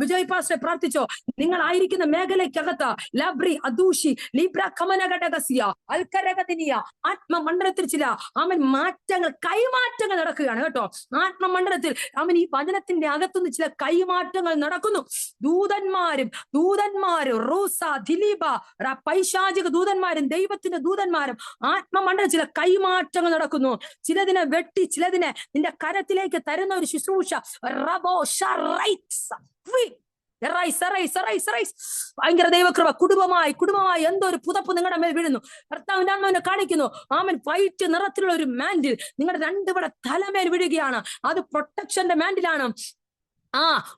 വിജയ് പാസ്റ്റർ പ്രാർത്ഥിച്ചോ. നിങ്ങളായിരിക്കുന്ന മേഖലയ്ക്കകത്ത് ലബ്രി അദൂഷി ലിബ്ര കമനഘടകസിയ അൽക്കരകതിനിയ ആത്മമണ്ഡലത്തിൽ ചില കൈമാറ്റങ്ങൾ നടക്കുകയാണ് കേട്ടോ. ആത്മമണ്ഡലത്തിൽ ഈ വചനത്തിന്റെ അകത്തുനിന്ന് ചില കൈമാറ്റങ്ങൾ നടക്കുന്നു. ദൂതന്മാരും റൂസ ദിലീപ പൈശാചിക ദൂതന്മാരും ദൈവത്തിന്റെ ദൂതന്മാരും ആത്മമണ്ഡലം ചില കൈമാറ്റങ്ങൾ നടക്കുന്നു. ചിലതിനെ വെട്ടി ചിലതിനെ നിന്റെ കരത്തിലേക്ക് തരുന്ന ഒരു ശുശ്രൂഷ. ഭയങ്കര ദൈവകൃപ കുടുംബമായി എന്തോ ഒരു പുതപ്പ് നിങ്ങളുടെ മേൽ വീഴുന്നു. കർത്താവിന്റെ ആത്മാവിനെ കാണിക്കുന്നു. വൈറ്റ് നിറത്തിലുള്ള ഒരു മാൻഡിൽ നിങ്ങളുടെ രണ്ടുപേരുടെ തലമേൽ വീഴുകയാണ്. അത് പ്രൊട്ടക്ഷന്റെ മാൻഡിലാണ്.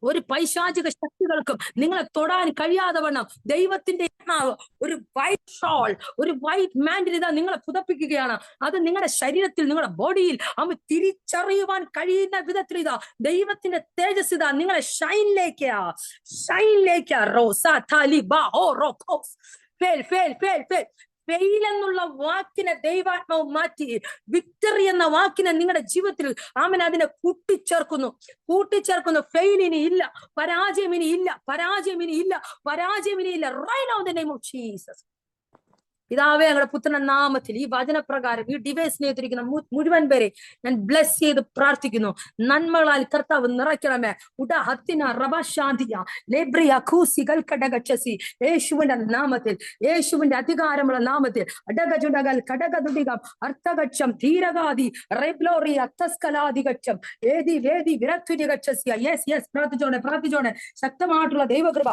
ഒരു പൈശാചിക ശക്തികൾക്കും നിങ്ങളെ തൊടാൻ കഴിയാതെ വണ്ണം ദൈവത്തിന്റെ ഒരു വൈറ്റ് ഷോൾ, ഒരു വൈറ്റ് മാൻഡിൽ ഇതാ നിങ്ങളെ പുതപ്പിക്കുകയാണ്. അത് നിങ്ങളുടെ ശരീരത്തിൽ നിങ്ങളുടെ ബോഡിയിൽ തിരിച്ചറിയുവാൻ കഴിയുന്ന വിധത്തിൽ ഇതാ ദൈവത്തിന്റെ തേജസ് ഇതാ നിങ്ങളെ ഷൈനിലേക്ക് ഫെയിൽ എന്നുള്ള വാക്കിനെ ദൈവാത്മാവ് മാറ്റി വിക്ടറി എന്ന വാക്കിനെ നിങ്ങളുടെ ജീവിതത്തിൽ അതിനെ കൂട്ടിച്ചേർക്കുന്നു. ഫെയിൽ ഇനി ഇല്ല, പരാജയം ഇനി ഇല്ല. Right now in the name of Jesus. പിതാവേ, ഞങ്ങളുടെ പുത്രന്റെ നാമത്തിൽ ഈ വചനപ്രകാരം ഈ ഡിവൈസിനെ എത്തിരിക്കുന്ന മുഴുവൻ പേരെ ഞാൻ ബ്ലെസ് ചെയ്ത് പ്രാർത്ഥിക്കുന്നു. നന്മകളാൽ കർത്താവ് നിറയ്ക്കണമേ. ഉടഹത്തിന റബശാന്തിയ ലേബ്രിയ ഖൂസികൾ കടകച്ചസി യേശുവിന്റെ നാമത്തിൽ, യേശുവിന്റെ അധികാരമുള്ള നാമത്തിൽ അടകജുടകൽ കടകതുടികം അർത്ഥകക്ഷം ധീരകാതി റെബ്ലോറി അത്തസ്കലാധികക്ഷം ഏതി വേദി വിരത്തുരികക്ഷസിയ. യെസ് പ്രാർത്ഥിച്ചോണെ. ശക്തമായിട്ടുള്ള ദൈവകൃപ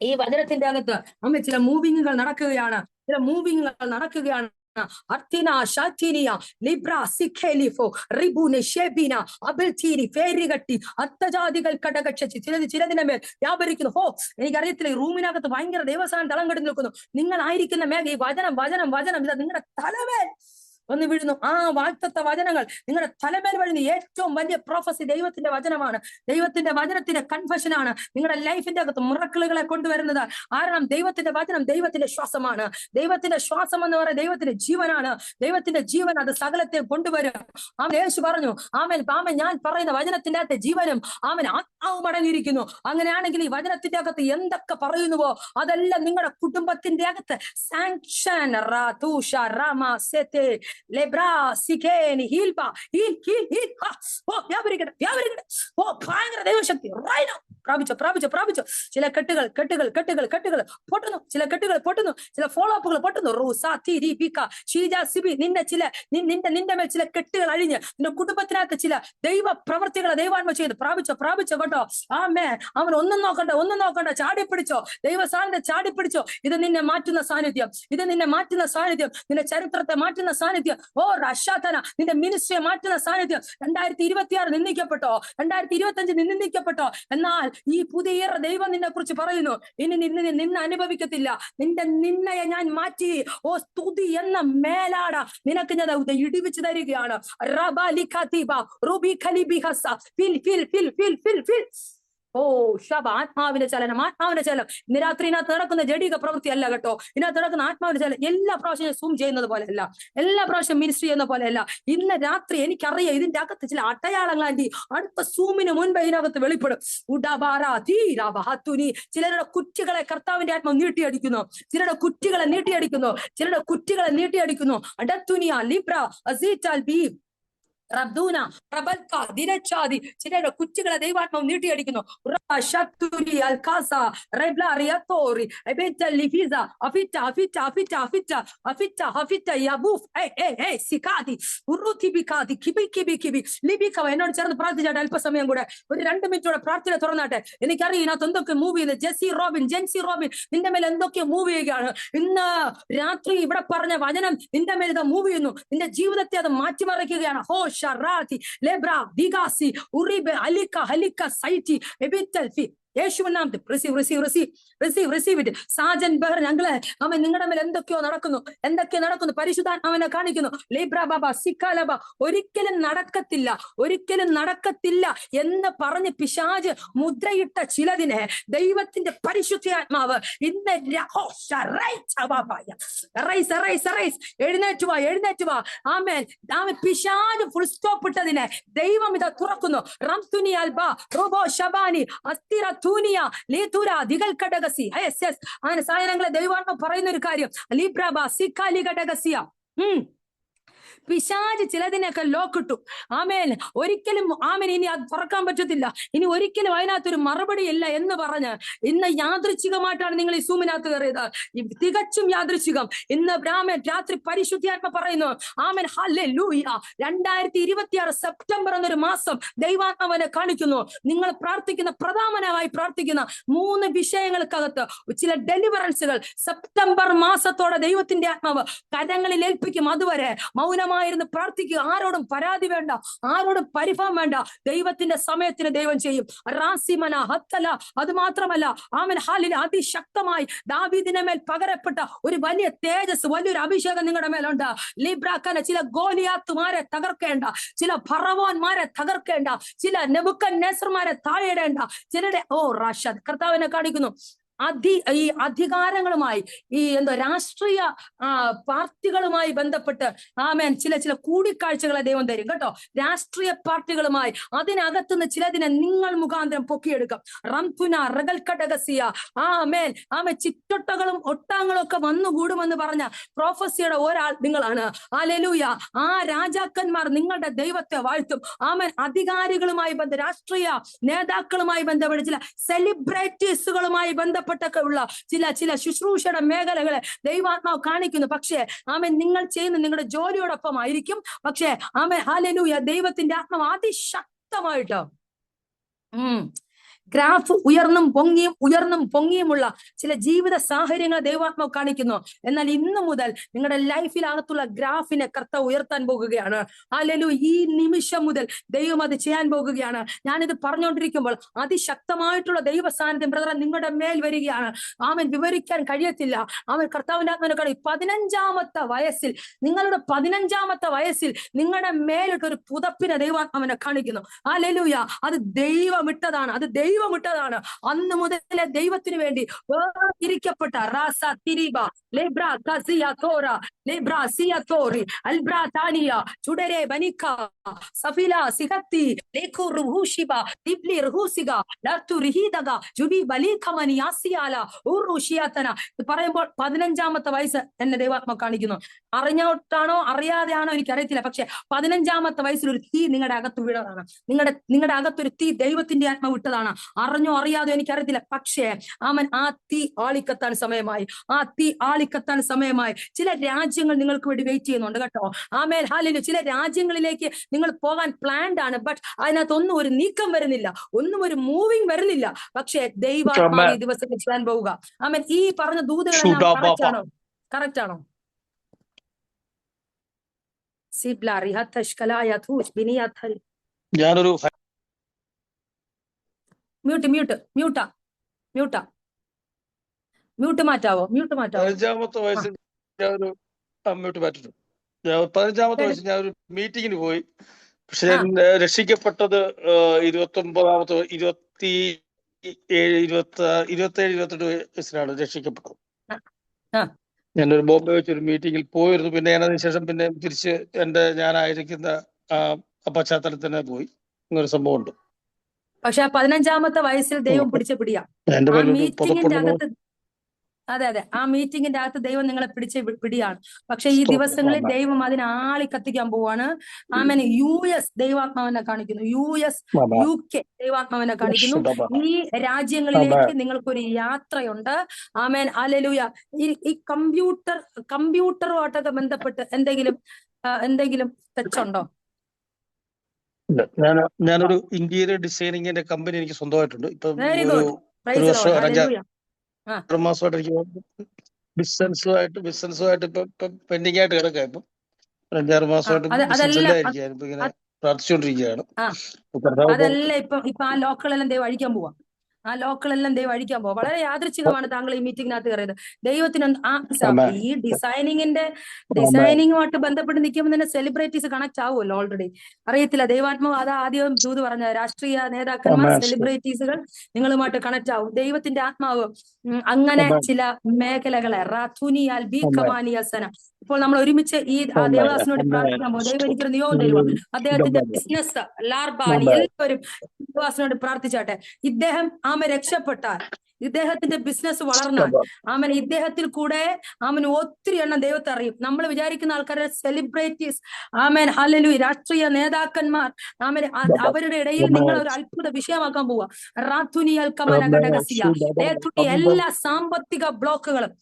ഈ വചനത്തിന്റെ അകത്ത് ചില മൂവിങ്ങുകൾ നടക്കുകയാണ്. അർത്തിന ഷാറ്റിനിയ ലിബ്ര സിഖേലിഫോ റിബുനെ ഷെബിന അബിൽതീരി ഫേരികട്ടി അത്തജാതികൾ കടകക്ഷി ചിലതിനെ മേൽ വ്യാപരിക്കുന്നു. എനിക്കറിയത്തില്ല, ഈ റൂമിനകത്ത് ഭയങ്കര ദൈവസാനം തളം കെട്ടി നിൽക്കുന്നു. നിങ്ങളായിരിക്കുന്ന മേഖല ഈ വചനം ഇതാ നിങ്ങളുടെ തലമേൽ ഒന്ന് വീഴുന്നു. ആ വാഗ്ദത്ത വചനങ്ങൾ നിങ്ങളുടെ തലമേൽ വീഴുന്ന ഏറ്റവും വലിയ പ്രോഫസി ദൈവത്തിന്റെ വചനമാണ്. ദൈവത്തിന്റെ വചനത്തിന്റെ കൺഫഷനാണ് നിങ്ങളുടെ ലൈഫിന്റെ അകത്ത് മിറക്കിളുകളെ കൊണ്ടുവരുന്നത്. കാരണം ദൈവത്തിന്റെ വചനം ദൈവത്തിന്റെ ശ്വാസമാണ്. ദൈവത്തിന്റെ ശ്വാസം എന്ന് പറയുന്നത് ദൈവത്തിന്റെ ജീവനാണ്. ദൈവത്തിന്റെ ജീവൻ അത് സകലത്തെ കൊണ്ടുവരും. യേശു പറഞ്ഞു, ആമേൻ ഞാൻ പറയുന്ന വചനത്തിന്റെ അകത്ത് ജീവനും ആത്മാവും അടങ്ങിയിരിക്കുന്നു. അങ്ങനെയാണെങ്കിൽ ഈ വചനത്തിന്റെ അകത്ത് എന്തൊക്കെ പറയുന്നുവോ അതെല്ലാം നിങ്ങളുടെ കുടുംബത്തിന്റെ അകത്ത് സാങ്ഷൻ ഭയങ്കര ദൈവശക്തി പ്രാപിച്ചോ. ചില കെട്ടുകൾ പൊട്ടുന്നു, ചില കെട്ടുകൾ പൊട്ടുന്നു, ചില ഫോളോ അപ്പുകൾ പൊട്ടുന്നു. നിന്റെ മേൽ ചില കെട്ടുകൾ അഴിഞ്ഞ് നിന്റെ കുടുംബത്തിനകത്ത് ചില ദൈവ പ്രവർത്തികളെ ദൈവാത്മ ചെയ്ത് പ്രാപിച്ചോ കേട്ടോ. അവൻ ഒന്നും നോക്കണ്ട ചാടിപ്പിടിച്ചോ. ദൈവ സാന്നിധ്യം ചാടിപ്പിടിച്ചോ. ഇത് നിന്നെ മാറ്റുന്ന സാന്നിധ്യം, നിന്റെ ചരിത്രത്തെ മാറ്റുന്ന സാന്നിധ്യം. റഷാതന നിന്റെ മിനിസ്ട്രിയെ മാറ്റുന്ന സാന്നിധ്യം. 2026 നിന്ദിക്കപ്പെട്ടോ, 2025 നിന്ദിക്കപ്പെട്ടോ. എന്നാൽ ഈ പുതിയ ദൈവം നിന്നെ കുറിച്ച് പറയുന്നു, ഇനി നിന്നെ അനുഭവിക്കത്തില്ല. നിന്റെ നിന്നയെ ഞാൻ മാറ്റി. സ്തുതി എന്ന മേലാട നിനക്ക് ഞാൻ ഇടിവിച്ചു തരികയാണ്. ആത്മാവിന്റെ ചലനം. ഇന്ന് രാത്രി ഇതിനകത്ത് നടക്കുന്ന ജഡിക പ്രവൃത്തി അല്ല കേട്ടോ. ഇതിനകത്ത് നടക്കുന്ന ആത്മാവിന്റെ ചലനം എല്ലാ പ്രാവശ്യം സൂം ചെയ്യുന്നത് പോലെയല്ല, എല്ലാ പ്രാവശ്യം മിനിസ്ട്രി ചെയ്യുന്ന പോലെയല്ല. ഇന്ന് രാത്രി എനിക്കറിയാം ഇതിന്റെ അകത്ത് ചില അടയാളങ്ങൾ അടുത്ത സൂമിന് മുൻപ് ഇതിനകത്ത് വെളിപ്പെടും. ചിലരുടെ കുറ്റികളെ കർത്താവിന്റെ ആത്മാവ് നീട്ടിയടിക്കുന്നു. ചിലരുടെ കുറ്റികളെ നീട്ടിയടിക്കുന്നു. അടത്തുനിയ ലിബ്ര അസീറ്റാൽ ബി റബ്ദൂന പ്രബൽക ദിനച്ചാദി ചിലരുടെ കുറ്റികളെ ദൈവാത്മാവ് നീട്ടിയടിക്കുന്നു. എന്നോട് ചേർന്ന് പ്രാർത്ഥിച്ചാട്ടെ അല്പസമയം കൂടെ, ഒരു 2 മിനിറ്റോടെ പ്രാർത്ഥന തുറന്നാട്ടെ. എനിക്കറിയാം ഇതിനകത്ത് എന്തൊക്കെ മൂവ് ചെയ്യുന്നത്. ജെൻസി റോബിൻ നിന്റെ മേൽ എന്തൊക്കെ മൂവ് ചെയ്യുകയാണ്. ഇന്ന് രാത്രി ഇവിടെ പറഞ്ഞ വചനം നിന്റെ മേൽ ഇത് മൂവ് ചെയ്യുന്നു. നിന്റെ ജീവിതത്തെ അത് മാറ്റിമറിക്കുകയാണ്. Sharati, Lebra, Vigasi, Uribe, Halika, Saiti, Ebitalfi. യേശുവിൻ നാമത്തിൽ റിസീവ് ഇറ്റ്. സാജൻ ബഹർ ഞങ്ങളെ അവൻ നിങ്ങളുടെ മേൽ എന്തൊക്കെ നടക്കുന്നു പരിശുദ്ധാത്മാവിനെ കാണിക്കുന്നു. ലേബ്ര ബാബ സിക്കാലബ ഒരിക്കലും നടക്കത്തില്ല എന്ന് പറഞ്ഞ് പിശാച് മുദ്രയിട്ട ചിലതിനെ ദൈവത്തിന്റെ പരിശുദ്ധാത്മാവ് ഇന്ന് എഴുന്നേറ്റ് വാ. ആമേൻ. പിശാച് ഫുൾ സ്റ്റോപ്പ് ഇട്ടതിനെ ദൈവം ഇതാ തുറക്കുന്നു. റംതുനി അൽബ റോബോ ഷബാനി അസ്ഥിര അങ്ങനെ സാധനങ്ങളെ ദൈവാത്മ പറയുന്ന ഒരു കാര്യം. പിശാച് ചിലതിനൊക്കെ ലോക്കിട്ടു. ആമേൻ. ഒരിക്കലും ഇനി അത് തുറക്കാൻ പറ്റത്തില്ല. ഇനി ഒരിക്കലും അതിനകത്തൊരു മറുപടി ഇല്ല എന്ന് പറഞ്ഞ് ഇന്ന് യാദൃച്ഛികമായിട്ടാണ് നിങ്ങൾ ഈ സൂമിനകത്ത് കയറിയത്. തികച്ചും യാദൃച്ഛികം. ഇന്ന് രാത്രി പരിശുദ്ധാത്മ പറയുന്നു, ആമേൻ ഹല്ലേലൂയ. 2026 സെപ്റ്റംബർ എന്നൊരു മാസം ദൈവാത്മാവിനെ കാണിക്കുന്നു. നിങ്ങൾ പ്രധാനമായി പ്രാർത്ഥിക്കുന്ന 3 വിഷയങ്ങൾക്കകത്ത് ചില ഡെലിവറൻസുകൾ സെപ്റ്റംബർ മാസത്തോടെ ദൈവത്തിന്റെ ആത്മാവ് കരങ്ങളിൽ ഏൽപ്പിക്കും. അതുവരെ മൗനമായി പ്രാർത്ഥിക്കുക. ആരോടും പരാതി വേണ്ട, ആരോടും പരിഭവം വേണ്ട. ദൈവത്തിന്റെ സമയത്തിന് ദൈവം ചെയ്യും. റാസിമന ഹത്തല. അത് മാത്രമല്ല ആമൻ ഹാലിൽ അതിശക്തമായി ദാവീദിന്റെ മേൽ പകരപ്പെട്ട ഒരു വലിയ തേജസ്, വലിയൊരു അഭിഷേകം നിങ്ങളുടെ മേലുണ്ട്. ലിബ്രാക്കന ചില ഗോലിയാത്തുമാരെ തകർക്കേണ്ട, ചില ഫറവോന്മാരെ തകർക്കേണ്ട, ചില നെബൂഖദ്നേസർമാരെ താഴെയിടേണ്ട ചിലരുടെ റാഷദ് കർത്താവിനെ കാണിക്കുന്നു. ഈ അധികാരങ്ങളുമായി ഈ രാഷ്ട്രീയ പാർട്ടികളുമായി ബന്ധപ്പെട്ട് ആമേൻ ചില കൂടിക്കാഴ്ചകളെ ദൈവം തരും കേട്ടോ. രാഷ്ട്രീയ പാർട്ടികളുമായി അതിനകത്തുനിന്ന് ചിലതിനെ നിങ്ങൾ മുഖാന്തരം പൊക്കിയെടുക്കാം. റംതുന റഗൽക്കടഗസിയ ആമേൻ ചിറ്റൊട്ടകളും ഒട്ടാങ്ങളും ഒക്കെ വന്നുകൂടുമെന്ന് പറഞ്ഞ പ്രോഫസിയുടെ ഒരാൾ നിങ്ങളാണ്. ഹല്ലേലൂയ. ആ രാജാക്കന്മാർ നിങ്ങളുടെ ദൈവത്തെ വാഴ്ത്തും. ആമേൻ. അധികാരികളുമായി രാഷ്ട്രീയ നേതാക്കളുമായി ബന്ധപ്പെട്ട് ചില സെലിബ്രിറ്റീസുകളുമായി ബന്ധപ്പെട്ടൊക്കെ ഉള്ള ചില ശുശ്രൂഷയുടെ മേഖലകളെ ദൈവാത്മാവ് കാണിക്കുന്നു. പക്ഷേ ആമേൻ നിങ്ങൾ ചെയ്യുന്ന നിങ്ങളുടെ ജോലിയോടൊപ്പം ആയിരിക്കും. പക്ഷേ ആമേൻ ഹല്ലേലൂയ ദൈവത്തിന്റെ ആത്മാവ് അതിശക്തമായിട്ട് ഗ്രാഫ് ഉയർന്നും പൊങ്ങിയുമുള്ള ചില ജീവിത സാഹചര്യങ്ങൾ ദൈവാത്മാവ് കാണിക്കുന്നു. എന്നാൽ ഇന്നു മുതൽ നിങ്ങളുടെ ലൈഫിനകത്തുള്ള ഗ്രാഫിനെ കർത്താവ് ഉയർത്താൻ പോകുകയാണ്. ഹല്ലേലൂയ. ഈ നിമിഷം മുതൽ ദൈവം അത് ചെയ്യാൻ പോകുകയാണ്. ഞാനിത് പറഞ്ഞുകൊണ്ടിരിക്കുമ്പോൾ അതിശക്തമായിട്ടുള്ള ദൈവ സാന്നിധ്യം ബ്രദറെ നിങ്ങളുടെ മേൽ വരികയാണ്. ആമേൻ. വിവരിക്കാൻ കഴിയത്തില്ല. ആമേൻ. കർത്താവിന്റെ ആത്മാവിനെ കാണി. 15ാമത്തെ വയസ്സിൽ, നിങ്ങളുടെ 15ാമത്തെ വയസ്സിൽ നിങ്ങളുടെ മേലിട്ടൊരു പുതപ്പിനെ ദൈവാത്മാവിനെ കാണിക്കുന്നു. ഹല്ലേലൂയ. അത് ദൈവമിട്ടതാണ്. അത് ദൈവമിട്ടതാണ്. അന്ന് മുതലേ ദൈവത്തിന് വേണ്ടി വേർതിരിക്കപ്പെട്ട റാസ തിരിബ ലെബ്ര കസിയ തോറ ലെബ്ര സിയ തോറി അൽബ്ര താനിയ ചുടരെ ബനിക്ക സഫില സിഹത്തി ലേഖു റുഹൂഷിബ ദിബ്ലി റുഹൂസിക ലർത്തു റിഹീദക ജുബി ബലീഖമനി യാസിയാല ഊറുഷിയാതന. പറയുമ്പോൾ 15ാമത്തെ വയസ്സ് എന്നെ ദൈവാത്മാവ് കാണിക്കുന്നു. അറിഞ്ഞോട്ടാണോ അറിയാതെയാണോ എനിക്കറിയത്തില്ല. പക്ഷെ 15ാമത്തെ വയസ്സിൽ ഒരു തീ നിങ്ങളുടെ അകത്ത് വീണതാണ്. നിങ്ങളുടെ അകത്തൊരു തീ ദൈവത്തിന്റെ ആത്മാവ് വിട്ടതാണ്. അറിഞ്ഞോ അറിയാതോ എനിക്കറിയത്തില്ല. പക്ഷേ ആമൻ ആ തീ ആളിക്കത്താൻ സമയമായി. ആ തീ ആളിക്കത്താൻ സമയമായി. ചില രാജ്യങ്ങൾ നിങ്ങൾക്ക് വേണ്ടി വെയിറ്റ് ചെയ്യുന്നുണ്ട് കേട്ടോ. ആമേൻ. ഹല്ലേലൂയ. ചില രാജ്യങ്ങളിലേക്ക് നിങ്ങൾ പോകാൻ പ്ലാൻഡ് ആണ്. ബട്ട് അതിനകത്തൊന്നും ഒരു നീക്കം വരുന്നില്ല, ഒന്നും ഒരു മൂവിങ് വരുന്നില്ല. പക്ഷേ ദൈവാത്മാവ് ഈ ദിവസത്തിൽ ചെയ്യാൻ പോവുക. ആമേൻ. ഈ പറഞ്ഞ ദൂതുകളെല്ലാം കറക്റ്റ് ആണോ? ഞാനൊരു മ്യൂട്ട് മാറ്റാവോ? 15ാമത്തെ വയസ്സിൽ ഞാനൊരു മ്യൂട്ട് മാറ്റിട്ടുണ്ട്. 15ാമത്തെ വയസ്സിൽ ഞാനൊരു മീറ്റിങ്ങിന് പോയി. പക്ഷെ ഞാൻ രക്ഷിക്കപ്പെട്ടത് 29ാമത്തെ 27-28 വയസ്സിലാണ് രക്ഷിക്കപ്പെട്ടത്. ഞാനൊരു ബോംബെ വെച്ചൊരു മീറ്റിങ്ങിൽ പോയിരുന്നു. പിന്നെ ഞാൻ അതിനുശേഷം പിന്നെ തിരിച്ച് ഞാനായിരിക്കുന്ന പശ്ചാത്തലത്തിൽ പോയി. ഇങ്ങനൊരു സംഭവം ഉണ്ട്. പക്ഷെ 15ാമത്തെ വയസ്സിൽ ദൈവം പിടിച്ച പിടിയാ. ആ മീറ്റിങ്ങിന്റെ അകത്ത്, അതെ, ആ മീറ്റിങ്ങിന്റെ അകത്ത് ദൈവം നിങ്ങളെ പിടിച്ച പിടിയാണ്. പക്ഷെ ഈ ദിവസങ്ങളിൽ ദൈവം അതിനെ ആളി കത്തിക്കാൻ പോവാണ്. ആമേൻ. US ദൈവാത്മാവിനെ കാണിക്കുന്നു. US UK ദൈവാത്മാവിനെ കാണിക്കുന്നു. ഈ രാജ്യങ്ങളിലേക്ക് നിങ്ങൾക്കൊരു യാത്രയുണ്ട്. ആമേൻ. ഹല്ലേലൂയ. ഈ കമ്പ്യൂട്ടറുമായിട്ടൊക്കെ ബന്ധപ്പെട്ട് എന്തെങ്കിലും തെറ്റുണ്ടോ? ഞാനൊരു ഇന്റീരിയർ ഡിസൈനിങ്ങിന്റെ കമ്പനി എനിക്ക് സ്വന്തമായിട്ടുണ്ട്. ഇപ്പൊ വെരി ഗുഡ്. ഒരു വർഷം 6 മാസമായിട്ട് എനിക്ക് ബിസിനസ്സുമായിട്ട് ഇപ്പൊ പെൻഡിങ് ആയിട്ട് കിടക്കാം. ഇപ്പം 5-6 മാസമായിട്ട് ബിസിനസ് ഇല്ലായിരിക്കും. ഇപ്പൊ ഇങ്ങനെ പ്രാർത്ഥിച്ചുകൊണ്ടിരിക്കുകയാണ്. അതെല്ലാം ഇപ്പൊ ആ ലോക്കുകളെല്ലാം ദൈവം അഴിക്കാൻ പോവാ. വളരെ യാദൃച്ഛികമാണ് താങ്കൾ ഈ മീറ്റിംഗിനകത്ത് കയറിയത്. ദൈവത്തിന് ഈ ഡിസൈനിങ്ങുമായിട്ട് ബന്ധപ്പെട്ട് നിൽക്കുമ്പോൾ തന്നെ സെലിബ്രിറ്റീസ് കണക്ട് ആവുമല്ലോ ഓൾറെഡി. അറിയത്തില്ല, ദൈവാത്മാവ് അത് ആദ്യം ദൂത് പറഞ്ഞ രാഷ്ട്രീയ നേതാക്കന്മാർ, സെലിബ്രിറ്റീസുകൾ നിങ്ങളുമായിട്ട് കണക്ട് ആവും. ദൈവത്തിന്റെ ആത്മാവ് അങ്ങനെ ചില മേഖലകളെ റാഥുനിയാൽ ബീഖമാനിയസന. ഇപ്പോൾ നമ്മൾ ഒരുമിച്ച് ഈ ദേവദാസനോട് പ്രാർത്ഥിക്കാൻ പോകും. ദൈവം എനിക്കൊരു നിയോഗം തരുക. അദ്ദേഹത്തിന്റെ ബിസിനസ് ലാർബാലി എല്ലാവരും ദേവദാസനോട് പ്രാർത്ഥിച്ചാട്ടെ. ഇദ്ദേഹം രക്ഷപ്പെട്ടാൽ, ഇദ്ദേഹത്തിന്റെ ബിസിനസ് വളർന്നാൽ, ഇദ്ദേഹത്തിൽ കൂടെ ഒത്തിരി എണ്ണം ദൈവത്തെ അറിയും. നമ്മൾ വിചാരിക്കുന്ന ആൾക്കാരെ സെലിബ്രിറ്റീസ്, ഹല്ലേലൂയ, രാഷ്ട്രീയ നേതാക്കന്മാർ, അവരുടെ ഇടയിൽ നിങ്ങൾ ഒരു അത്ഭുത വിഷയമാക്കാൻ പോവുക. റാത്തുനിയൽ കമന ഘടകസിയ എല്ലാ സാമ്പത്തിക ബ്ലോക്കുകളും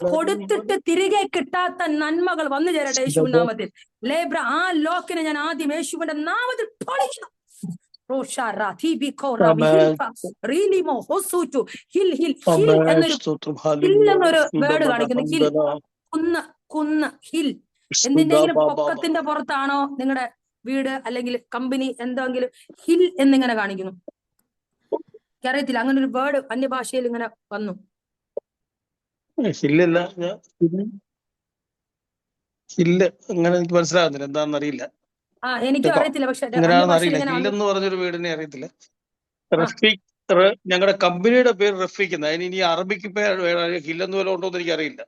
കൊടുത്തിട്ട് തിരികെ കിട്ടാത്ത നന്മകൾ വന്നു ചേരട്ടെ യേശുവിന്റെ നാമത്തിൽ. ലേബ്ര ആ ലോക്കിനെ ഞാൻ ആദ്യം യേശുവിന്റെ നാമത്തിൽ പൊളിക്കണം. എന്നൊരു വേർഡ് കാണിക്കുന്നു. ഹിൽ, കുന്ന്, ഹിൽ. എന്തിന്റെങ്കിലും പൊക്കത്തിന്റെ പുറത്താണോ നിങ്ങളുടെ വീട് അല്ലെങ്കിൽ കമ്പനി, എന്തെങ്കിലും ഹിൽ എന്നിങ്ങനെ കാണിക്കുന്നു. എനിക്കറിയത്തില്ല, അങ്ങനെ ഒരു വേർഡ് അന്യഭാഷയിൽ ഇങ്ങനെ വന്നു. ഹില്ല് അങ്ങനെ എനിക്ക് മനസ്സിലാകുന്നില്ല, എന്താണെന്ന് അറിയില്ല. എനിക്കും അറിയത്തില്ല. പക്ഷെ ഹില്ലെന്ന് പറഞ്ഞൊരു വീടിനെ അറിയത്തില്ല. ഞങ്ങളുടെ കമ്പനിയുടെ പേര് റഫീഖ്. അതിന് ഇനി അറബിക്ക് ഹില്ലെന്ന് വല്ല ഉണ്ടോ എന്ന് എനിക്ക് അറിയില്ല.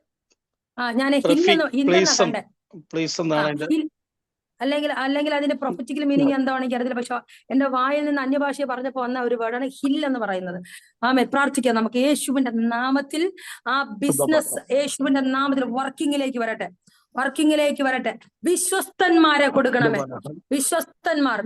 അല്ലെങ്കിൽ അതിന്റെ പ്രൊഫറ്റിക്കൽ മീനിങ് എന്താണെന്ന് എനിക്ക് അറിയത്തില്ല. പക്ഷെ എന്റെ വായിൽ നിന്ന് അന്യഭാഷയെ പറഞ്ഞപ്പോ വന്ന ഒരു വേർഡാണ് ഹിൽ എന്ന് പറയുന്നത്. പ്രാർത്ഥിക്കാം നമുക്ക്. യേശുവിന്റെ നാമത്തിൽ ആ ബിസിനസ് യേശുവിന്റെ നാമത്തിൽ വർക്കിങ്ങിലേക്ക് വരട്ടെ. വിശ്വസ്തന്മാരെ കൊടുക്കണമേ. വിശ്വസ്തന്മാർ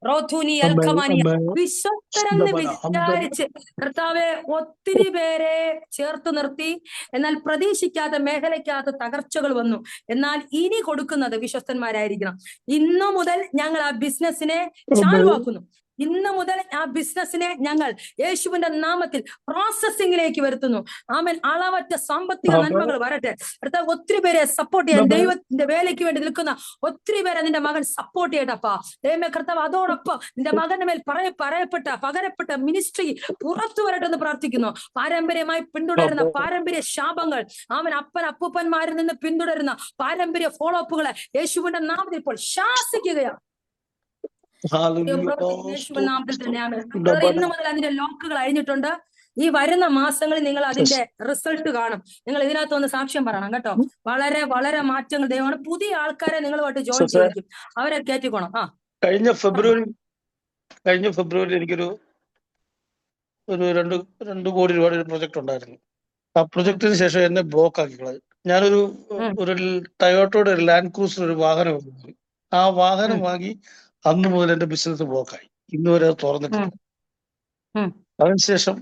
റോധൂനി അൽഖമാനിയ, വിശ്വസ്തരെന്ന് വിചാരിച്ച് കർത്താവെ ഒത്തിരി പേരെ ചേർത്ത് നിർത്തി. എന്നാൽ പ്രതീക്ഷിക്കാത്ത മേഖലയ്ക്കകത്ത് തകർച്ചകൾ വന്നു. എന്നാൽ ഇനി കൊടുക്കുന്നത് വിശ്വസ്തന്മാരായിരിക്കണം. ഇന്നു മുതൽ ഞങ്ങൾ ആ ബിസിനസിനെ ചാലുവാക്കുന്നു. ഇന്ന് മുതൽ ആ ബിസിനസിനെ ഞങ്ങൾ യേശുവിന്റെ നാമത്തിൽ പ്രോസസ്സിംഗിലേക്ക് വരുത്തുന്നു. ആമേൻ. അളവറ്റ സാമ്പത്തിക നന്മകൾ വരട്ടെ. കർത്താവ് ഒത്തിരി പേരെ സപ്പോർട്ട് ചെയ്യാൻ, ദൈവത്തിന്റെ വേലയ്ക്ക് വേണ്ടി നിൽക്കുന്ന ഒത്തിരി പേരെ നിന്റെ മകൻ സപ്പോർട്ട് ചെയ്യട്ടപ്പാ. ദൈവമേ കർത്താവ്, അതോടൊപ്പം നിന്റെ മകന്റെ മേൽ പകരപ്പെട്ട മിനിസ്ട്രി പുറത്തു വരട്ടെ എന്ന് പ്രാർത്ഥിക്കുന്നു. പാരമ്പര്യമായി പിന്തുടരുന്ന പാരമ്പര്യ ശാപങ്ങൾ, ആമൻ, അപ്പൂപ്പന്മാരിൽ നിന്ന് പിന്തുടരുന്ന പാരമ്പര്യ ഫോളോ അപ്പുകളെ യേശുവിന്റെ നാമത്തിൽ ഇപ്പോൾ ശാസിക്കുകയാണ്. യേശുവിന്റെ നാമത്തിൽ തന്നെയാണ്. ഇന്ന് മുതൽ അതിന്റെ ലോക്കുകൾ അഴിഞ്ഞിട്ടുണ്ട്. ഈ വരുന്ന മാസങ്ങളിൽ നിങ്ങൾ അതിന്റെ റിസൾട്ട് കാണും. നിങ്ങൾ ഇതിനകത്ത് ഒന്ന് സാക്ഷ്യം പറയണം കേട്ടോ. വളരെ വളരെ മാറ്റങ്ങൾ ദൈവമാണ്. പുതിയ ആൾക്കാരെ നിങ്ങളുമായിട്ട് ജോയിൻ ചെയ്യിക്കും. അവരെ കയറ്റിക്കോണം. കഴിഞ്ഞ ഫെബ്രുവരി എനിക്കൊരു 2 കോടി രൂപയുടെ ഒരു പ്രൊജക്ട് ഉണ്ടായിരുന്നു. ആ പ്രൊജക്ടിന് ശേഷം എന്നെ ബ്ലോക്ക് ആക്കി കളഞ്ഞു. ഞാനൊരു ടൊയോട്ടയുടെ ഒരു ലാൻഡ് ക്രൂസർ ഒരു വാഹനം വാങ്ങി. ആ വാഹനം വാങ്ങി അന്ന് മുതൽ എന്റെ ബിസിനസ് ബ്ലോക്കായി. ഇന്ന് വരെ അത് തുറന്നിട്ടില്ല. അതിനുശേഷം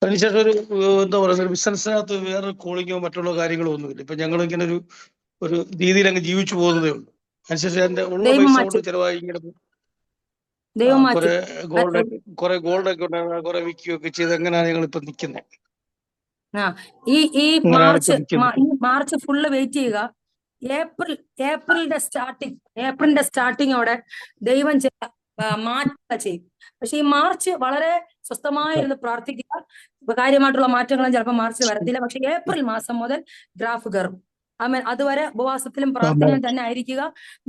അതിനുശേഷം ഒരു എന്താ പറയുക, ബിസിനസ്സിനകത്ത് വേറെ കോളിങ്ങോ മറ്റുള്ള കാര്യങ്ങളോ ഒന്നുമില്ല. ഇപ്പൊ ഞങ്ങൾ ഇങ്ങനെ ഒരു രീതിയിൽ അങ്ങ് ജീവിച്ചു പോകുന്നതേ ഉള്ളൂ. അതിനുശേഷം എന്റെ ഉള്ള പൈസ കൊണ്ട് ചെലവായി ഇങ്ങനെ കുറെ ഗോൾഡൊക്കെ ഉണ്ടാകുന്ന കുറെ വിൽക്കുകയൊക്കെ ചെയ്ത് എങ്ങനെയാണ് ഞങ്ങൾ ഇപ്പൊ നിൽക്കുന്നത്. ഈ മാർച്ച് ഫുള്ള് വെയിറ്റ് ചെയ്യുക. ഏപ്രിലിന്റെ സ്റ്റാർട്ടിങ്ങോടെ ദൈവം മാറ്റം ചെയ്യും. പക്ഷെ ഈ മാർച്ച് വളരെ സ്വസ്ഥമായിരുന്നു പ്രാർത്ഥിക്കുക. കാര്യമായിട്ടുള്ള മാറ്റങ്ങളും ചിലപ്പോൾ മാർച്ചിൽ വരത്തില്ല. പക്ഷെ ഏപ്രിൽ മാസം മുതൽ ഗ്രാഫ് കയറും. അതുവരെ ഉപവാസത്തിലും പ്രാർത്ഥനയിലും തന്നെ ആയിരിക്കുക.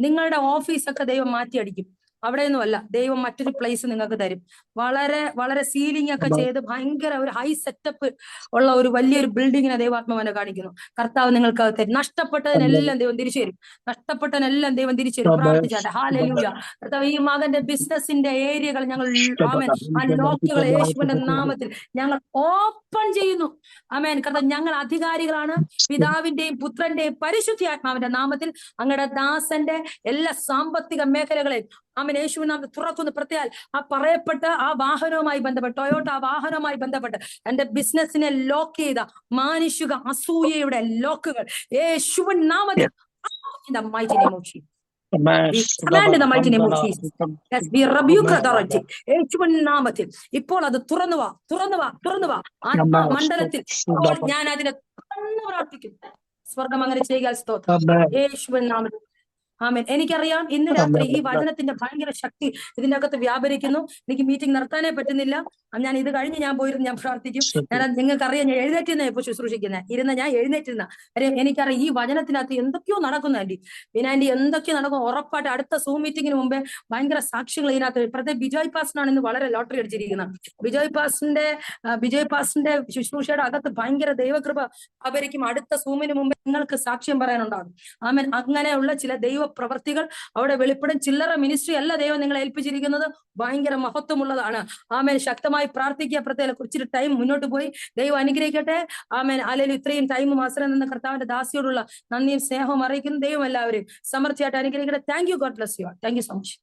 നിങ്ങളുടെ ഓഫീസൊക്കെ ദൈവം മാറ്റിയടിക്കും. അവിടെയൊന്നും അല്ല, ദൈവം മറ്റൊരു പ്ലേസ് നിങ്ങൾക്ക് തരും. വളരെ വളരെ സീലിംഗ് ഒക്കെ ചെയ്ത് ഭയങ്കര ഒരു ഹൈ സെറ്റപ്പ് ഉള്ള ഒരു വലിയൊരു ബിൽഡിങ്ങിനെ ദൈവാത്മാവിനെ കാണിക്കുന്നു. കർത്താവ് നിങ്ങൾക്ക് അത് തരും. നഷ്ടപ്പെട്ടതിനെല്ലാം ദൈവം തിരിച്ചു തരും. തിരിച്ചു തരും. പ്രാർത്ഥിച്ചാട്ടെ. ഹല്ലേലൂയ. കർത്താവ്, ഈ മകന്റെ ബിസിനസിന്റെ ഏരിയകൾ ഞങ്ങൾ ആ ലോക്കുകൾ യേശുവിന്റെ നാമത്തിൽ ഞങ്ങൾ ഓപ്പൺ ചെയ്യുന്നു. ആമേൻ. കർത്താവ്, ഞങ്ങൾ അധികാരികളാണ്. പിതാവിന്റെയും പുത്രന്റെയും പരിശുദ്ധാത്മാവിന്റെ നാമത്തിൽ അങ്ങയുടെ ദാസന്റെ എല്ലാ സാമ്പത്തിക മേഖലകളെയും ആമേൻ യേശുവിൻ നാമത്തിൽ തുറക്കുന്നു. പ്രത്യേക ആ പറയപ്പെട്ട ആ വാഹനവുമായി ബന്ധപ്പെട്ട്, ടൊയോട്ട ആ വാഹനവുമായി ബന്ധപ്പെട്ട് എന്റെ ബിസിനസിനെ ലോക്ക് ചെയ്ത മാനുഷിക അസൂയയുടെ ലോക്കുകൾ യേശുവിൻ നാമത്തിൽ in the mighty name of Jesus. We command in the mighty name of Jesus. Yes, we rebuke authority. യേശുവിൻ നാമത്തിൽ ഇപ്പോൾ അത് തുറന്നു വാ. ആത്മമണ്ഡലത്തിൽ ഞാൻ അതിനെ തുറന്നു പ്രാർത്ഥിക്കുന്നു. സ്വർഗം അങ്ങനെ ചെയ്യുക. സ്തോത്രം യേശുവിൻ നാമത്തിൽ. ആമേൻ. എനിക്കറിയാം ഇന്ന് രാത്രി ഈ വചനത്തിന്റെ ഭയങ്കര ശക്തി ഇതിന്റെ അകത്ത് വ്യാപരിക്കുന്നു. എനിക്ക് മീറ്റിംഗ് നടത്താനേ പറ്റുന്നില്ല. ഞാൻ ഇത് കഴിഞ്ഞ് ഞാൻ പോയിരുന്നു, ഞാൻ പ്രാർത്ഥിക്കും. നിങ്ങൾക്കറിയാം, ഞാൻ എഴുന്നേറ്റിരുന്ന ഇപ്പൊ ശുശ്രൂഷിക്കുന്നത്. ഞാൻ എഴുന്നേറ്റിരുന്ന കാര്യം എനിക്കറിയാം ഈ വചനത്തിനകത്ത് എന്തൊക്കെയോ നടക്കുന്നു. പിന്നെ ആന്റി എന്തൊക്കെയോ നടക്കും. ഉറപ്പായിട്ട് അടുത്ത സൂം മീറ്റിംഗിന് മുമ്പേ ഭയങ്കര സാക്ഷികൾ ഇതിനകത്ത്. പ്രത്യേക ബിജോയ് പാസ്റ്ററാണ് ഇന്ന് വളരെ ലോട്ടറി അടിച്ചിരിക്കുന്നത്. ബിജോയ് പാസ്റ്ററിന്റെ ശുശ്രൂഷയുടെ അകത്ത് ഭയങ്കര ദൈവകൃപ അവരിക്കും. അടുത്ത സൂമിന് മുമ്പേ നിങ്ങൾക്ക് സാക്ഷ്യം പറയാനുണ്ടാകും. ആമേൻ. അങ്ങനെയുള്ള ചില ദൈവ പ്രവർത്തികൾ അവിടെ വെളിപ്പെടും. ചില്ലറ മിനിസ്ട്രി അല്ല ദൈവം നിങ്ങളെ ഏൽപ്പിച്ചിരിക്കുന്നത്. ഭയങ്കര മഹത്വമുള്ളതാണ്. ആമേൻ. ശക്തമായി പ്രാർത്ഥിക്കുക. പ്രത്യേക കുറച്ചൊരു ടൈം മുന്നോട്ട് പോയി ദൈവം അനുഗ്രഹിക്കട്ടെ. ആമേൻ. അല്ലെങ്കിൽ ഇത്രയും ടൈമും അവസരം നിന്ന് കർത്താവിന്റെ ദാസിയോടുള്ള നന്ദിയും സ്നേഹവും അറിയിക്കുന്നു. ദൈവം എല്ലാവരെയും സമൃദ്ധിയായിട്ട് അനുഗ്രഹിക്കട്ടെ. Thank you. God bless you. Thank you so much.